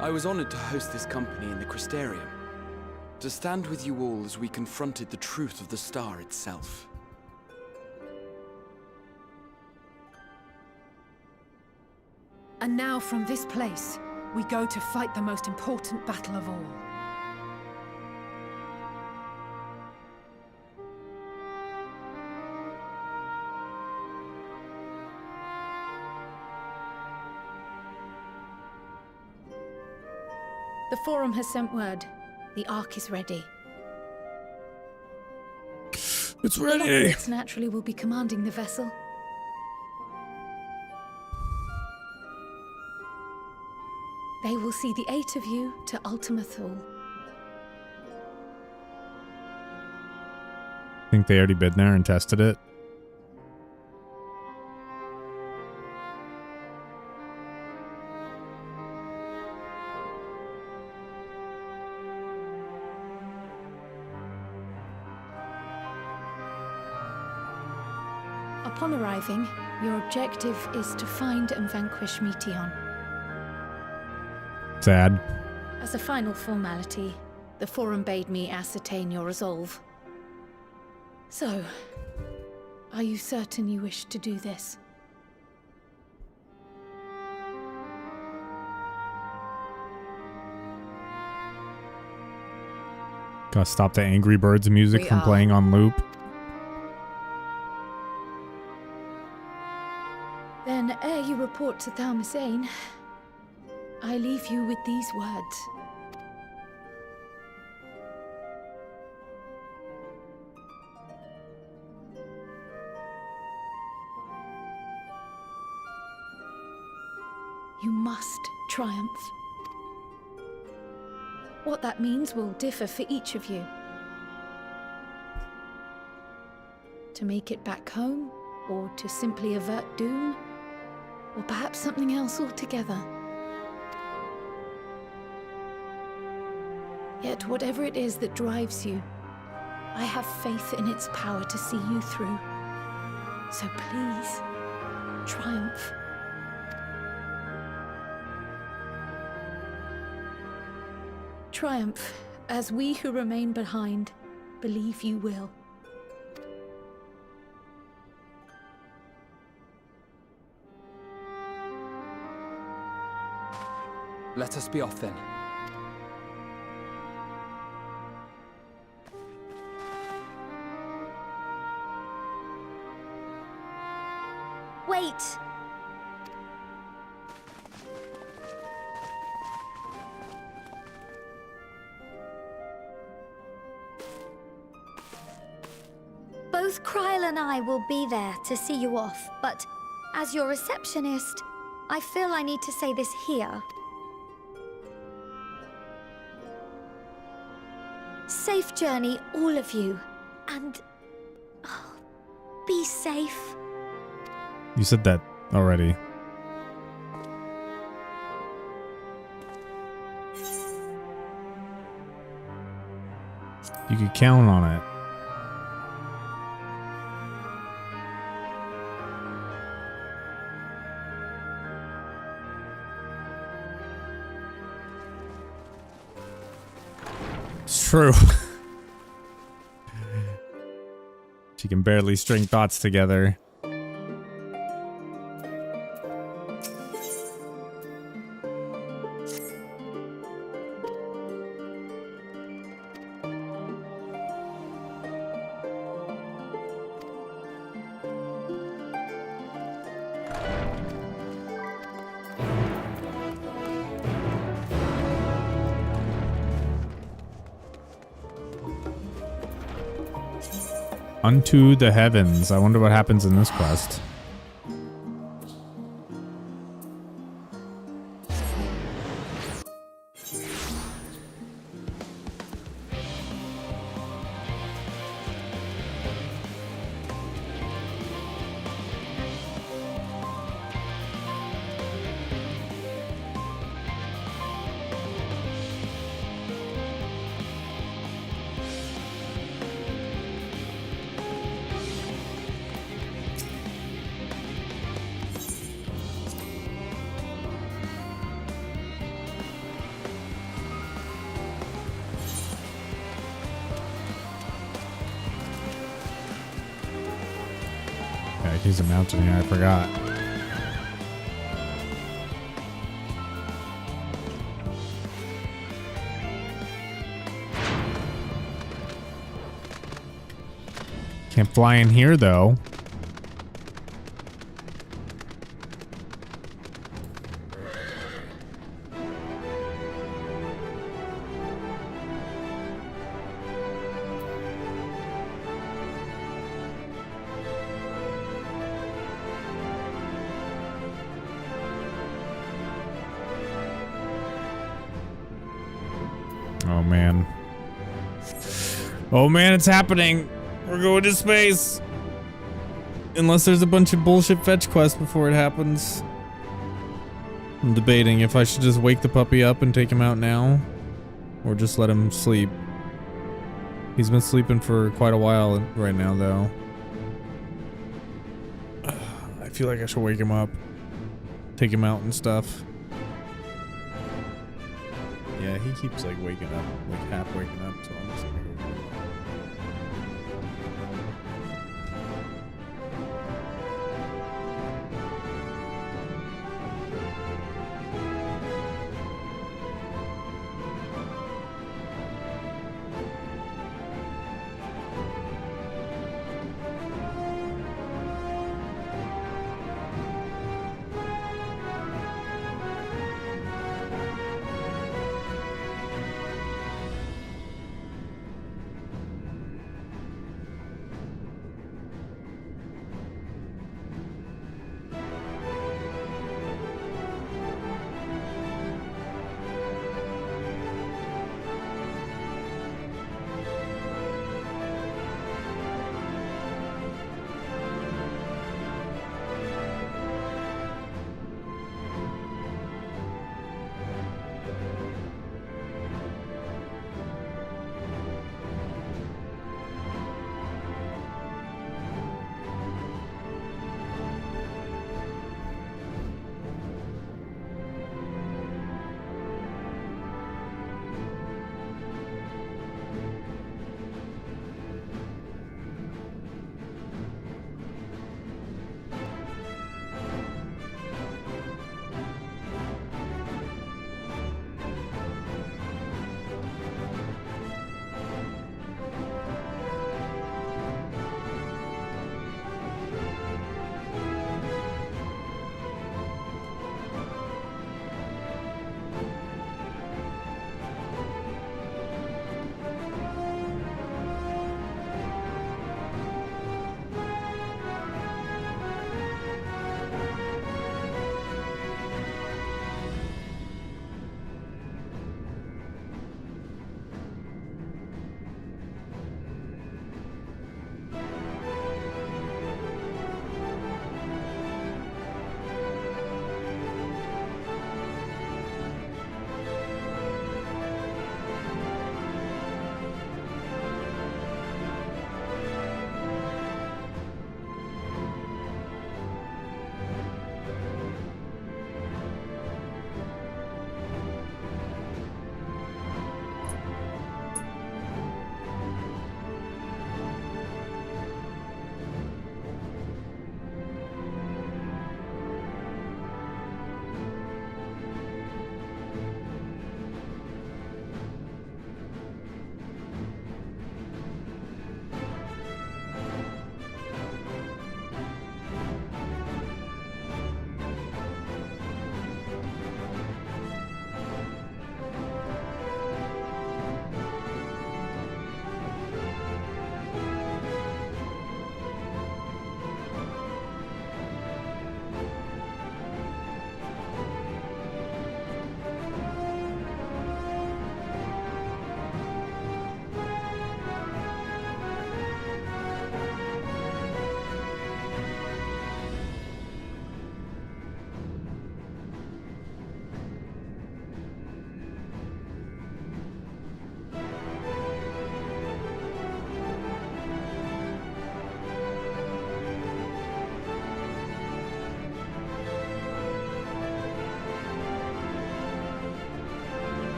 I was honored to host this company in the Crystarium, to stand with you all as we confronted the truth of the star itself. And now from this place, we go to fight the most important battle of all. The Forum has sent word. The Ark is ready. It's The ready. Lockboots naturally will be commanding the vessel. They will see the 8 of you to Ultima Thule. Think they already been there and tested it? Upon arriving, your objective is to find and vanquish Meteion. Sad. As a final formality, the Forum bade me ascertain your resolve. So, are you certain you wish to do this? Gotta stop the Angry Birds music from playing on loop. Then, ere you report to Thalmasane, I leave you with these words. You must triumph. What that means will differ for each of you. To make it back home, or to simply avert doom, or perhaps something else altogether. Yet whatever it is that drives you, I have faith in its power to see you through. So please, triumph. Triumph, as we who remain behind believe you will. Let us be off then. Wait! Both Kryl and I will be there to see you off, but as your receptionist, I feel I need to say this here. Safe journey, all of you, and be safe. You said that already. You could count on it. It's true. She can barely string thoughts together. Unto the heavens. I wonder what happens in this quest. He's a mountaineer, I forgot. Can't fly in here though. Oh man. Oh man, it's happening. We're going to space. Unless there's a bunch of bullshit fetch quests before it happens. I'm debating if I should just wake the puppy up and take him out now, or just let him sleep. He's been sleeping for quite a while right now though. I feel like I should wake him up. Take him out and stuff. Yeah, he keeps like waking up, like half waking up, so I'm just gonna go.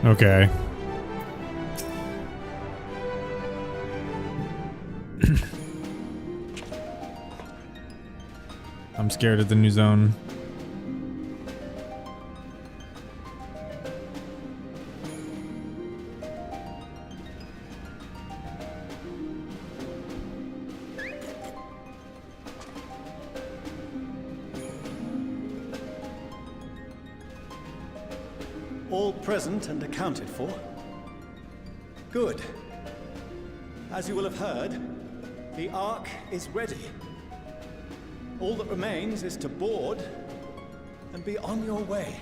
Okay. I'm scared of the new zone. All present and accounted for? Good. As you will have heard, the Ark is ready. All that remains is to board and be on your way.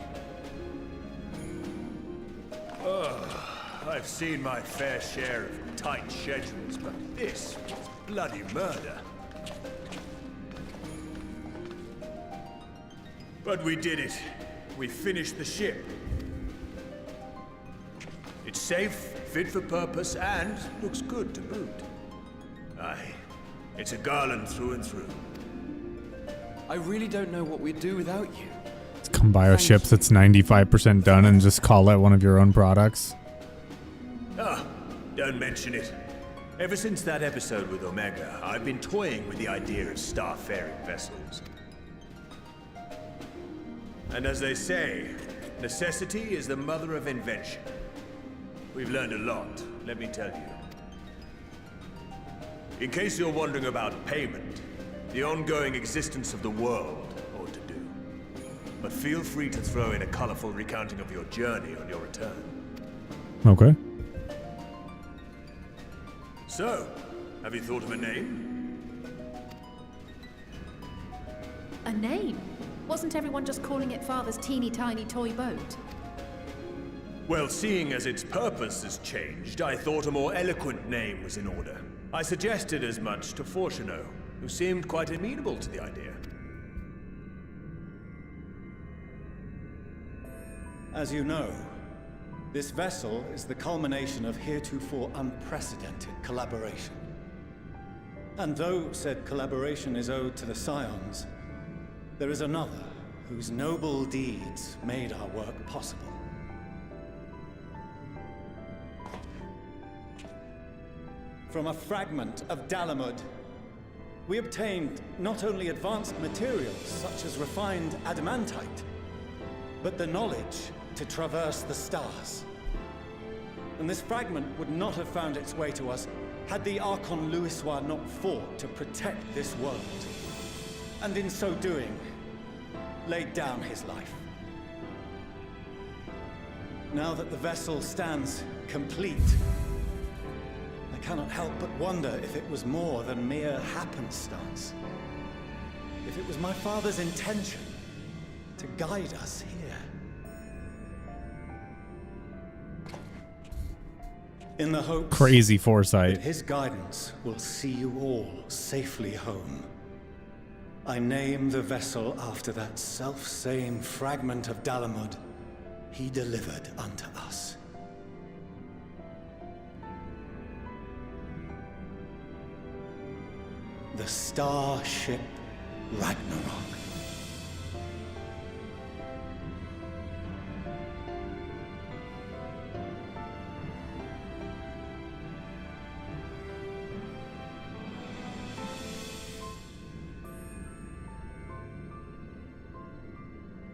I've seen my fair share of tight schedules, but this was bloody murder. But we did it. We finished the ship. It's safe, fit for purpose, and looks good to boot. Aye, it's a Garland through and through. I really don't know what we'd do without you. Let's come buy a ship that's 95% done and just call it one of your own products. Ah, don't mention it. Ever since that episode with Omega, I've been toying with the idea of starfaring vessels. And as they say, necessity is the mother of invention. We've learned a lot, let me tell you. In case you're wondering about payment, the ongoing existence of the world ought to do. But feel free to throw in a colorful recounting of your journey on your return. Okay. So, have you thought of a name? A name? Wasn't everyone just calling it Father's teeny tiny toy boat? Well, seeing as its purpose has changed, I thought a more eloquent name was in order. I suggested as much to Fortuno, who seemed quite amenable to the idea. As you know, this vessel is the culmination of heretofore unprecedented collaboration. And though said collaboration is owed to the Scions, there is another whose noble deeds made our work possible. From a fragment of Dalamud, we obtained not only advanced materials such as refined adamantite, but the knowledge to traverse the stars. And this fragment would not have found its way to us had the Archon Louisois not fought to protect this world. And in so doing, laid down his life. Now that the vessel stands complete, I cannot help but wonder if it was more than mere happenstance. If it was my father's intention to guide us here. In the hope Crazy foresight. that his guidance will see you all safely home, I name the vessel after that self-same fragment of Dalamud he delivered unto us. The starship Ragnarok.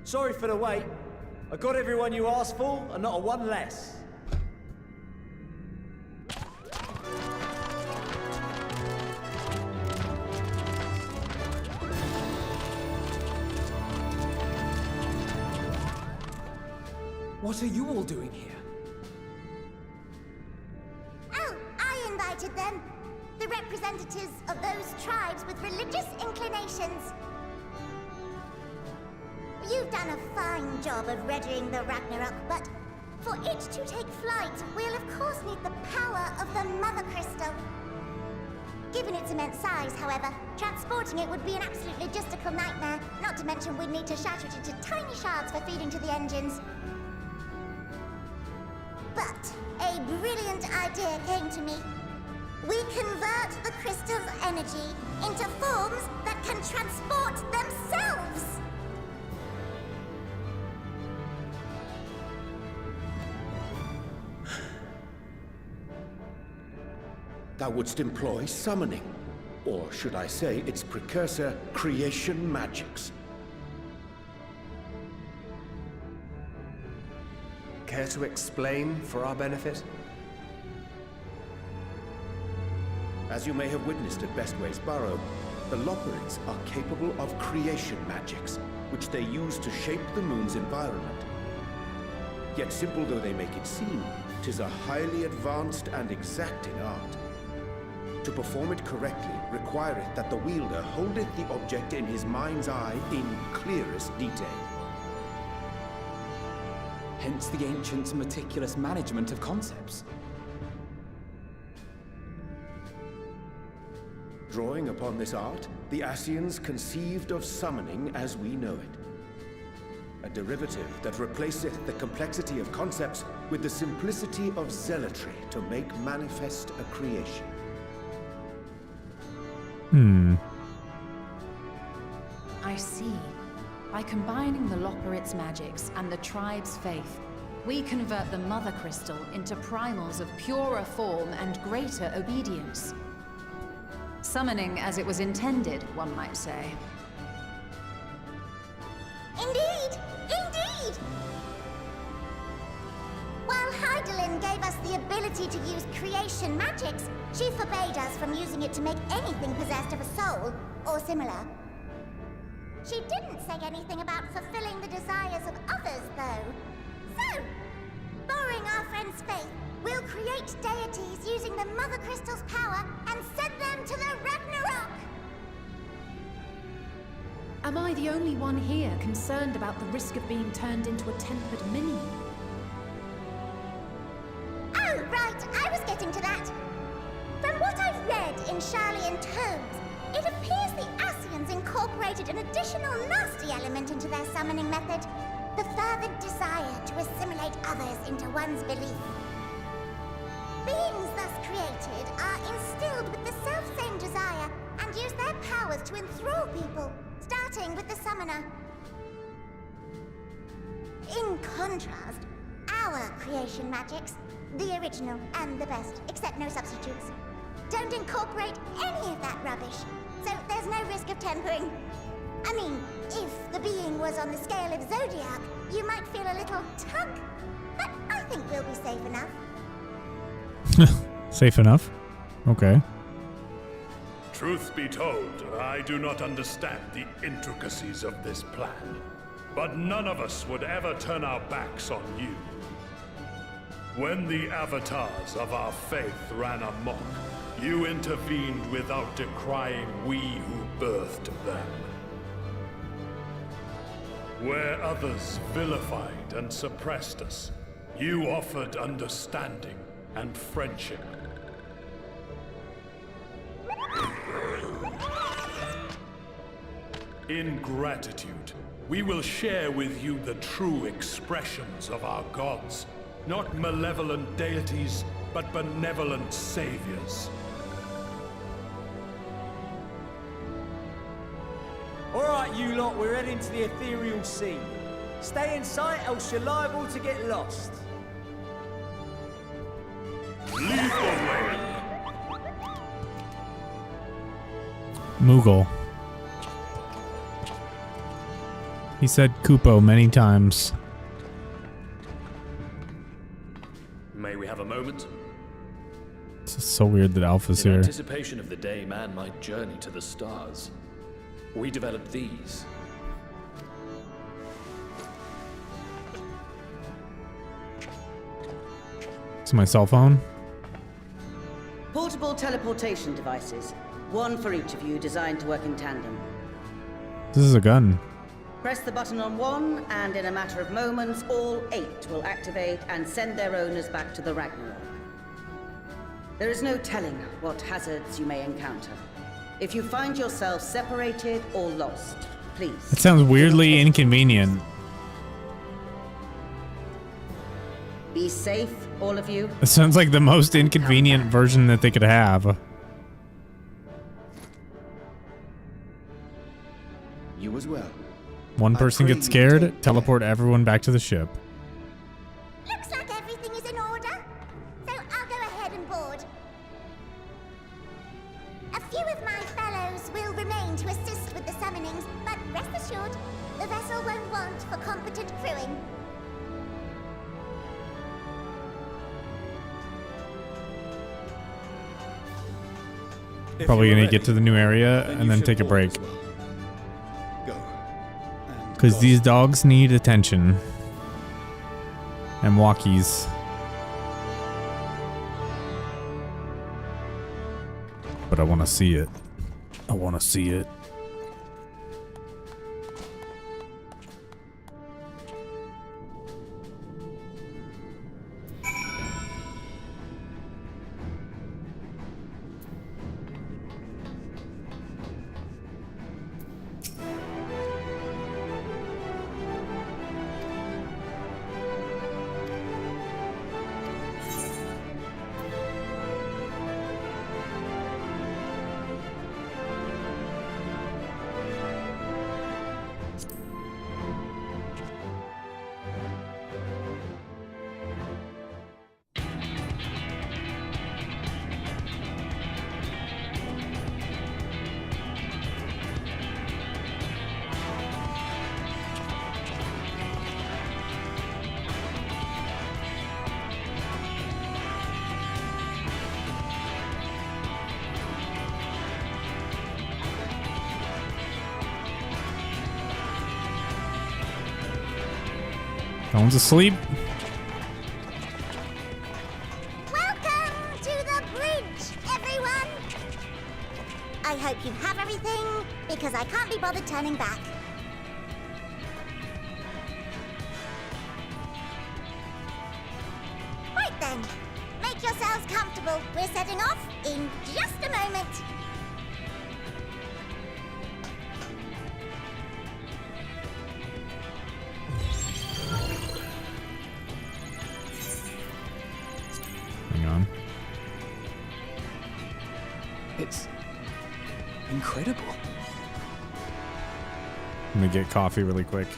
Sorry for the wait. I got everyone you asked for, and not a one less. What are you all doing here? Oh, I invited them. The representatives of those tribes with religious inclinations. You've done a fine job of readying the Ragnarok, but for it to take flight, we'll of course need the power of the Mother Crystal. Given its immense size, however, transporting it would be an absolute logistical nightmare, not to mention we'd need to shatter it into tiny shards for feeding to the engines. But a brilliant idea came to me. We convert the crystal's energy into forms that can transport themselves! thou wouldst employ summoning. Or should I say its precursor, creation magics. Care to explain for our benefit? As you may have witnessed at Bestway's Burrow, the Lopperids are capable of creation magics, which they use to shape the moon's environment. Yet simple though they make it seem, 'tis a highly advanced and exacting art. To perform it correctly requireth that the wielder holdeth the object in his mind's eye in clearest detail. Hence the ancients' meticulous management of concepts. Drawing upon this art, the Ascians conceived of summoning as we know it. A derivative that replaceth the complexity of concepts with the simplicity of zealotry to make manifest a creation. I see. By combining the Lopperids' magics and the tribe's faith, we convert the Mother Crystal into primals of purer form and greater obedience. Summoning as it was intended, one might say. Indeed! Indeed! While Heidelin gave us the ability to use creation magics, she forbade us from using it to make anything possessed of a soul, or similar. She didn't say anything about fulfilling the desires of others, though. So, borrowing our friend's faith, we'll create deities using the Mother Crystal's power and send them to the Ragnarok! Am I the only one here concerned about the risk of being turned into a tempered minion? Oh, right, I was getting to that. From what I've read in Sharlayan tomes, it appears the Ascians incorporated an additional nasty element into their summoning method, the fervent desire to assimilate others into one's belief. Beings thus created are instilled with the self-same desire and use their powers to enthrall people, starting with the summoner. In contrast, our creation magics, the original and the best, except no substitutes, don't incorporate any of that rubbish, so there's no risk of tempering. I mean, if the being was on the scale of Zodiac, you might feel a little tug, but I think we'll be safe enough. Safe enough? Okay. Truth be told, I do not understand the intricacies of this plan. But none of us would ever turn our backs on you. When the avatars of our faith ran amok, you intervened without decrying we who birthed them. Where others vilified and suppressed us, you offered understanding and friendship. In gratitude, we will share with you the true expressions of our gods. Not malevolent deities, but benevolent saviors. Alright, you lot, we're heading to the ethereal sea. Stay in sight, else you're liable to get lost. Lead the way. Moogle. He said Kupo many times. May we have a moment? It's just so weird that Alpha's In here. anticipation of the day man might journey to the stars, we developed these. It's my cell phone. Portable teleportation devices. One for each of you, designed to work in tandem. This is a gun. Press the button on one, and in a matter of moments, all 8 will activate and send their owners back to the Ragnarok. There is no telling what hazards you may encounter. If you find yourself separated or lost, please. It sounds weirdly inconvenient. Be safe, all of you. It sounds like the most inconvenient version that they could have. You as well. One person gets scared, teleport everyone back to the ship. Looks like everything is in order, so I'll go ahead and board. openings, but rest assured, the vessel won't want for competent crewing. Probably gonna get to the new area and then take a break. Because these dogs need attention. And walkies. But I want to see it. I want to see it. No one's asleep. Welcome to the bridge, everyone! I hope you have everything, because I can't be bothered turning back. Right then, make yourselves comfortable. We're setting off in just a moment. It's incredible. Let me get coffee really quick.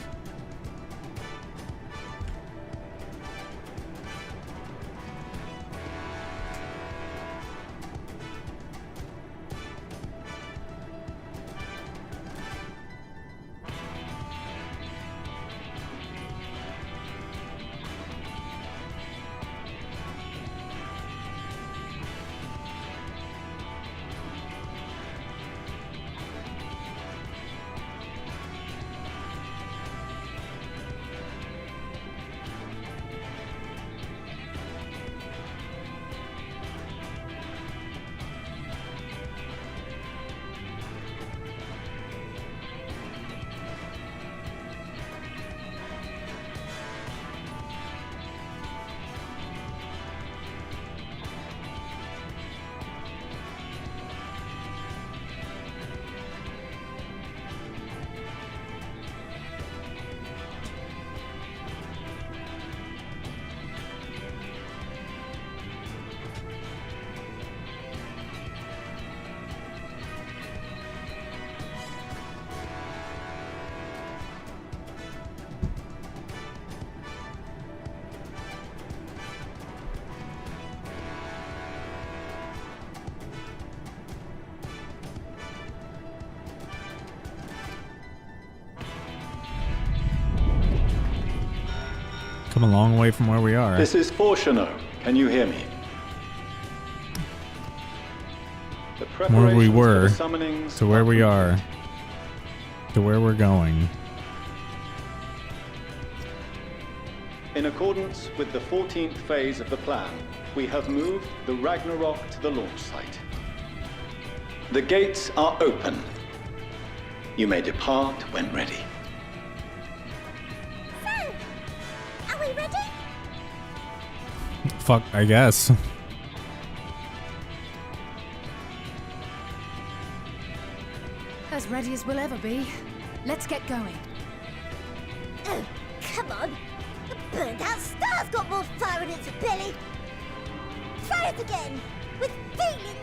Come a long way from where we are. This is Fortuno. Can you hear me? From where we were summonings to where we are to where we're going. In accordance with the 14th phase of the plan, we have moved the Ragnarok to the launch site. The gates are open. You may depart when ready. So, are we ready? Fuck, I guess. As ready as we'll ever be. Let's get going. Oh, come on. The burned out star's got more fire in its belly. Try it again, with feeling.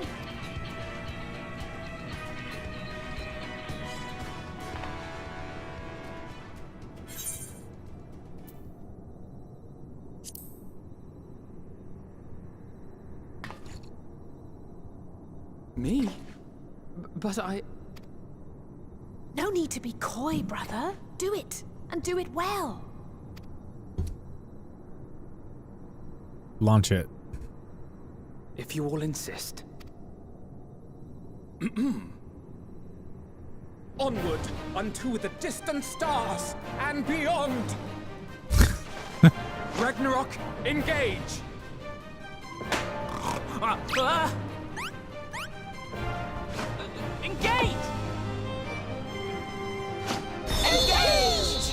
Me? But I... No, need to be coy, brother. Do it, and do it well. Launch it. If you all insist. Onward unto the distant stars and beyond. Ragnarok, engage! Engage! Engage!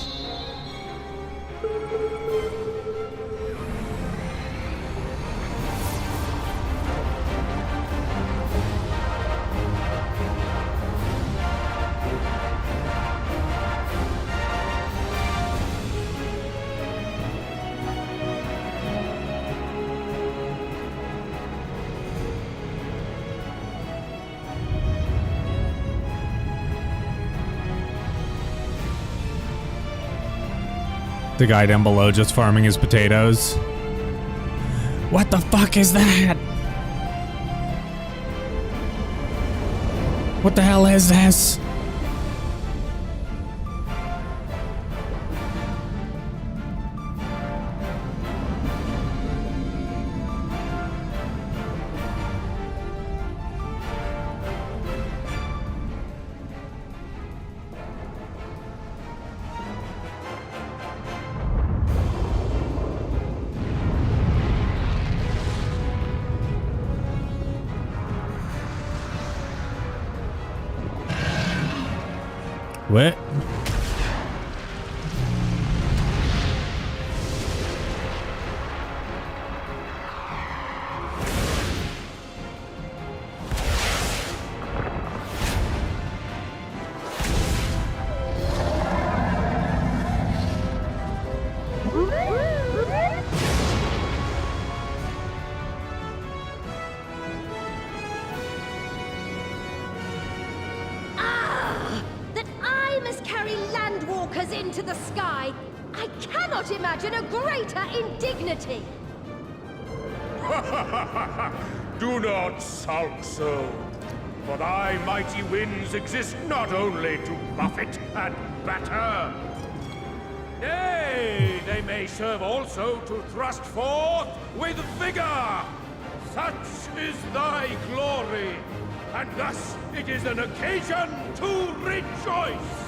The guy down below just farming his potatoes. What the fuck is that? What the hell is this? What? Into the sky. I cannot imagine a greater indignity. Do not sulk so. For thy mighty winds exist not only to buffet and batter. Nay, they may serve also to thrust forth with vigor. Such is thy glory, and thus it is an occasion to rejoice.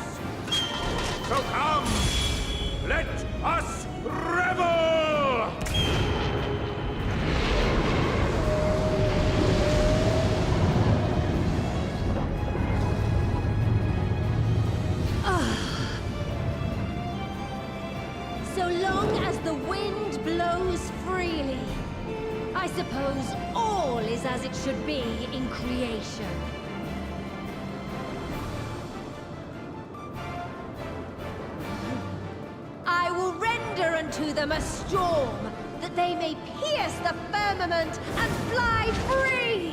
So come, let us revel! So long as the wind blows freely, I suppose all is as it should be in creation. Unto them a storm, that they may pierce the firmament and fly free!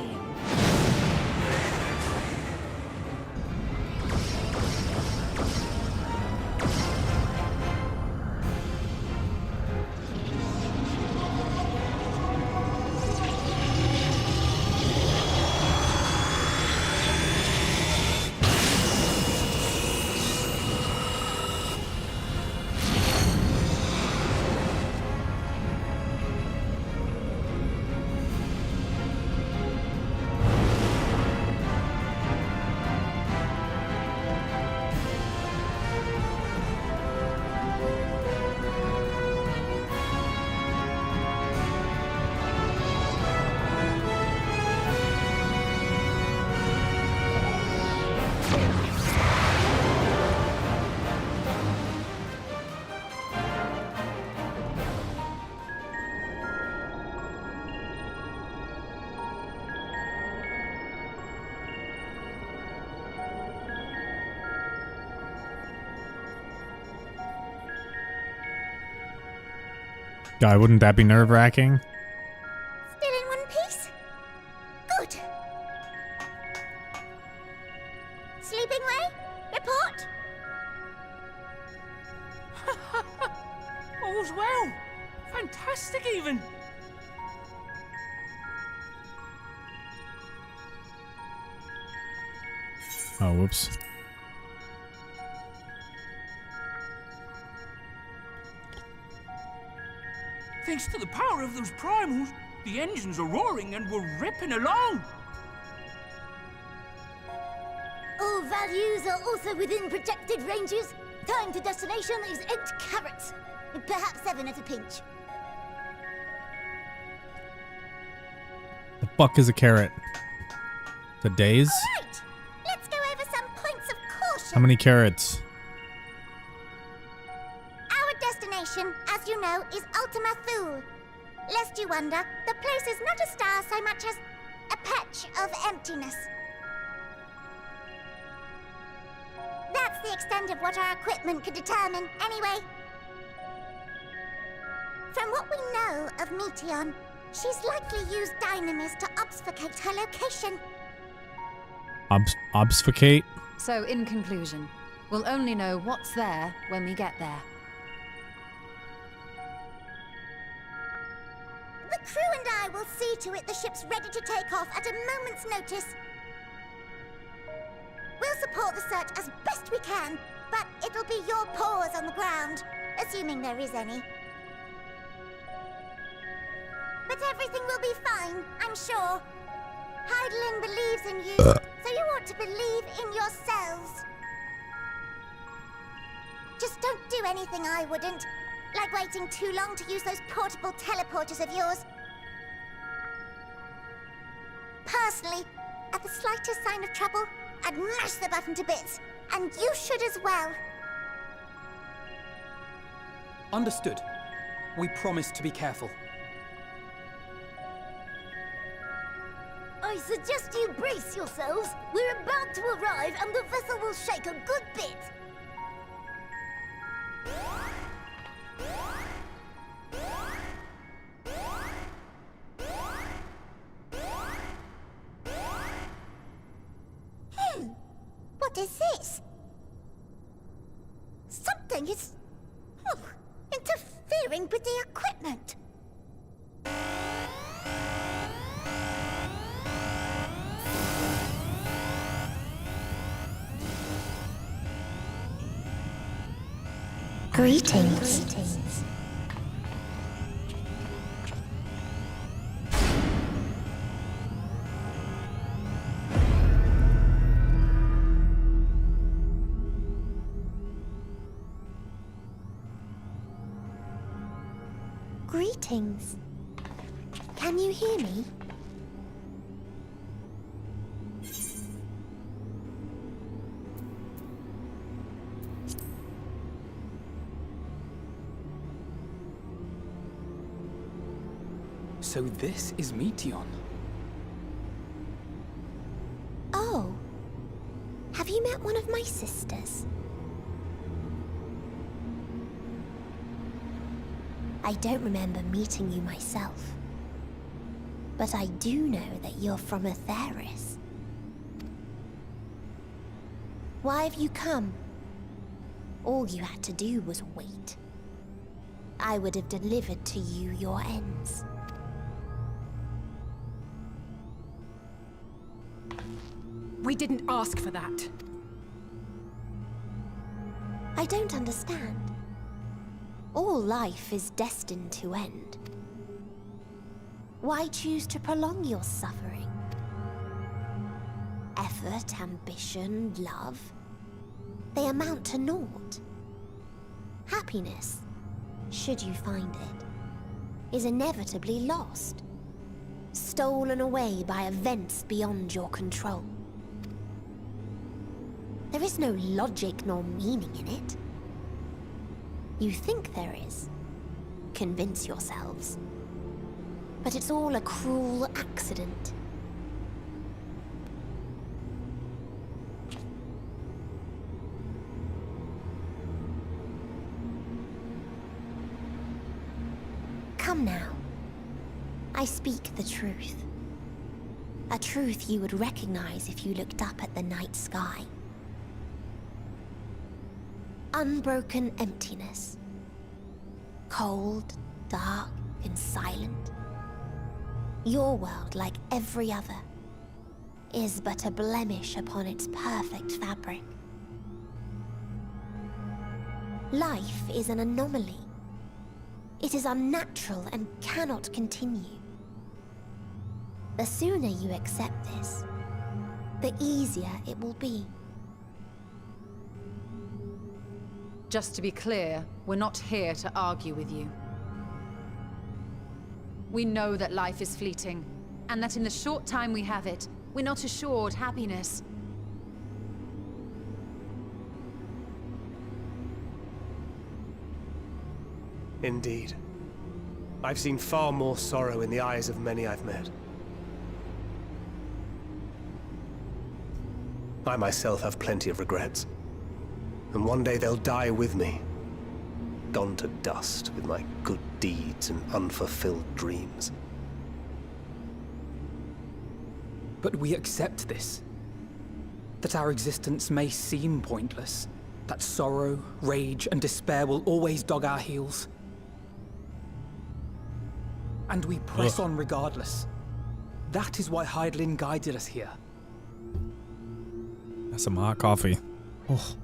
God, wouldn't that be nerve-wracking? Still in one piece? Good. Sleeping way? Report? All's well. Fantastic, even. Oh, whoops. Thanks to the power of those primals, the engines are roaring and we're ripping along. All values are also within projected ranges. Time to destination is 8 carats. Perhaps 7 at a pinch. The fuck is a carrot? The days? Right! Let's go over some points of caution. How many carrots? Our destination, as you know, is Ultima Thule. Lest you wonder, the place is not a star so much as a patch of emptiness. That's the extent of what our equipment could determine, anyway. From what we know of Meteon, she's likely used dynamis to obfuscate her location. Obfuscate? So, in conclusion, we'll only know what's there when we get there. The crew and I will see to it the ship's ready to take off at a moment's notice. We'll support the search as best we can, but it'll be your paws on the ground, assuming there is any. But everything will be fine, I'm sure. Heidelin believes in you, so you ought to believe in yourselves. Just don't do anything I wouldn't, like waiting too long to use those portable teleporters of yours. Personally, at the slightest sign of trouble, I'd mash the button to bits, and you should as well. Understood. We promise to be careful. I suggest you brace yourselves. We're about to arrive, and the vessel will shake a good bit. What is this? Something is interfering with the equipment. Greetings. Greetings. Can you hear me? So this is Meteon. Oh. Have you met one of my sisters? I don't remember meeting you myself. But I do know that you're from Atheris. Why have you come? All you had to do was wait. I would have delivered to you your ends. We didn't ask for that. I don't understand. All life is destined to end. Why choose to prolong your suffering? Effort, ambition, love, they amount to naught. Happiness, should you find it, is inevitably lost, stolen away by events beyond your control. There is no logic nor meaning in it. You think there is. Convince yourselves. But it's all a cruel accident. Come now. I speak the truth. A truth you would recognize if you looked up at the night sky. Unbroken emptiness. Cold, dark, and silent. Your world, like every other, is but a blemish upon its perfect fabric. Life is an anomaly. It is unnatural and cannot continue. The sooner you accept this, the easier it will be. Just to be clear, we're not here to argue with you. We know that life is fleeting, and that in the short time we have it, we're not assured happiness. Indeed. I've seen far more sorrow in the eyes of many I've met. I myself have plenty of regrets. And one day they'll die with me. Gone to dust with my good deeds and unfulfilled dreams. But we accept this. That our existence may seem pointless. That sorrow, rage, and despair will always dog our heels. And we press on regardless. That is why Hydaelyn guided us here. That's some hot coffee. Oh.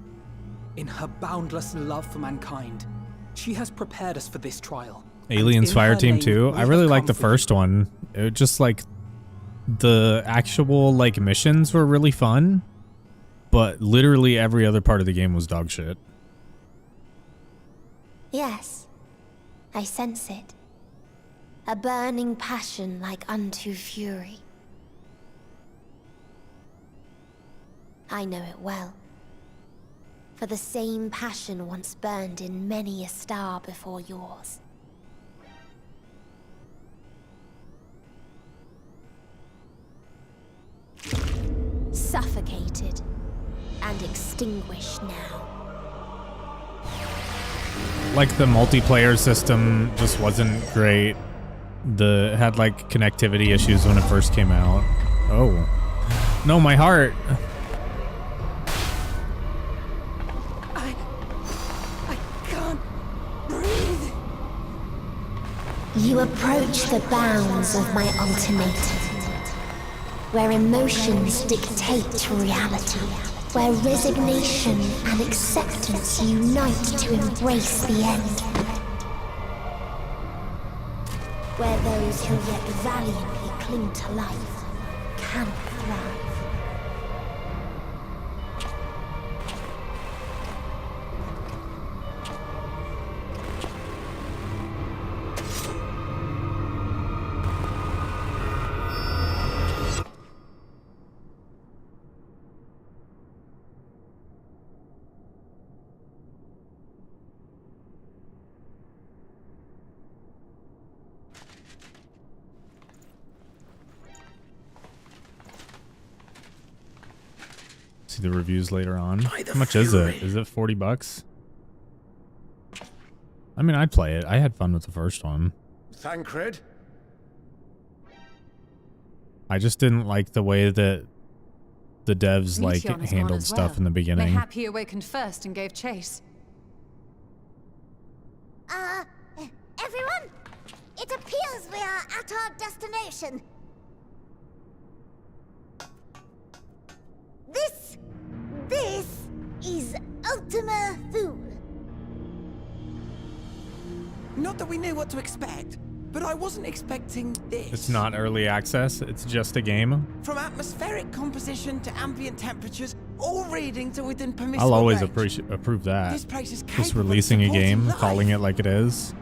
In her boundless love for mankind, she has prepared us for this trial. Aliens Fire Team 2. I really like the first one. It just like the actual like missions were really fun, but literally every other part of the game was dog shit. Yes, I sense it. A burning passion like unto fury. I know it well. For the same passion once burned in many a star before yours. Suffocated and extinguished now. Like the multiplayer system just wasn't great. It had like connectivity issues when it first came out. Oh. No, my heart. You approach the bounds of my ultimatum, where emotions dictate reality, where resignation and acceptance unite to embrace the end, where those who yet valiantly cling to life can thrive. See the reviews later on. How much is it? Is it $40? I mean, I'd play it. I had fun with the first one. Thancred? I just didn't like the way that the devs like handled stuff in the beginning. Mayhap he awakened first and gave chase. Everyone? It appears we are at our destination. This is Ultima Thule. Not that we knew what to expect, but I wasn't expecting this. It's not early access, it's just a game. From atmospheric composition to ambient temperatures, all reading to within permissible I'll always range. approve that. This place is Just capable of releasing a supporting game, life. calling it like it is.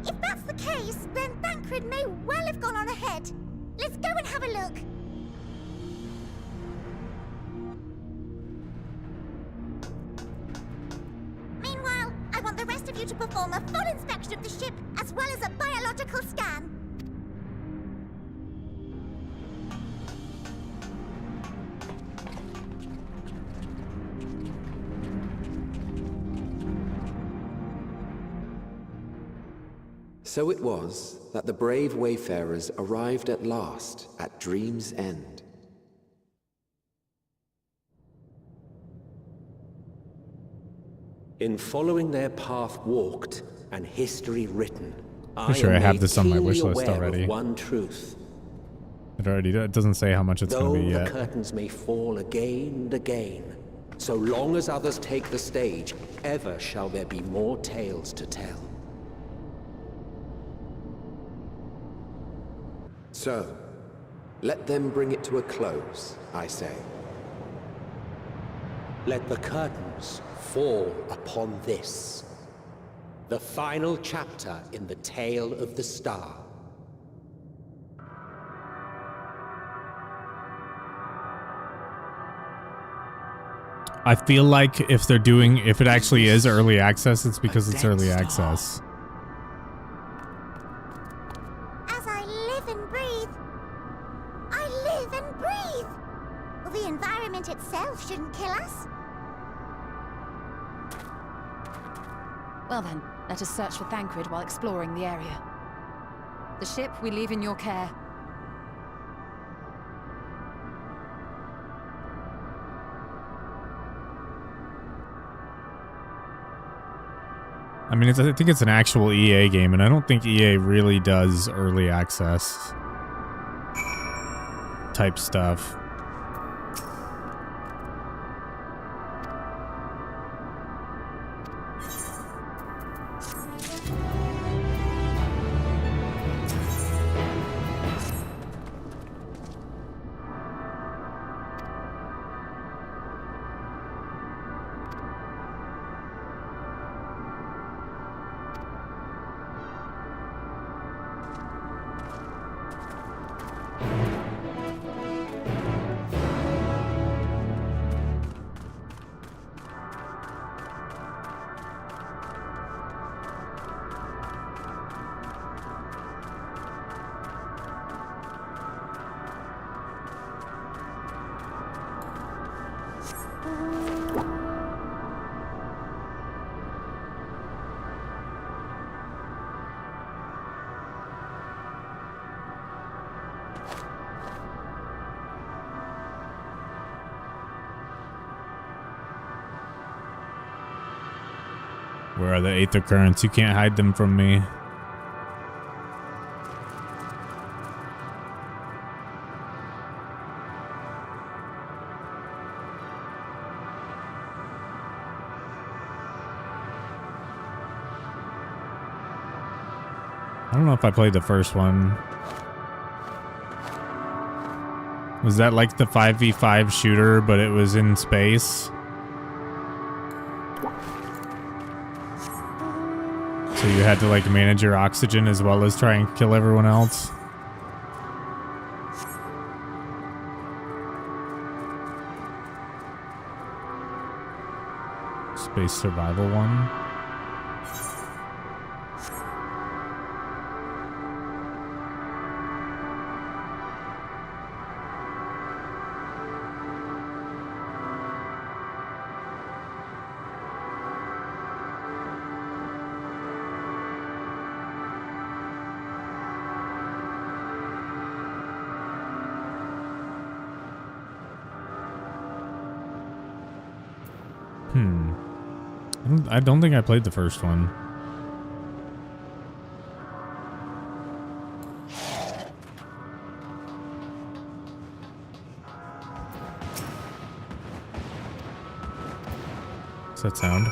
If that's the case, then Thancred may well have gone on ahead. Let's go and have a look. Meanwhile, I want the rest of you to perform a full inspection of the ship, as well as a biological scan. So it was that the brave wayfarers arrived at last at Dream's End. In following their path walked and history written, Pretty sure I have this on my keenly wish list aware already. of one truth. It doesn't say how much it's going to be Though yet. the curtains may fall again and again, So long as others take the stage, ever shall there be more tales to tell. So, let them bring it to a close, I say. Let the curtains fall upon this, the final chapter in the tale of the star. I feel like if it actually is early access, it's because it's early access. As I live and breathe, I live and breathe. Well, the environment itself shouldn't kill us. Well then, let us search for Thancred while exploring the area. The ship we leave in your care. I mean, I think it's an actual EA game, and I don't think EA really does early access type stuff. Where are the Aether Currents? You can't hide them from me. I don't know if I played the first one. Was that like the 5v5 shooter, but it was in space? So you had to like manage your oxygen as well as try and kill everyone else? Space survival one? I don't think I played the first one. What's that sound?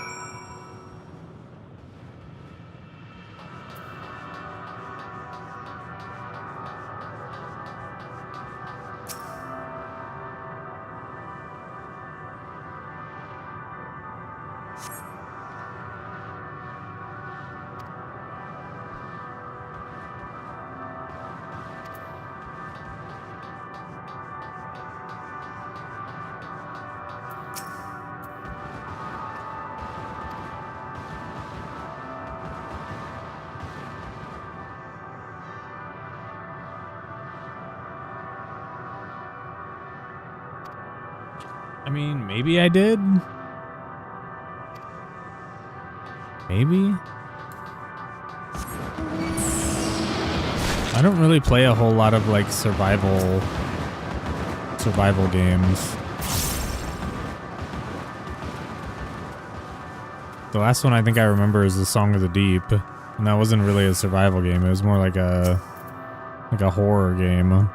I mean, maybe I did. Maybe. I don't really play a whole lot of like survival games. The last one I think I remember is the Song of the Deep, and that wasn't really a survival game. It was more like a horror game.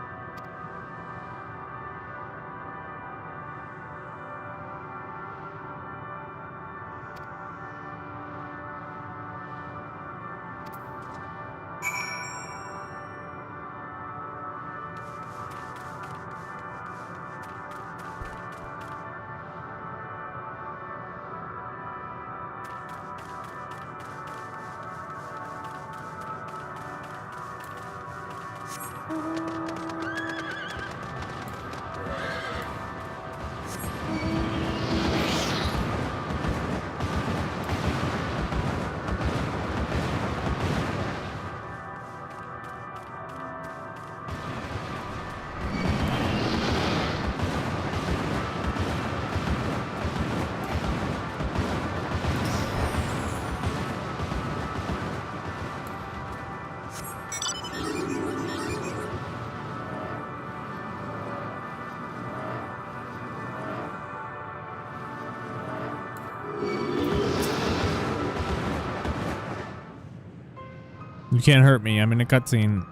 You can't hurt me. I'm in a cutscene.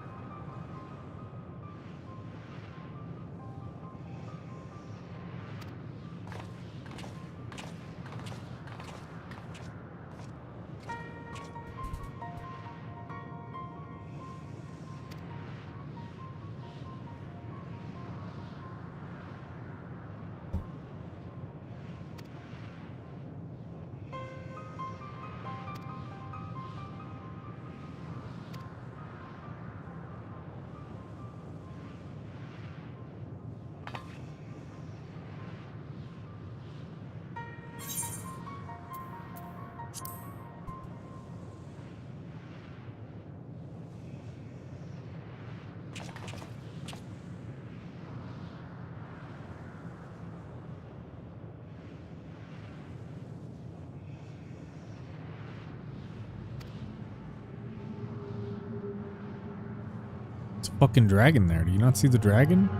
It's a fucking dragon there. Do you not see the dragon?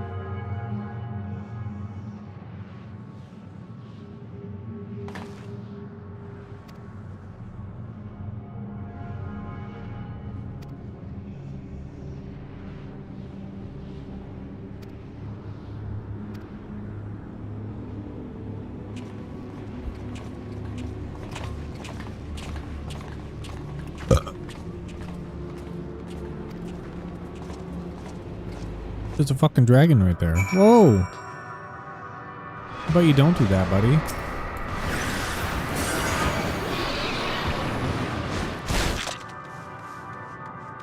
There's a fucking dragon right there. Whoa! How about you don't do that, buddy?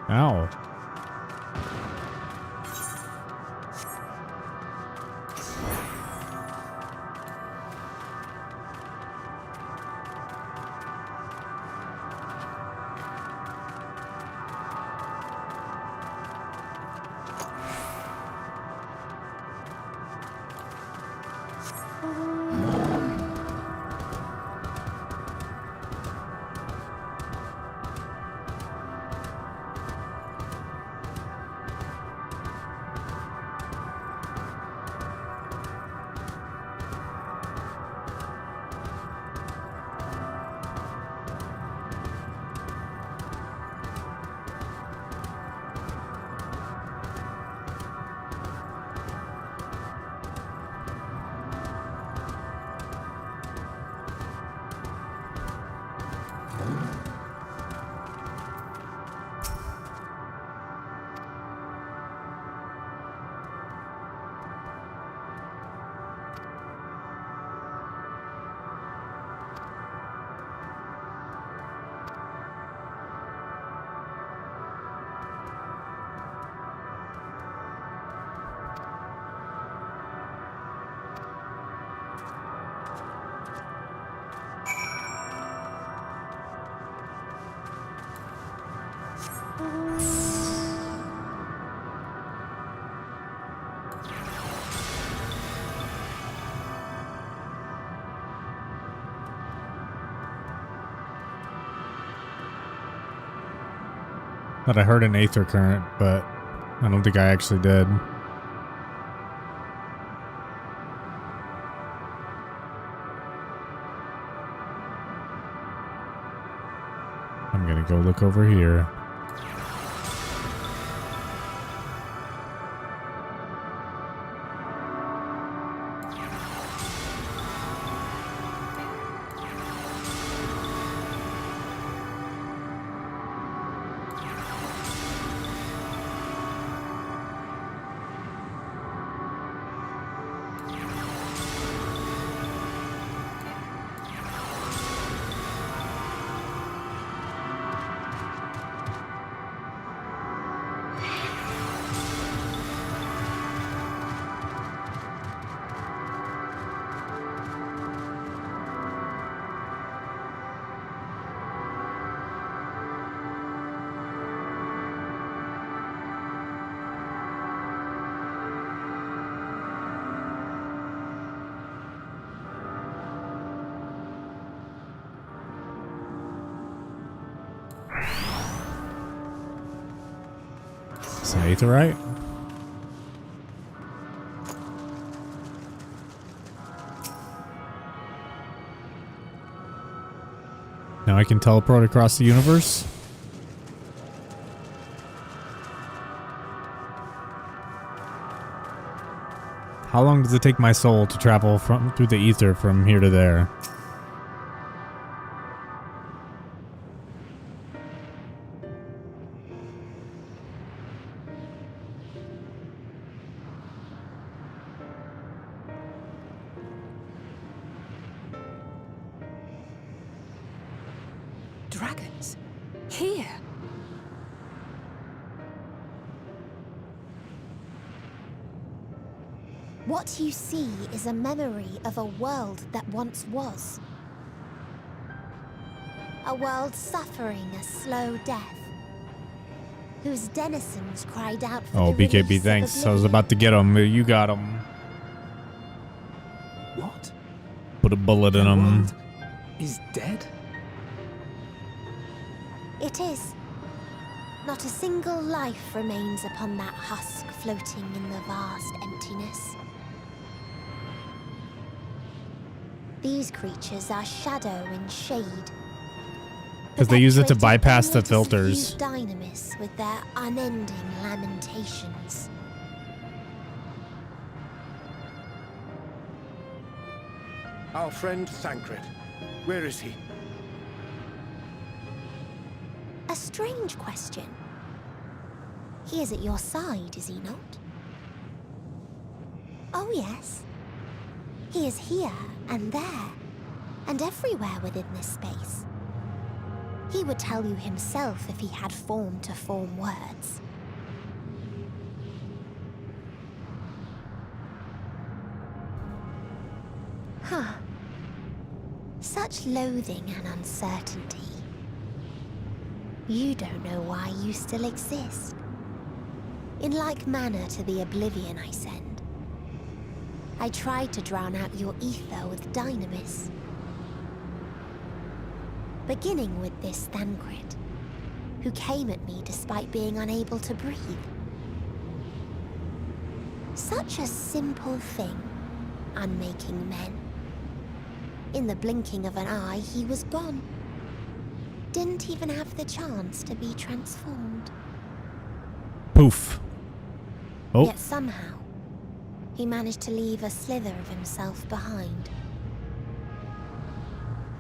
Ow. Thought I heard an aether current, but I don't think I actually did. I'm gonna go look over here. Say it right. Now I can teleport across the universe. How long does it take my soul to travel through the ether from here to there? Dragons? Here? What you see is a memory of a world that once was. A world suffering a slow death, whose denizens cried out for Oh, the BKB, release of thanks. I was oblivion. about to get him. You got him. What? Put a bullet in him. Is dead? It is. Not a single life remains upon that husk floating in the vast emptiness. These creatures are shadow and shade. Because they use it to perpetuated bypass the only to filters. suffuse dynamis with their unending lamentations. Our friend Thancred. Where is he? A strange question. He is at your side, is he not? Oh yes. He is here and there, and everywhere within this space. He would tell you himself if he had form to form words. Huh. Such loathing and uncertainty. You don't know why you still exist. In like manner to the oblivion I send. I tried to drown out your ether with dynamis. Beginning with this Thancred, who came at me despite being unable to breathe. Such a simple thing, unmaking men. In the blinking of an eye, he was gone. Didn't even have the chance to be transformed. Poof. Oh. Yet somehow, he managed to leave a slither of himself behind.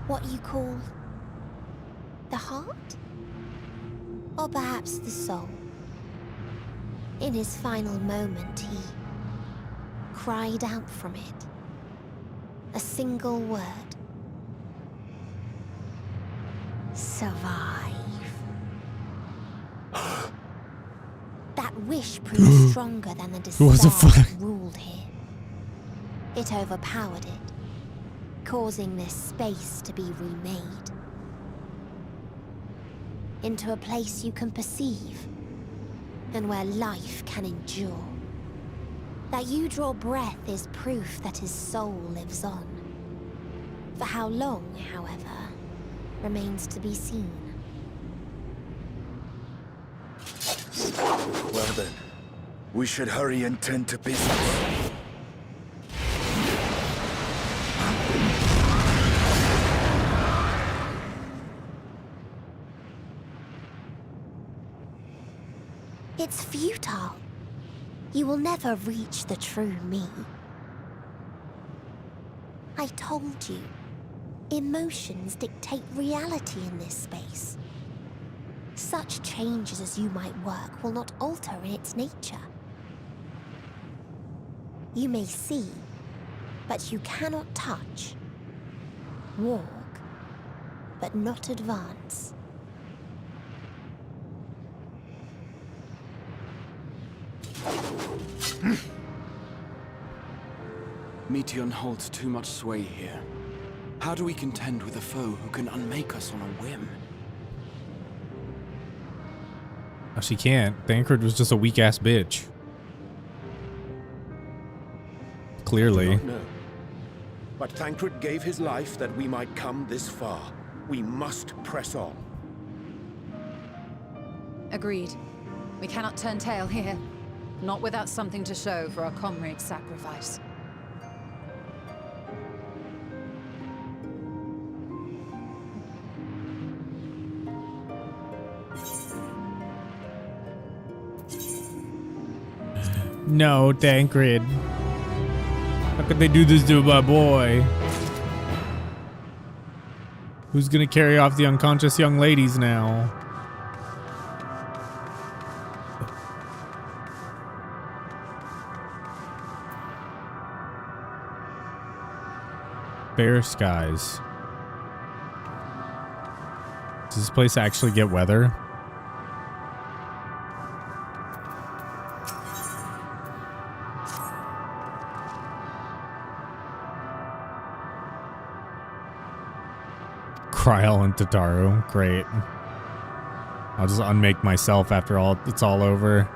What you call the heart? Or perhaps the soul. In his final moment, he cried out from it. A single word. Survive. That wish proved stronger than the despair that ruled here. It overpowered it, causing this space to be remade. Into a place you can perceive, and where life can endure. That you draw breath is proof that his soul lives on. For how long, however, remains to be seen. Well then, we should hurry and tend to business. It's futile. You will never reach the true me. I told you, emotions dictate reality in this space. Such changes as you might work will not alter in its nature. You may see, but you cannot touch. Walk, but not advance. Meteion holds too much sway here. How do we contend with a foe who can unmake us on a whim? Oh, she can't. Thancred was just a weak-ass bitch. Clearly. No. But Thancred gave his life that we might come this far. We must press on. Agreed. We cannot turn tail here. Not without something to show for our comrade's sacrifice. No, Tancred. How could they do this to my boy? Who's gonna carry off the unconscious young ladies now? Fair skies. Does this place actually get weather? Kryl and Tataru. Great. I'll just unmake myself after it's all over.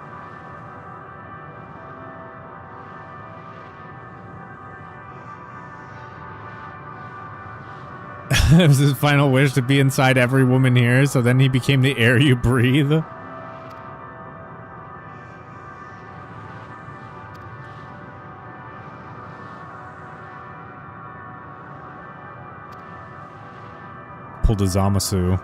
It was his final wish to be inside every woman here, so then he became the air you breathe. Pulled a Zamasu.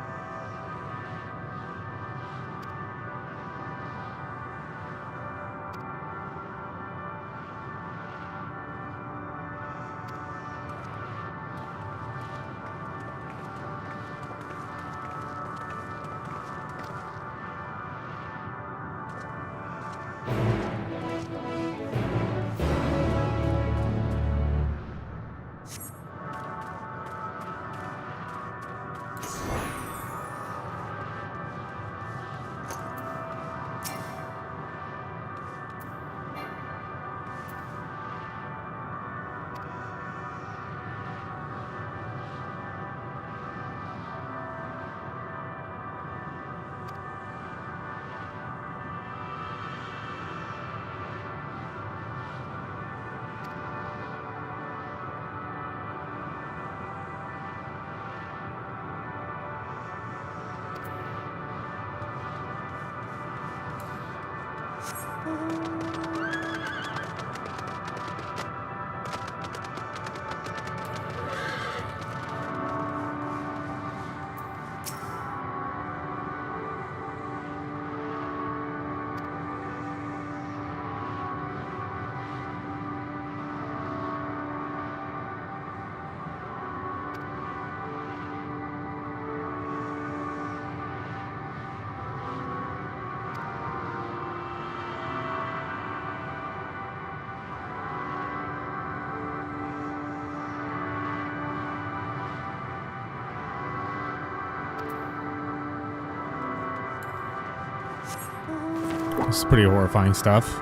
This is pretty horrifying stuff.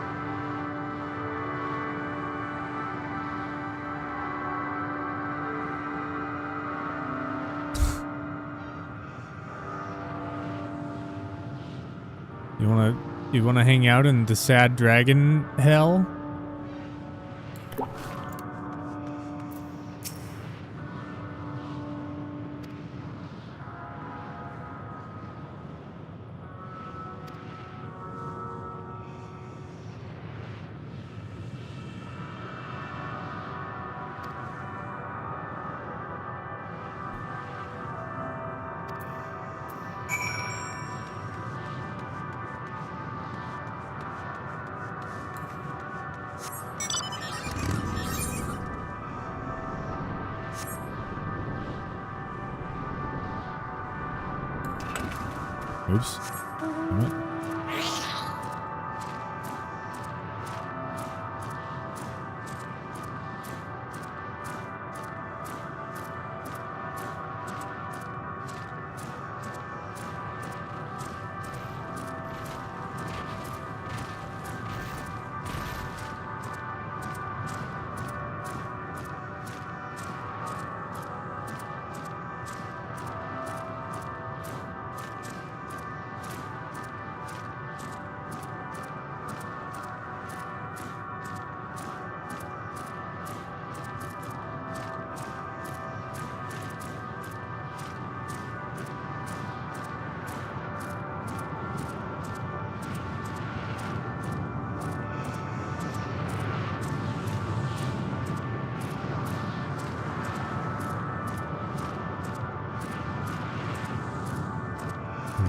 You wanna hang out in the sad dragon hell? Oops.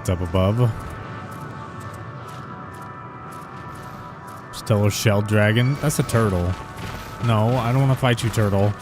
what's up above. Stellar shell dragon. That's a turtle. No, I don't want to fight you, turtle.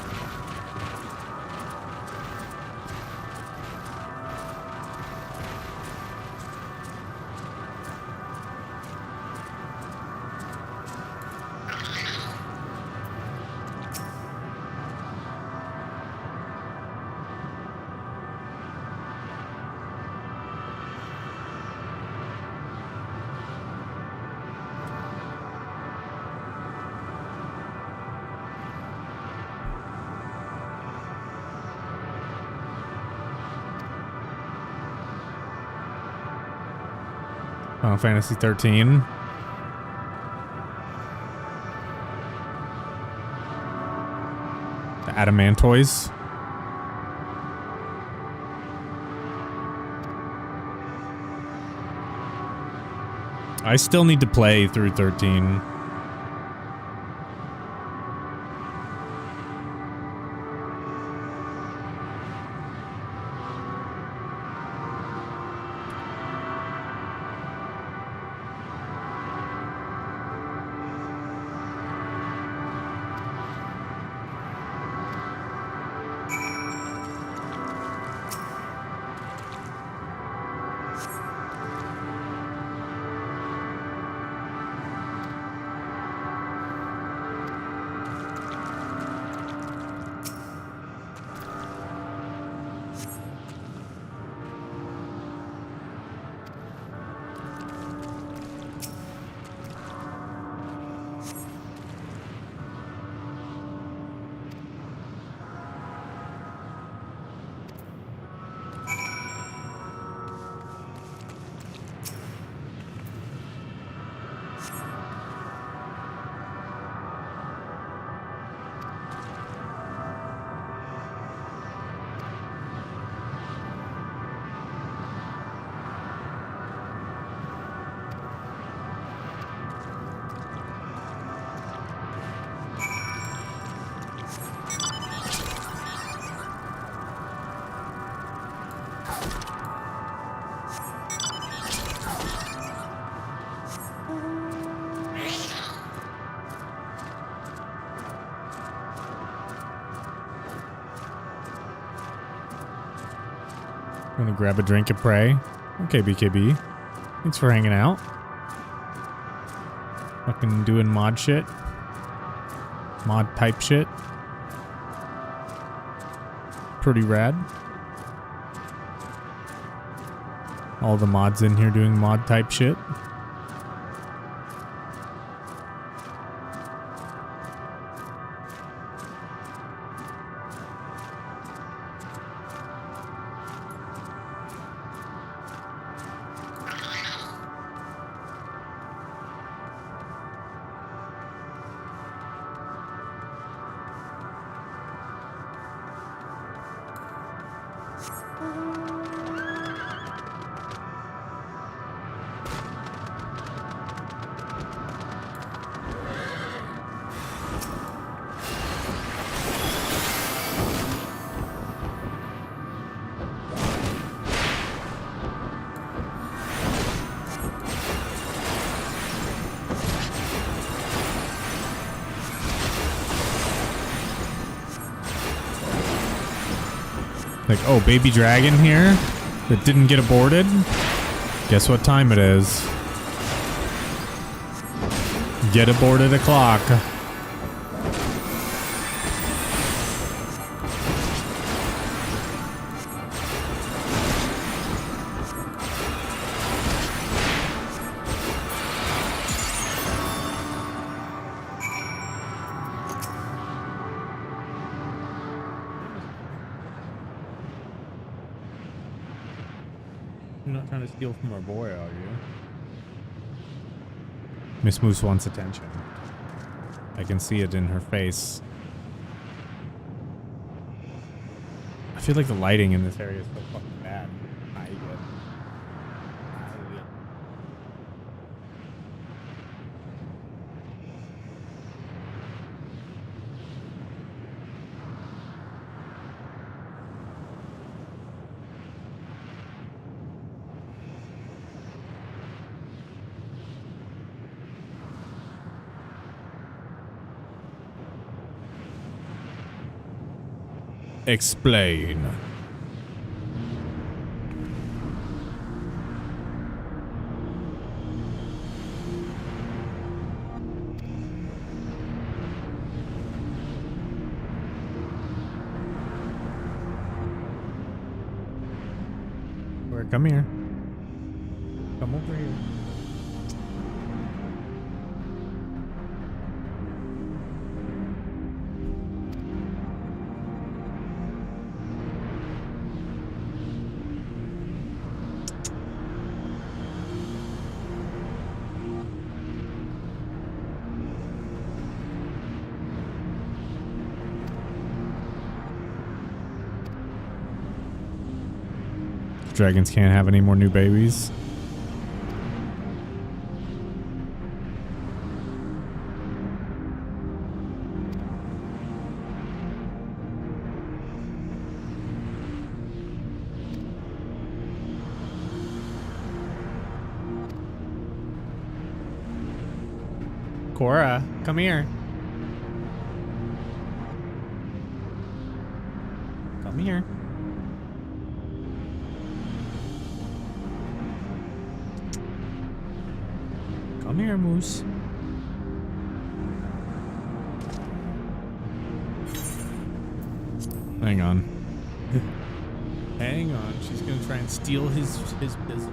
Final Fantasy 13. The Adamantoys. I still need to play through 13. Gonna grab a drink and pray. Okay, BKB. Thanks for hanging out. Fucking doing mod shit. Mod type shit. Pretty rad. All the mods in here doing mod type shit. Like, oh, baby dragon here that didn't get aborted? Guess what time it is? Get aborted o'clock. You're not trying to steal from our boy, are you? Miss Moose wants attention. I can see it in her face. I feel like the lighting in this area is so fucking bad. Explain. Come here. Come over here. Dragons can't have any more new babies. Cora, come here. Come here. Come here, Moose. Hang on. Hang on. She's gonna try and steal his business.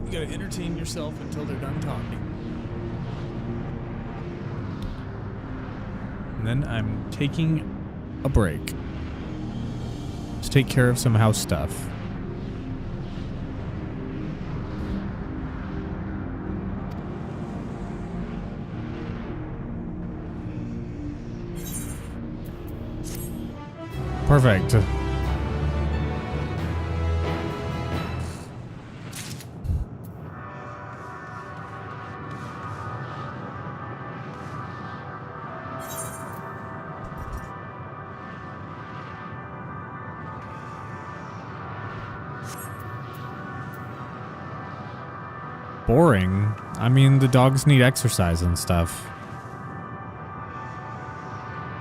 You gotta entertain yourself until they're done talking. And then I'm taking a break. Just take care of some house stuff. Perfect. Boring. I mean, the dogs need exercise and stuff.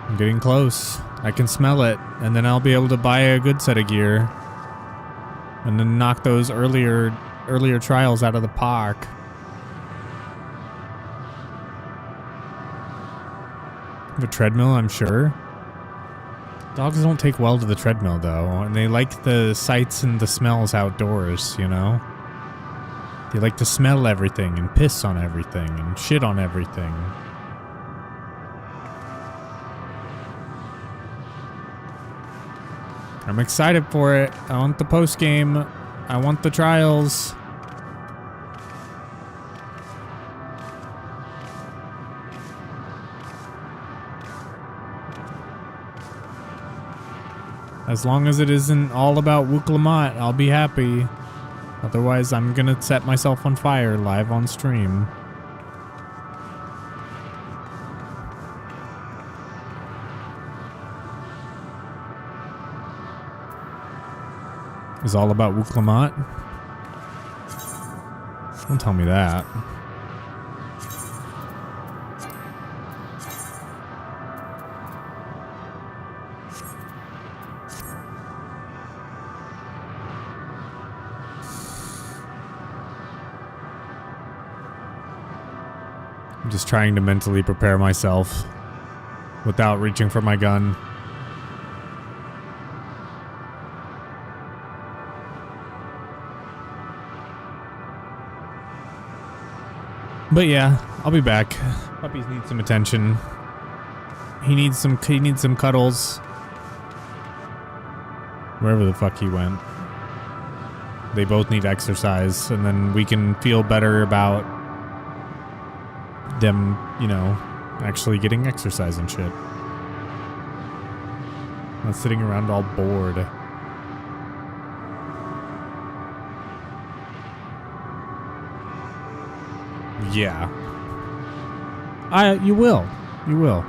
I'm getting close. I can smell it, and then I'll be able to buy a good set of gear. And then knock those earlier earlier trials out of the park. The treadmill, I'm sure. Dogs don't take well to the treadmill, though, and they like the sights and the smells outdoors, you know? They like to smell everything and piss on everything and shit on everything. I'm excited for it. I want the post-game. I want the trials. As long as it isn't all about Wooklamot, I'll be happy. Otherwise, I'm gonna set myself on fire live on stream. Is all about Wooklamot? Don't tell me that. I'm just trying to mentally prepare myself without reaching for my gun. But yeah, I'll be back. Puppies need some attention. He needs some cuddles. Wherever the fuck he went. They both need exercise, and then we can feel better about them, you know, actually getting exercise and shit. Not sitting around all bored. Yeah. You will. You will.